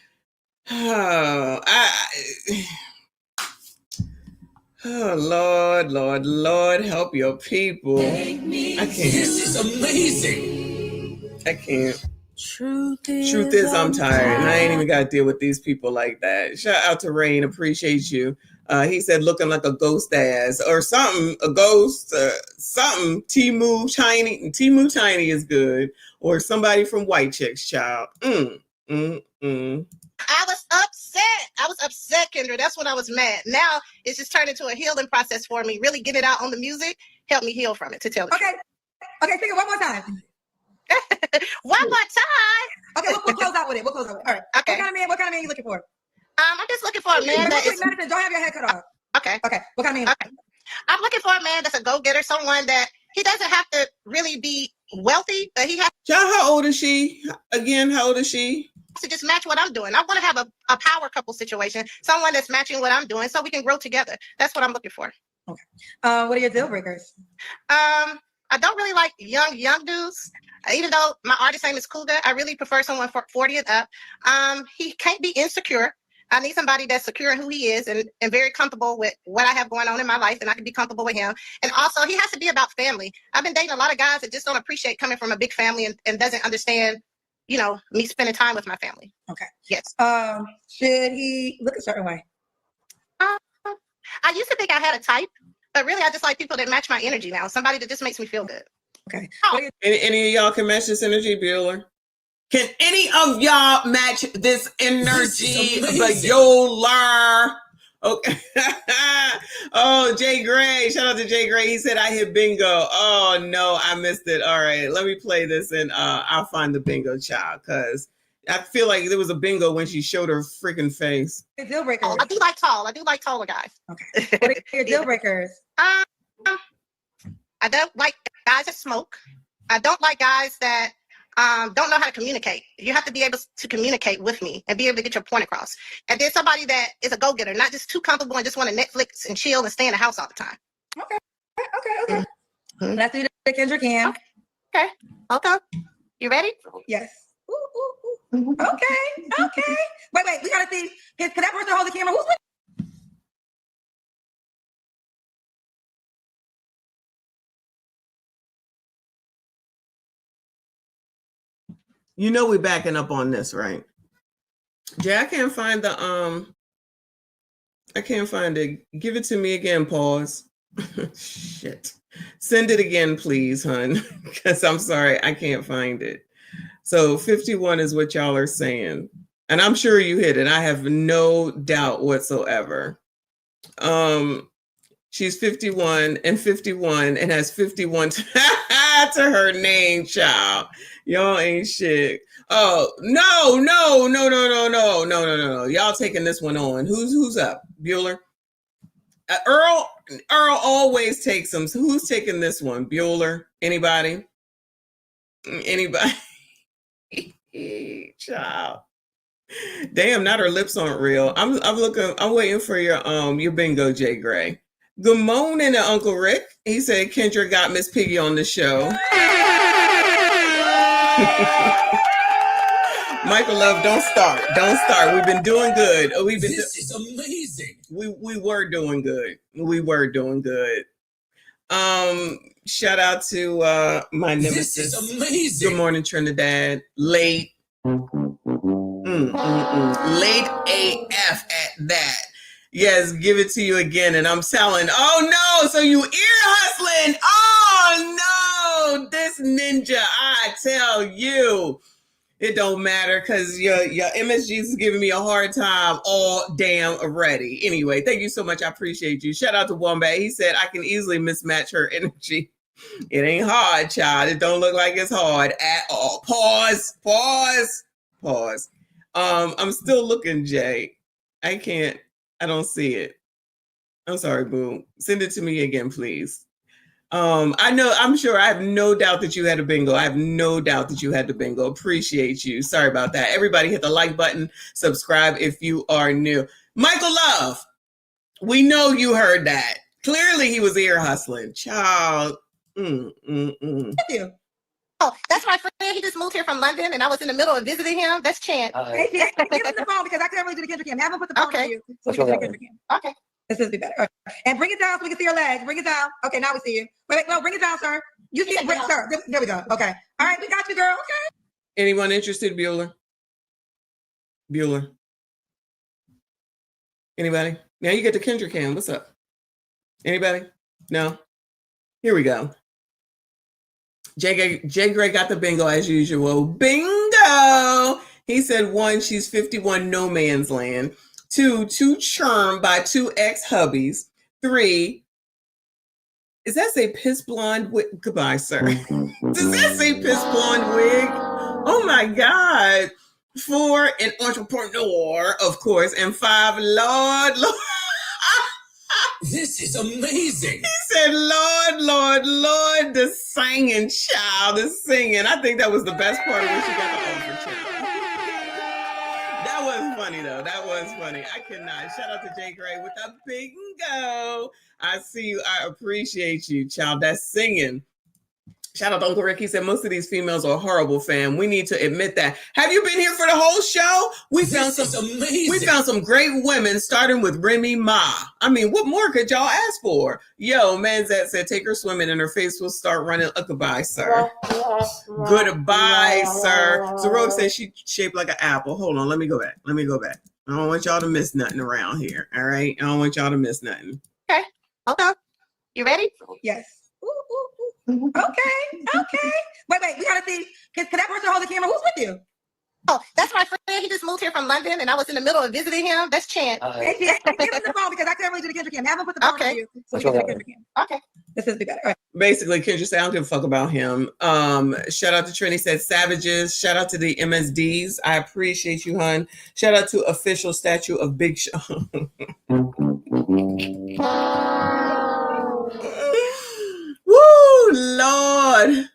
Oh, Lord, help your people. I can't. This is amazing. I can't. Truth is, I'm tired, and I ain't even got to deal with these people like that. Shout out to Rain, appreciate you. He said looking like a ghost ass or something, a ghost, something. Timu Tiny is good, or somebody from White Chicks, child. I was upset, Kendra. That's when I was mad. Now it's just turned into a healing process for me. Really get it out on the music, help me heal from it, to tell the truth. Okay, sing it one more time. One more time. Okay, we'll close out with it. All right. Okay. What kind of man are you looking for? I'm just looking for a man that is. Medicine, don't have your head cut off. Okay. What kind of man? Okay. I'm looking for a man that's a go-getter, someone that he doesn't have to really be wealthy, but he has. Child, how old is she? Again, how old is she? To just match what I'm doing. I want to have a power couple situation, someone that's matching what I'm doing, so we can grow together. That's what I'm looking for. Okay. What are your deal breakers? I don't really like young dudes. Even though my artist name is Cougar, I really prefer someone 40 and up. He can't be insecure. I need somebody that's secure in who he is and very comfortable with what I have going on in my life, and I can be comfortable with him. And also, he has to be about family. I've been dating a lot of guys that just don't appreciate coming from a big family and doesn't understand, me spending time with my family. Okay. Yes. Should he look a certain way? I used to think I had a type, but really I just like people that match my energy now. Somebody that just makes me feel good. Okay. Any of y'all can match this energy, Bueller? Can any of y'all match this energy, Bueller? Okay. Oh, Jay Gray. Shout out to Jay Gray. He said I hit bingo. Oh no, I missed it. All right, let me play this and I'll find the bingo child, because I feel like there was a bingo when she showed her freaking face. Deal breakers. I do like tall. I do like taller guys. Okay. What are your deal breakers? I don't like guys that smoke. I don't like guys that don't know how to communicate. You have to be able to communicate with me and be able to get your point across. And then somebody that is a go-getter, not just too comfortable and just want to Netflix and chill and stay in the house all the time. Okay. Let's do the Kendra Cam. Okay. You ready? Yes. Ooh. Okay. Wait, we gotta see. Can that person hold the camera? Who's with? You know we're backing up on this, right? Jay, I can't find the I can't find it. Give it to me again, pause. Shit. Send it again, please, hun. Because I'm sorry, I can't find it. So 51 is what y'all are saying. And I'm sure you hit it. I have no doubt whatsoever. She's 51 and has 51 to her name, child. Y'all ain't shit. Oh, no. Y'all taking this one on. Who's up? Bueller? Earl always takes them. So who's taking this one? Bueller? Anybody? Child. Damn, not her lips aren't real. I'm waiting for your bingo, Jay Gray. Good morning, Uncle Rick. He said Kendra got Miss Piggy on the show. Michael Love, don't start. We've been doing good. This is amazing. We were doing good. Shout out to my nemesis. This is amazing. Good morning, Trinidad. Late AF at that. Yes, give it to you again. And I'm telling, oh no, so you ear hustling. Oh no, this ninja, I tell you. It don't matter because your MSG is giving me a hard time all damn already. Anyway, thank you so much. I appreciate you. Shout out to Wombat. He said, I can easily mismatch her energy. It ain't hard, child. It don't look like it's hard at all. Pause. I'm still looking, Jay. I don't see it. I'm sorry, boo. Send it to me again, please. I'm sure I have no doubt that you had a bingo. Appreciate you. Sorry about that. Everybody hit the like button, subscribe if you are new. Michael Love, we know you heard that. Clearly he was ear hustling. Child. Thank you. Oh, that's my friend. He just moved here from London, and I was in the middle of visiting him. That's Chant. Hey, give him the phone because I can't really do the Kendra cam. Have him put the phone on you so we can do the Kendra cam. Okay. This is be better. Okay. And bring it down so we can see your legs. Bring it down. Okay, now we see you. Wait, no, bring it down, sir. You see it, sir. There we go. Okay. All right, we got you, girl. Okay. Anyone interested, Bueller? Anybody? Now you get the Kendra cam. What's up? Anybody? No? Here we go. Jay Gray got the bingo as usual. Bingo! He said 1, she's 51, no man's land. 2, too charmed by 2 ex-hubbies. 3, does that say piss blonde wig? Goodbye, sir. Does that say piss blonde wig? Oh my God. 4, an entrepreneur, of course. And 5, Lord. This is amazing. He said, Lord, the singing, child, the singing. I think that was the best part of when she got the offer, child. That was funny, though. That was funny. I cannot. Shout out to Jay Gray with the bingo. I see you. I appreciate you, child. That's singing. Shout out to Uncle Rick. He said, most of these females are horrible, fam. We need to admit that. Have you been here for the whole show? We found some great women, starting with Remy Ma. I mean, what more could y'all ask for? Yo, Manzette said, take her swimming and her face will start running. Goodbye, sir. Goodbye, sir. Zarok said she shaped like an apple. Hold on. Let me go back. I don't want y'all to miss nothing around here. All right? I don't want y'all to miss nothing. Okay. You ready? Yes. Okay. Wait, we gotta see. Can that person hold the camera? Who's with you? Oh, that's my friend. He just moved here from London, and I was in the middle of visiting him. That's Chant. Hey, give him the phone because I can't really do the Kendra cam. Have him put the phone on you so we can do the Kendra cam. Okay. This is be better. Okay. Basically, Kendra said, I don't give a fuck about him. Shout out to Trini, said savages. Shout out to the MSDs. I appreciate you, hun. Shout out to official statue of Big Show. Woo, Lord.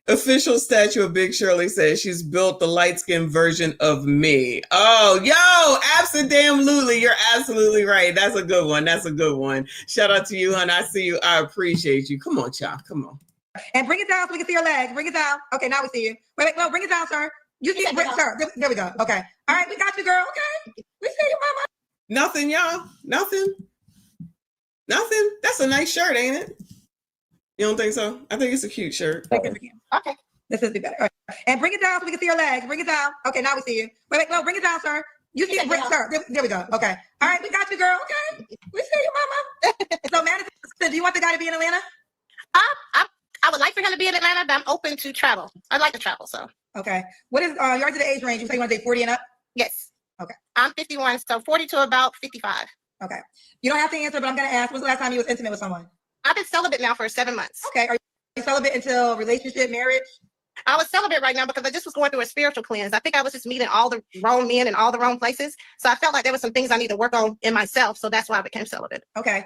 Official statue of Big Shirley says she's built the light-skinned version of me. Oh, yo, absolutely. You're absolutely right. That's a good one. Shout out to you, hon. I see you. I appreciate you. Come on, child. Come on. And bring it down so we can see your legs. Bring it down. Okay, now we see you. Wait, no, bring it down, sir. You see, sir. There we go. Okay. All right, we got you, girl. Okay. We see you, mama. Nothing, y'all. Nothing. That's a nice shirt, ain't it? You don't think so? I think it's a cute shirt. Okay. This is the better. All right. And bring it down so we can see your legs. Bring it down. Okay, now we see you. Wait, no, bring it down, sir. You see it, sir. There we go. Okay. All right, we got you, girl. Okay. We see you, mama. So, Madison, do you want the guy to be in Atlanta? I would like for him to be in Atlanta, but I'm open to travel. I like to travel, so. Okay. What is yours to the age range? You say you want to date 40 and up? Yes. Okay. I'm 51, so 40 to about 55. Okay. You don't have to answer, but I'm going to ask, when's the last time you was intimate with someone? I've been celibate now for 7 months. Okay. Are you celibate until relationship, marriage? I was celibate right now because I just was going through a spiritual cleanse. I think I was just meeting all the wrong men in all the wrong places. So I felt like there were some things I need to work on in myself. So that's why I became celibate. Okay.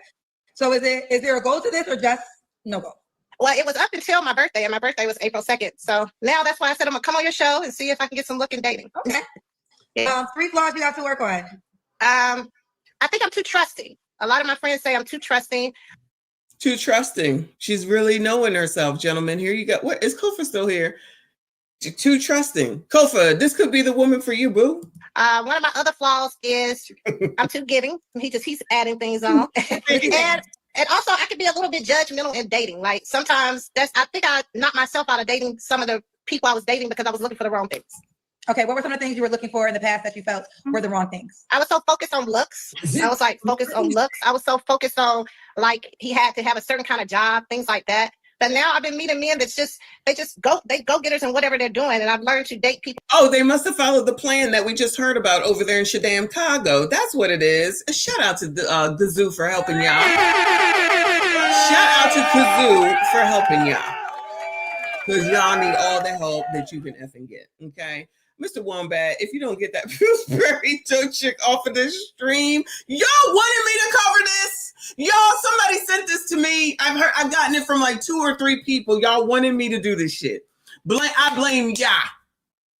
So is there a goal to this or just no goal? Well, it was up until my birthday, and my birthday was April 2nd. So now that's why I said I'm going to come on your show and see if I can get some look in dating. Okay. Yeah. 3 flaws you have to work on. I think I'm too trusting. A lot of my friends say I'm too trusting. Too trusting. She's really knowing herself, gentlemen. Here you go. What is Kofa still here? Too trusting. Kofa, this could be the woman for you, boo. One of my other flaws is I'm too giving. He's adding things on. And also I could be a little bit judgmental in dating. Like sometimes I think I knocked myself out of dating some of the people I was dating because I was looking for the wrong things. Okay, what were some of the things you were looking for in the past that you felt were the wrong things? I was so focused on looks. I was like focused on looks. I was so focused on like he had to have a certain kind of job, things like that. But now I've been meeting men that's they go getters and whatever they're doing, and I've learned to date people. Oh, they must have followed the plan that we just heard about over there in Shaddam, Chicago. That's what it is. A shout out to the zoo for helping y'all. Shout out to Kazoo for helping y'all. Because y'all need all the help that you can effing get. Okay. Mr. Wombat, if you don't get that Pillsbury Joe chick off of this stream, y'all wanted me to cover this. Y'all, somebody sent this to me. I've gotten it from like 2 or 3 people. Y'all wanted me to do this shit. I blame y'all.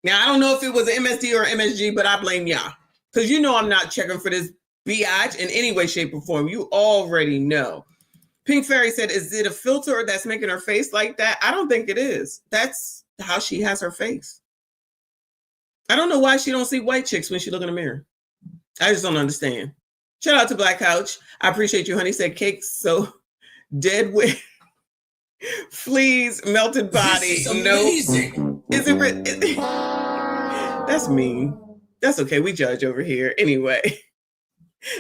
Now, I don't know if it was an MSD or MSG, but I blame y'all. Because you know I'm not checking for this biatch in any way, shape, or form. You already know. Pink Fairy said, is it a filter that's making her face like that? I don't think it is. That's how she has her face. I don't know why she don't see white chicks when she look in the mirror. I just don't understand. Shout out to Black Couch. I appreciate you, honey. Said cakes so dead with fleas, melted body. No, is it? That's mean. That's okay. We judge over here anyway.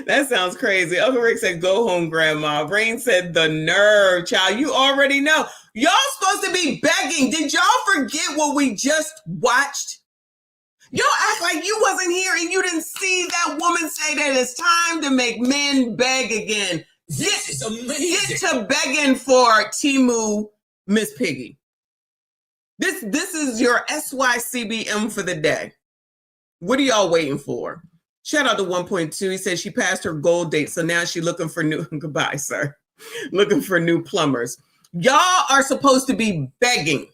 That sounds crazy. Uncle Rick said, go home, grandma. Brain said, the nerve, child. You already know. Y'all supposed to be begging. Did y'all forget what we just watched? Y'all act like you wasn't here and you didn't see that woman say that it's time to make men beg again. This is amazing. Get to begging for Timu, Miss Piggy. This is your SYCBM for the day. What are y'all waiting for? Shout out to 1.2. He said she passed her goal date, so now she's looking for new. Goodbye, sir. Looking for new plumbers. Y'all are supposed to be begging.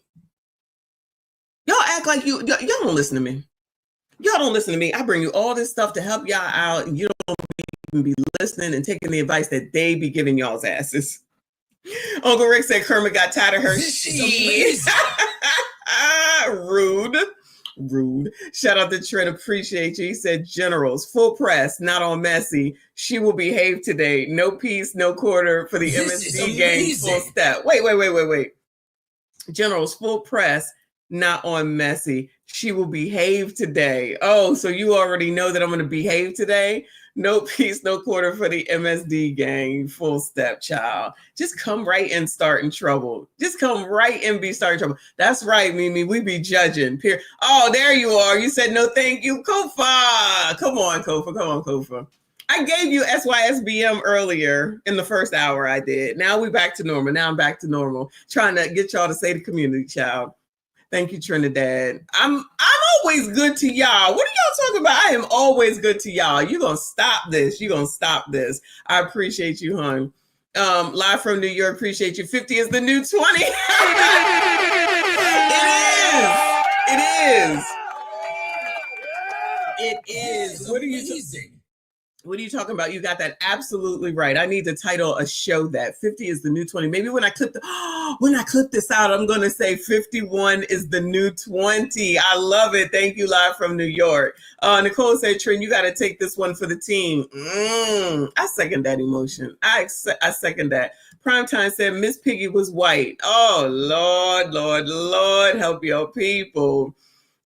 Y'all act like y'all don't listen to me. Y'all don't listen to me. I bring you all this stuff to help y'all out, and you don't even be listening and taking the advice that they be giving y'all's asses. Uncle Rick said Kermit got tired of her shit. Rude. Shout out to Trent. Appreciate you. He said generals, full press, not on messy. She will behave today. No piece, no quarter for the MSD gang. Full step. Wait. Generals, full press, not on messy. She will behave today. Oh, so you already know that I'm going to behave today? No piece, no quarter for the MSD gang. Full step, child. Just come right and start in trouble. Just come right and be starting trouble. That's right, Mimi. We be judging. Oh, there you are. You said no thank you, Kofa. Come on, Kofa. I gave you SYSBM earlier in the first hour I did. Now we back to normal. Now I'm back to normal. Trying to get y'all to say the community, child. Thank you, Trinidad. I'm always good to y'all. What are y'all talking about? I am always good to y'all. You're going to stop this. I appreciate you, hon. Live from New York. Appreciate you. 50 is the new 20. It is. What are you saying? What are you talking about? You got that absolutely right. I need to title a show that 50 is the new 20. Maybe when I clip this out, I'm going to say 51 is the new 20. I love it. Thank you, live from New York. Nicole said, Trin, you got to take this one for the team. I second that emotion. I second that. Primetime said Miss Piggy was white. Oh, Lord, help your people.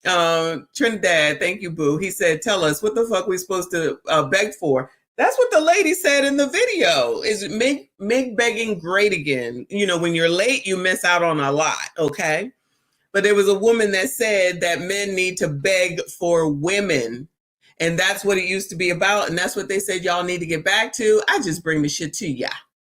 Trinidad, thank you, boo. He said, tell us what the fuck we supposed to beg for. That's what the lady said in the video, is make begging great again. You know, when you're late, you miss out on a lot, okay? But there was a woman that said that men need to beg for women. And that's what it used to be about. And that's what they said y'all need to get back to. I just bring the shit to ya.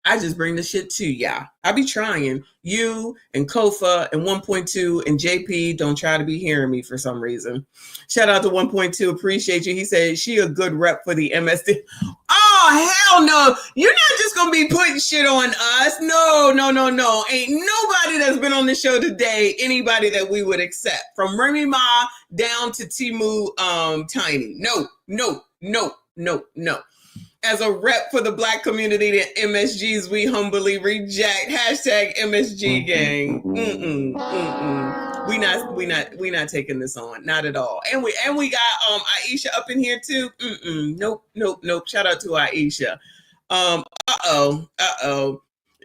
I be trying. You and Kofa and 1.2 and JP don't try to be hearing me for some reason. Shout out to 1.2. Appreciate you. He said she a good rep for the MSD. Oh, hell no. You're not just going to be putting shit on us. No. Ain't nobody that's been on the show today, anybody that we would accept. From Remy Ma down to Timu Tiny. No. As a rep for the Black community, the MSGs we humbly reject. Hashtag MSG gang. We not taking this on. Not at all. And we got Aisha up in here too. Nope. Shout out to Aisha.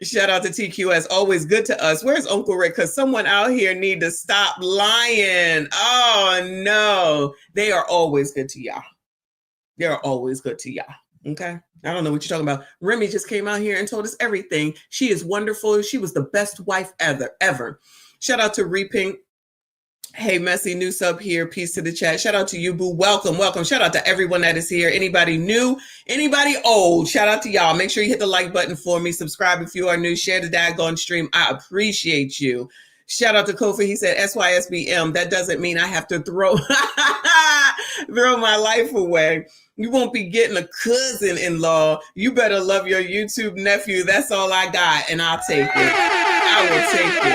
Shout out to TQS. Always good to us. Where's Uncle Rick? Because someone out here need to stop lying. Oh no. They are always good to y'all. Okay. I don't know what you're talking about. Remy just came out here and told us everything. She is wonderful. She was the best wife ever. Shout out to Repink. Hey, Messy, new sub here. Peace to the chat. Shout out to you, boo. Welcome. Shout out to everyone that is here. Anybody new, anybody old. Shout out to y'all. Make sure you hit the like button for me. Subscribe if you are new. Share the daggone stream. I appreciate you. Shout out to Kofi. He said SYSBM. That doesn't mean I have to throw my life away. You won't be getting a cousin-in-law. You better love your YouTube nephew. That's all I got, and I'll take it. I will take it.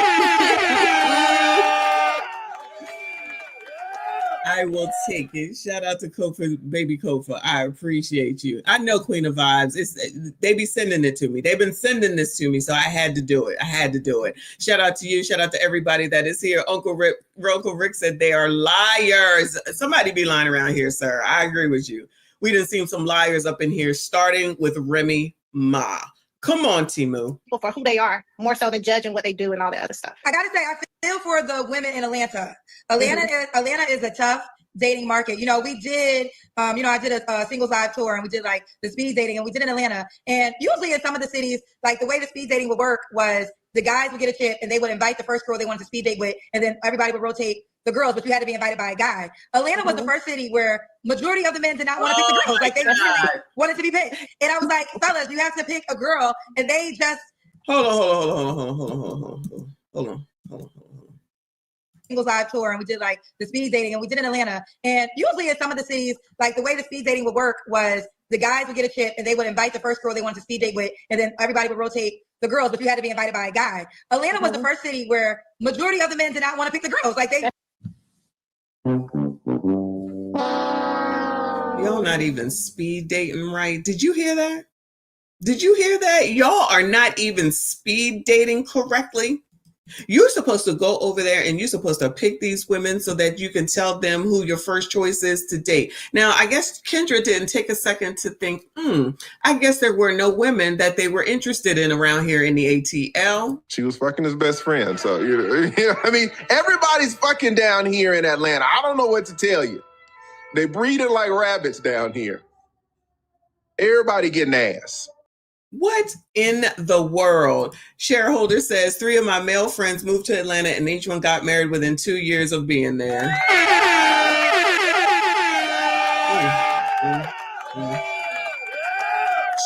I will take it. Shout out to Kofa, baby Kofa. I appreciate you. I know Queen of Vibes. They be sending it to me. They've been sending this to me, so I had to do it. Shout out to you. Shout out to everybody that is here. Uncle Rick said they are liars. Somebody be lying around here, sir. I agree with you. We done seen some liars up in here, starting with Remy Ma. Come on, Timu. For who they are, more so than judging what they do and all the other stuff. I gotta say, I feel for the women in Atlanta. Atlanta is a tough dating market. You know, we did, I did a singles live tour, and we did like the speed dating, and we did in Atlanta. And usually in some of the cities, like the way the speed dating would work was the guys would get a chick and they would invite the first girl they wanted to speed date with, and then everybody would rotate the girls, but you had to be invited by a guy. Atlanta was the first city where majority of the men did not want to pick the girls. Like they really wanted to be picked. And I was like, fellas, you have to pick a girl, and they just hold on. Singles live tour, and we did like the speed dating, and we did in Atlanta. And usually in some of the cities, like the way the speed dating would work was the guys would get a chick and they would invite the first girl they wanted to speed date with, and then everybody would rotate the girls, but you had to be invited by a guy. Atlanta was the first city where majority of the men did not want to pick the girls. Like they Y'all not even speed dating right. Did you hear that? Y'all are not even speed dating correctly. You're supposed to go over there and you're supposed to pick these women so that you can tell them who your first choice is to date. Now, I guess Kendra didn't take a second to think, I guess there were no women that they were interested in around here in the ATL. She was fucking his best friend. So, I mean, everybody's fucking down here in Atlanta. I don't know what to tell you. They breeding like rabbits down here. Everybody getting ass. What in the world? Shareholder says 3 of my male friends moved to Atlanta and each one got married within 2 years of being there.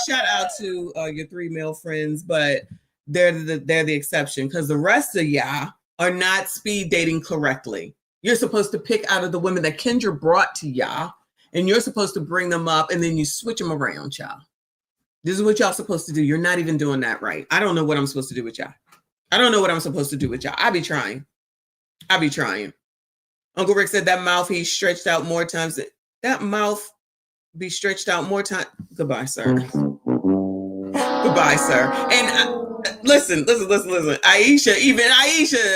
Shout out to your 3 male friends, but they're the exception, because the rest of y'all are not speed dating correctly. You're supposed to pick out of the women that Kendra brought to y'all, and you're supposed to bring them up, and then you switch them around, y'all. This is what y'all supposed to do. You're not even doing that right. I don't know what I'm supposed to do with y'all. I be trying. Uncle Rick said that mouth he stretched out more times. That mouth be stretched out more time. Goodbye, sir. Goodbye, sir. And listen. Aisha,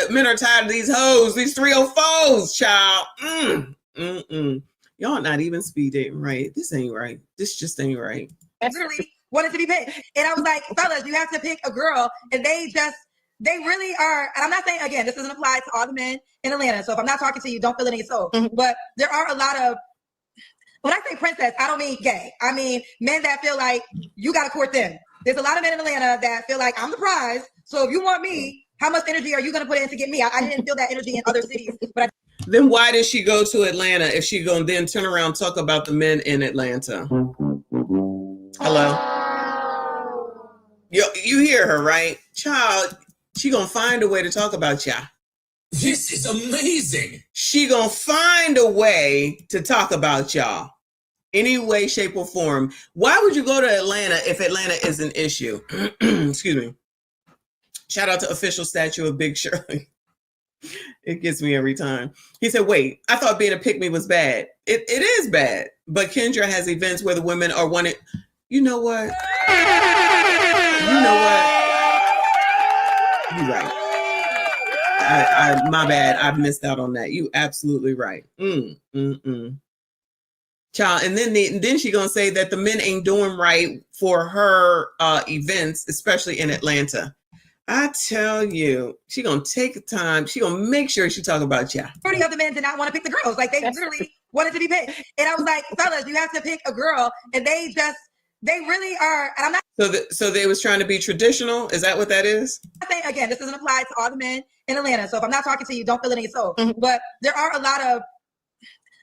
men are tired of these hoes, these 304s, child. Y'all not even speed dating, right? This ain't right. This just ain't right. Literally wanted to be picked. And I was like, fellas, you have to pick a girl. And they really are. And I'm not saying, again, this doesn't apply to all the men in Atlanta. So if I'm not talking to you, don't feel it in your soul. But there are a lot of, when I say princess, I don't mean gay. I mean men that feel like you got to court them. There's a lot of men in Atlanta that feel like I'm the prize. So if you want me, how much energy are you going to put in to get me? I didn't feel that energy in other cities. But then why did she go to Atlanta if she going to then turn around and talk about the men in Atlanta? Hello? You hear her, right? Child, she going to find a way to talk about y'all. This is amazing. She going to find a way to talk about y'all. Any way, shape, or form. Why would you go to Atlanta if Atlanta is an issue? Excuse me. Shout out to official statue of Big Shirley. It gets me every time. He said, wait, I thought being a pick-me was bad. It is bad. But Kendra has events where the women are wanted. You know what? You're right. My bad. I missed out on that. You absolutely right. Child, and then she gonna say that the men ain't doing right for her events, especially in Atlanta. I tell you, she gonna take the time. She gonna make sure she talk about y'all. 30 other men did not want to pick the girls. Like they literally wanted to be picked. And I was like, fellas, you have to pick a girl. And they really are. And I'm not. So they was trying to be traditional. Is that what that is? I'm saying, again, this doesn't apply to all the men in Atlanta. So if I'm not talking to you, don't feel it in your soul. But there are a lot of,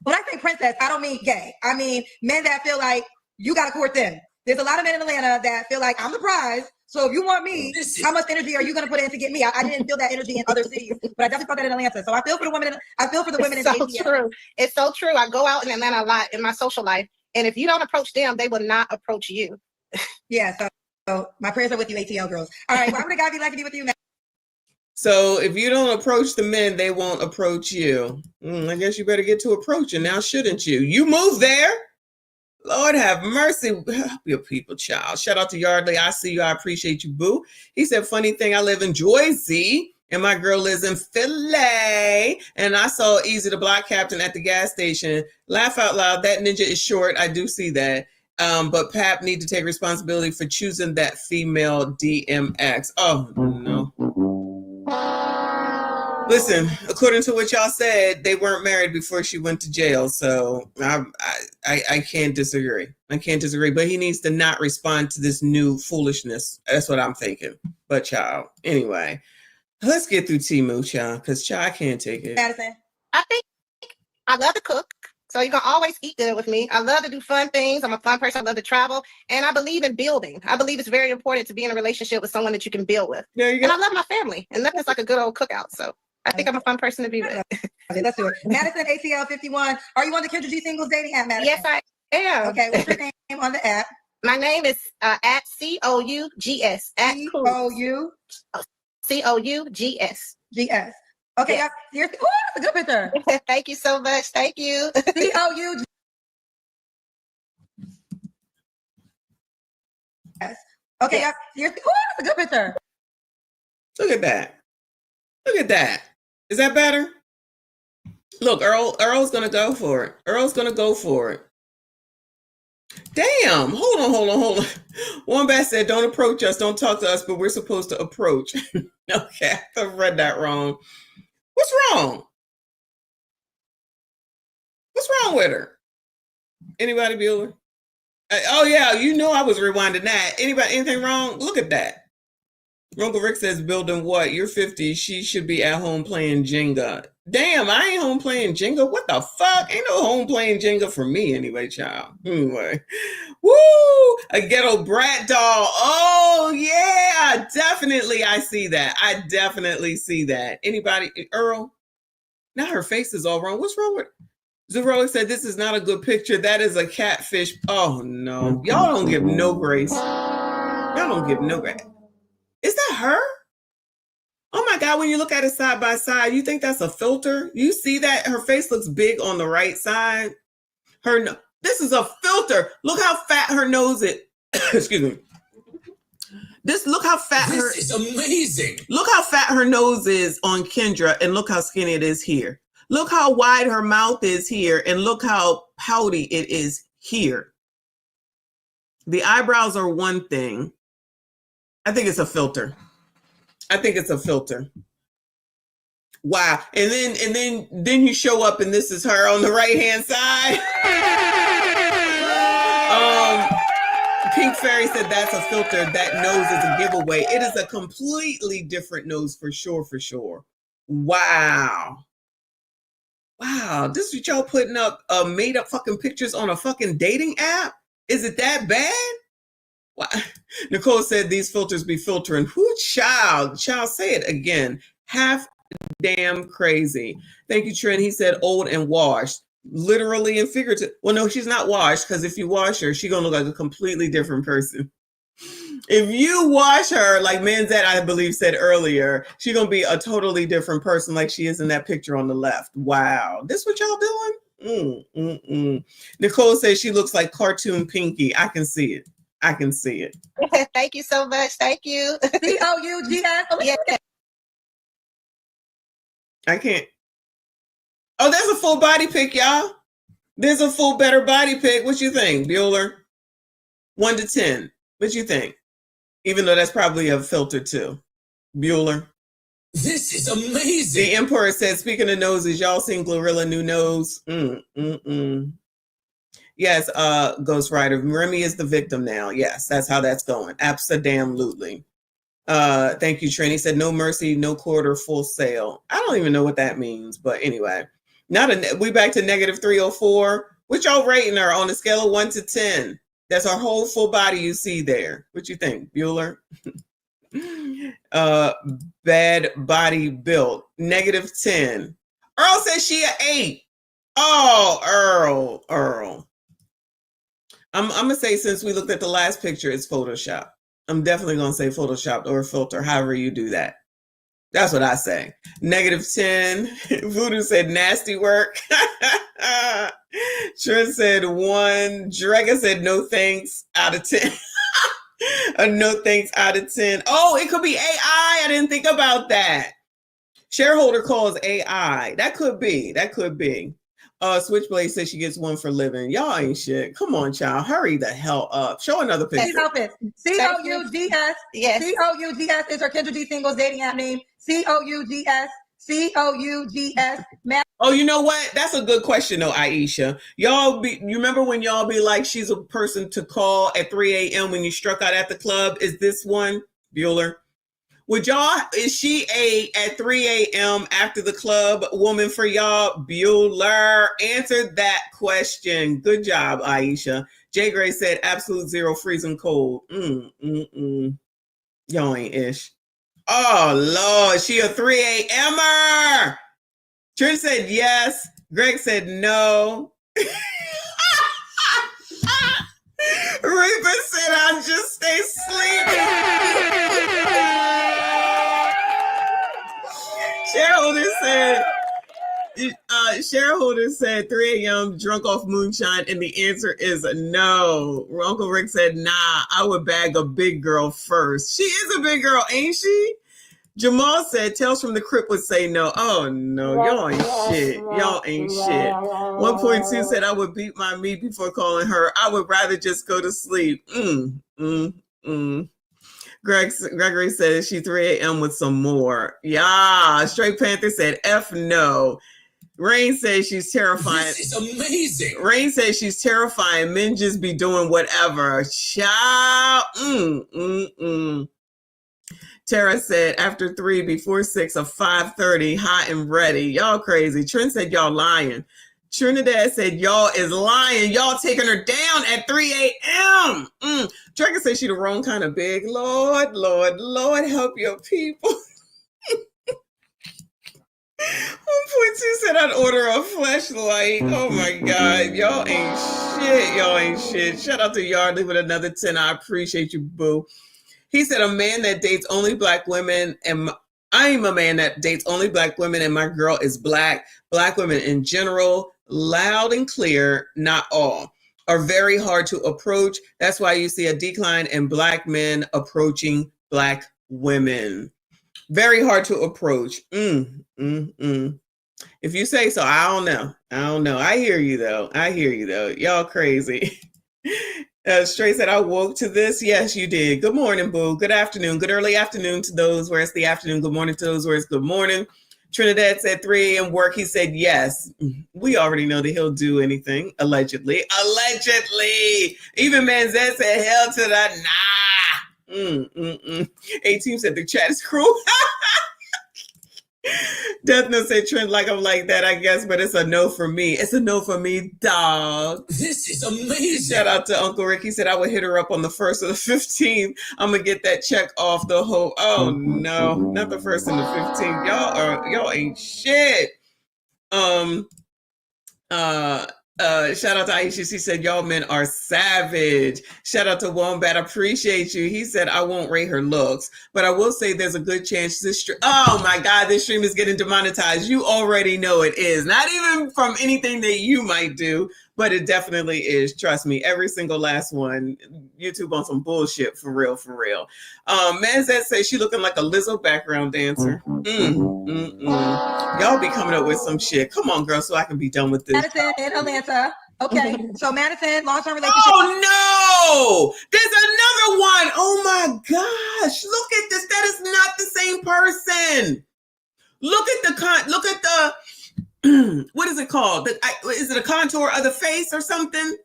when I say princess, I don't mean gay. I mean men that feel like you got to court them. There's a lot of men in Atlanta that feel like I'm the prize. So if you want me, how much energy are you going to put in to get me? I didn't feel that energy in other cities, but I definitely felt that in Atlanta. So I feel for the women. I feel for the women in so ATL. true. It's so true. I go out in Atlanta a lot in my social life, and if you don't approach them, they will not approach you. Yeah. So my prayers are with you, ATL girls. All right. Why would a guy be like to be with you, man? So if you don't approach the men, they won't approach you. I guess you better get to approaching now, shouldn't you? You move there. Lord have mercy. Help your people, child. Shout out to Yardley. I see you. I appreciate you, boo. He said, funny thing, I live in Jersey and my girl lives in Philly. And I saw Easy the Block Captain at the gas station. Laugh out loud. That ninja is short. I do see that. But Pap need to take responsibility for choosing that female DMX. Oh, no. Listen, according to what y'all said, they weren't married before she went to jail. So I can't disagree. I can't disagree. But he needs to not respond to this new foolishness. That's what I'm thinking. But child, anyway, let's get through Timu, child, because child, I can't take it. Madison? I think I love to cook. So you're going to always eat good with me. I love to do fun things. I'm a fun person. I love to travel. And I believe in building. I believe it's very important to be in a relationship with someone that you can build with. There you go. And I love my family. And nothing's like a good old cookout. So I think I'm a fun person to be with. Okay, let's do it. Madison, ATL 51. Are you on the Kendra G Singles dating app, Madison? Yes, I am. Okay, what's your name on the app? My name is at COUGS. At COUGS. GS. Okay, Yes. here's that's a good picture. Thank you so much. Thank you. COUGS. Okay, Yes. here's that's a good picture. Look at that. Look at that. Is that better? Look, Earl's gonna go for it. Earl's gonna go for it. Damn. Hold on. Wombat said, don't approach us, don't talk to us, but we're supposed to approach. Okay, I read that wrong. What's wrong? What's wrong with her? Anybody, Bueller? Oh yeah, you know I was rewinding that. Anybody, anything wrong? Look at that. Uncle Rick says, building what? You're 50. She should be at home playing Jenga. Damn, I ain't home playing Jenga. What the fuck? Ain't no home playing Jenga for me anyway, child. Anyway. Woo! A ghetto brat doll. Oh, yeah. Definitely I see that. I definitely see that. Anybody? Earl? Now her face is all wrong. What's wrong with Zerola said, this is not a good picture. That is a catfish. Oh, no. Y'all don't give no grace. Y'all don't give no grace. Is that her? Oh my God, when you look at it side by side, you think that's a filter? You see that? Her face looks big on the right side. This is a filter. Look how fat her nose is. Excuse me. Look how fat This is amazing. Look how fat her nose is on Kendra, and look how skinny it is here. Look how wide her mouth is here, and look how pouty it is here. The eyebrows are one thing. I think it's a filter. Wow. And then you show up and this is her on the right hand side. Pink Fairy said that's a filter. That nose is a giveaway. It is a completely different nose for sure. Wow. This is what y'all putting up made up fucking pictures on a fucking dating app? Is it that bad? Wow. Nicole said these filters be filtering. Who child? Child, say it again. Half damn crazy. Thank you, Trent. He said old and washed. Literally and figurative. Well, no, she's not washed, because if you wash her, she's gonna look like a completely different person. If you wash her, like Manzette, I believe, said earlier, she's gonna be a totally different person, like she is in that picture on the left. Wow, this what y'all doing? Nicole says she looks like cartoon Pinky. I can see it. Thank you so much. Thank you. C-O-U-G-S. Yeah. I can't. Oh, there's a full body pic, y'all. There's a full better body pic. What you think, Bueller? 1 to 10. What you think? Even though that's probably a filter too. Bueller. This is amazing. The Emperor said, speaking of noses, y'all seen Glorilla new nose? Yes, Ghost Rider. Remy is the victim now. Yes, that's how that's going. Abso-damn-lutely. Thank you, Trent. He said, no mercy, no quarter, full sale. I don't even know what that means, but anyway. We back to negative 304. What y'all rating her on a scale of 1 to 10? That's her whole full body you see there. What you think, Bueller? Bad body built. Negative 10. Earl says she an 8. Oh, Earl. I'm gonna say, since we looked at the last picture, it's Photoshop. I'm definitely gonna say Photoshop or filter, however you do that. That's what I say. Negative 10. Voodoo said nasty work. Trent said 1. Dragon said no thanks out of 10. A no thanks out of 10. Oh, it could be AI. I didn't think about that. Shareholder calls AI. That could be. Switchblade says she gets 1 for living. Y'all ain't shit. Come on, child. Hurry the hell up. Show another picture. C-O-U-G-S. Yes. C-O-U-G-S is her Kendra D Singles dating app name. C-O-U-G-S. C-O-U-G-S. Oh, you know what? That's a good question, though, Aisha. You remember when y'all be like, she's a person to call at 3 a.m. when you struck out at the club? Is this one, Bueller? Is she at 3 a.m. after the club woman for y'all? Bueller, answer that question. Good job, Aisha. Jay Gray said absolute 0, freezing cold. Y'all ain't ish. Oh, Lord, she a 3 a.m.er. Trent said yes. Greg said no. Reaper said I'll just stay sleeping. Shareholder said 3 a.m. drunk off moonshine, and the answer is no. Uncle Rick said, nah, I would bag a big girl first. She is a big girl, ain't she? Jamal said, Tales from the Crypt would say no. Oh, no, y'all ain't shit. 1.2 said, I would beat my meat before calling her. I would rather just go to sleep. Gregory said, she 3 a.m. with some more. Yeah. Straight Panther said, F no. Rain says she's terrifying. This is amazing. Rain says she's terrifying. Men just be doing whatever. Child. Tara said after 3, before 6, of 5:30, hot and ready. Y'all crazy. Trent said y'all lying. Trinidad said y'all is lying. Y'all taking her down at 3 a.m. Dragon said she the wrong kind of big. Lord, help your people. 1.2 said I'd order a fleshlight. Oh my God. Y'all ain't shit. Shout out to Yardley with another 10. I appreciate you, boo. He said, a man that dates only black women, and I'm a man that dates only black women, and my girl is black. Black women in general, loud and clear, not all. are very hard to approach. That's why you see a decline in Black men approaching Black women. Very hard to approach. If you say so, I don't know. I hear you though. Y'all crazy. Stray said, I woke to this. Yes, you did. Good morning, boo. Good afternoon. Good early afternoon to those where it's the afternoon. Good morning to those where it's good morning. Trinidad said 3 a.m. work. He said, yes. We already know that he'll do anything. Allegedly. Even Manzette said, hell to the nah. 18 said the chat is cruel. Death Note said Trent like I'm like that, I guess, but it's a no for me. It's a no for me, dog. This is amazing. Shout out to Uncle Rick. He said I would hit her up on the 1st or the 15th. I'm gonna get that check off the whole. Oh no, not the 1st and the 15th. Y'all ain't shit. Shout out to Aisha. She said, y'all men are savage. Shout out to Wombat. Appreciate you. He said, I won't rate her looks, but I will say there's a good chance this stream. Oh my God, this stream is getting demonetized. You already know it is. Not even from anything that you might do, but it definitely is. Trust me, every single last one. YouTube on some bullshit for real, for real. Manzette says she looking like a Lizzo background dancer. Y'all be coming up with some shit. Come on, girl, so I can be done with this. Madison in Atlanta. Okay, so Madison, long-term relationship. Oh no! There's another one. Oh my gosh! Look at this. That is not the same person. Look at the what is it called? Is it a contour of the face or something?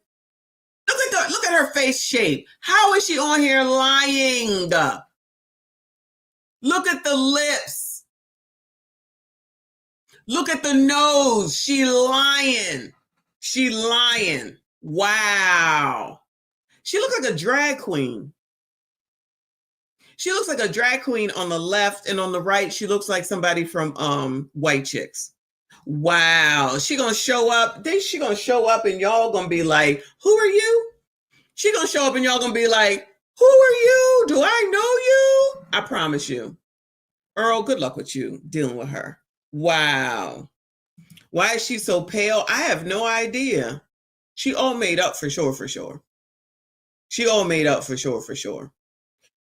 Look at her face shape. How is she on here lying? Look at the lips. Look at the nose. She lying. Wow. She looks like a drag queen. She looks like a drag queen on the left, and on the right, she looks like somebody from White Chicks. Wow. She gonna show up. She gonna show up and y'all gonna be like, who are you? She gonna show up and y'all gonna be like, who are you? Do I know you? I promise you. Earl, good luck with you dealing with her. Wow. Why is she so pale? I have no idea. She all made up for sure. She all made up for sure.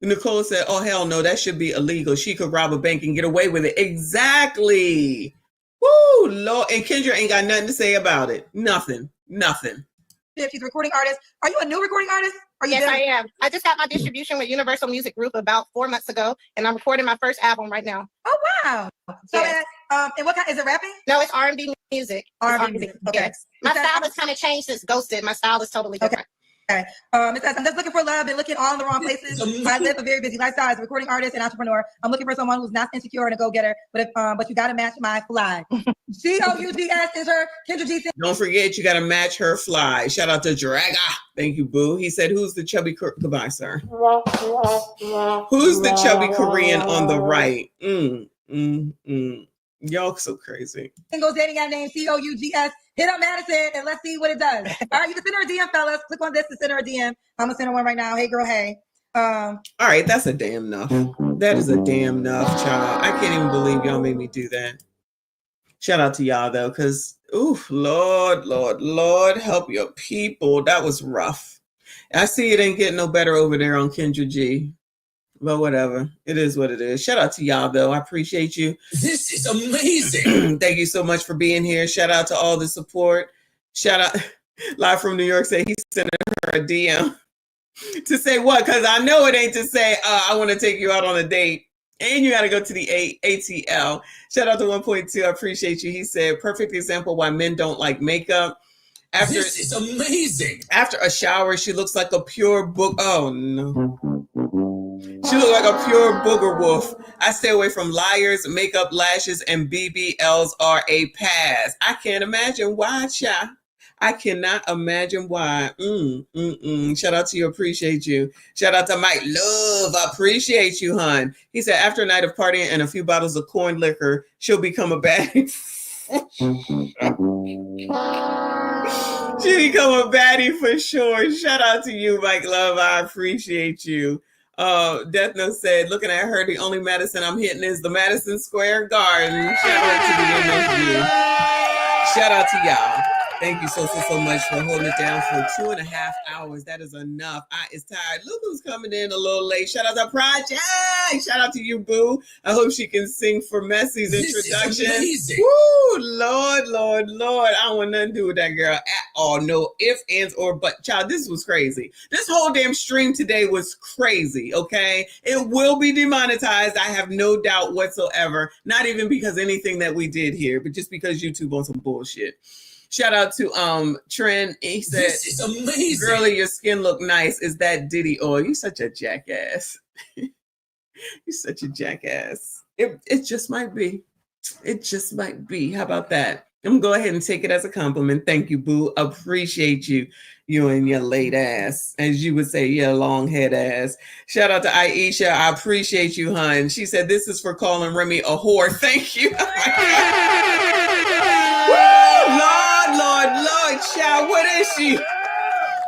Nicole said, oh, hell no, that should be illegal. She could rob a bank and get away with it. Exactly. Woo, Lord. And Kendra ain't got nothing to say about it. Nothing. She's a recording artist. Are you a new recording artist? Yes, I am. I just got my distribution with Universal Music Group about 4 months ago, and I'm recording my first album right now. Oh, wow. So, yes. And what kind, is it rapping? No, it's R&B music. R&B music, okay. Yes. My style has kind of changed since Ghosted. My style is totally different. Okay. It says, I'm just looking for love and looking all in the wrong places. I live a very busy lifestyle as a recording artist and entrepreneur. I'm looking for someone who's not insecure and a go-getter, but you got to match my fly. COUGS is her. Kendra G. Don't forget, you got to match her fly. Shout out to Draga. Thank you, boo. He said, who's the chubby, goodbye, sir. Who's the chubby Korean on the right? Y'all so crazy. Single dating app name COUGS. Hit up Madison and let's see what it does. All right, you can send her a DM, fellas. Click on this to send her a DM. I'm gonna send her one right now. Hey, girl, hey. All right, that's a damn enough. That is a damn enough, child. I can't even believe y'all made me do that. Shout out to y'all though, because Lord, help your people. That was rough. I see it ain't getting no better over there on Kendra G. But whatever. It is what it is. Shout out to y'all, though. I appreciate you. This is amazing. Thank you so much for being here. Shout out to all the support. Shout out. Live from New York say he's sending her a DM. To say what? Because I know it ain't to say, I want to take you out on a date. And you got to go to the ATL. Shout out to 1.2. I appreciate you. He said, perfect example why men don't like makeup. This is amazing. After a shower, she looks like a pure book. Oh, no. She looked like a pure booger wolf. I stay away from liars, makeup, lashes, and BBLs are a pass. I can't imagine why, child. I cannot imagine why. Shout out to you. Appreciate you. Shout out to Mike Love. I appreciate you, hun. He said, after a night of partying and a few bottles of corn liquor, she'll become a baddie. She'll become a baddie for sure. Shout out to you, Mike Love. I appreciate you. Death Note said, looking at her, the only Madison I'm hitting is the Madison Square Garden. Shout out to the MSU. Shout out to y'all. Thank you so much for holding it down for 2.5 hours. That is enough. It's tired. Lulu's coming in a little late. Shout out to Project. Shout out to you, Boo. I hope she can sing for Messy's introduction. This is amazing. Woo, Lord. I don't want nothing to do with that girl at all. No ifs, ands, or but. Child, this was crazy. This whole damn stream today was crazy, okay? It will be demonetized. I have no doubt whatsoever. Not even because anything that we did here, but just because YouTube on some bullshit. Shout out to Trent. He said, This is amazing. Girlie, your skin look nice. Is that Diddy oil? You such a jackass. You're such a jackass. It just might be. It just might be. How about that? I'm gonna go ahead and take it as a compliment. Thank you, Boo. Appreciate you. You and your late ass. As you would say, your long head ass. Shout out to Aisha. I appreciate you, hun. She said, this is for calling Remy a whore. Thank you. Lord, child, what is she?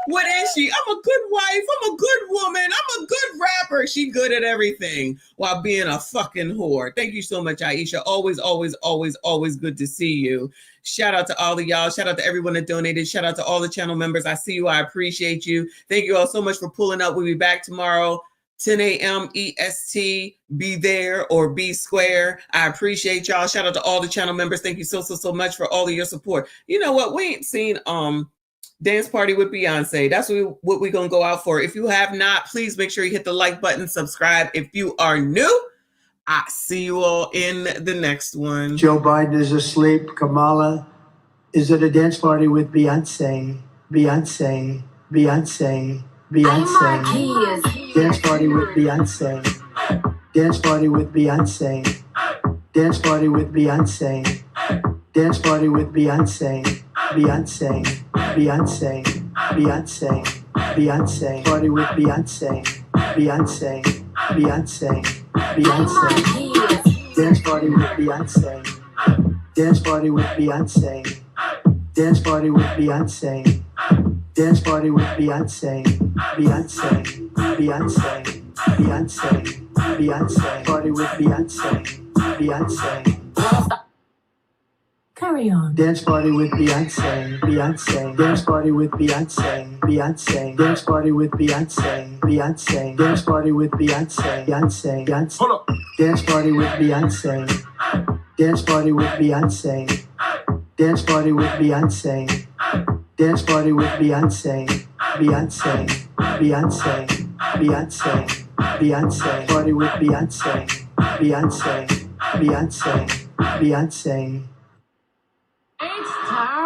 What is she? I'm a good wife. I'm a good woman. I'm a good rapper. She good at everything while being a fucking whore. Thank you so much, Aisha. Always good to see you. Shout out to all of y'all. Shout out to everyone that donated. Shout out to all the channel members. I see you. I appreciate you. Thank you all so much for pulling up. We'll be back tomorrow. 10 a.m. EST, be there or be square. I appreciate y'all. Shout out to all the channel members. Thank you so much for all of your support. You know what? We ain't seen Dance Party with Beyonce. That's what we're going to go out for. If you have not, please make sure you hit the like button, subscribe. If you are new, I see you all in the next one. Joe Biden is asleep. Kamala is at a dance party with Beyonce. Beyonce. Dance party with Beyonce. Dance party with Beyonce. Dance party with Beyonce. Dance party with Beyonce. Beyonce. Party with Beyonce. Beyonce. Dance party with Beyonce. Dance party with Beyonce. Dance party with Beyonce. Dance party with Beyonce. Party with Beyonce. Carry on. Dance party with Beyonce. Dance party with Beyonce. Dance party with Beyonce. Dance party with Beyonce. Hold up. Dance party with Beyonce. Dance party with Beyonce. Dance party with Beyonce. Dance party with Beyonce. Party with Beyonce. It's time.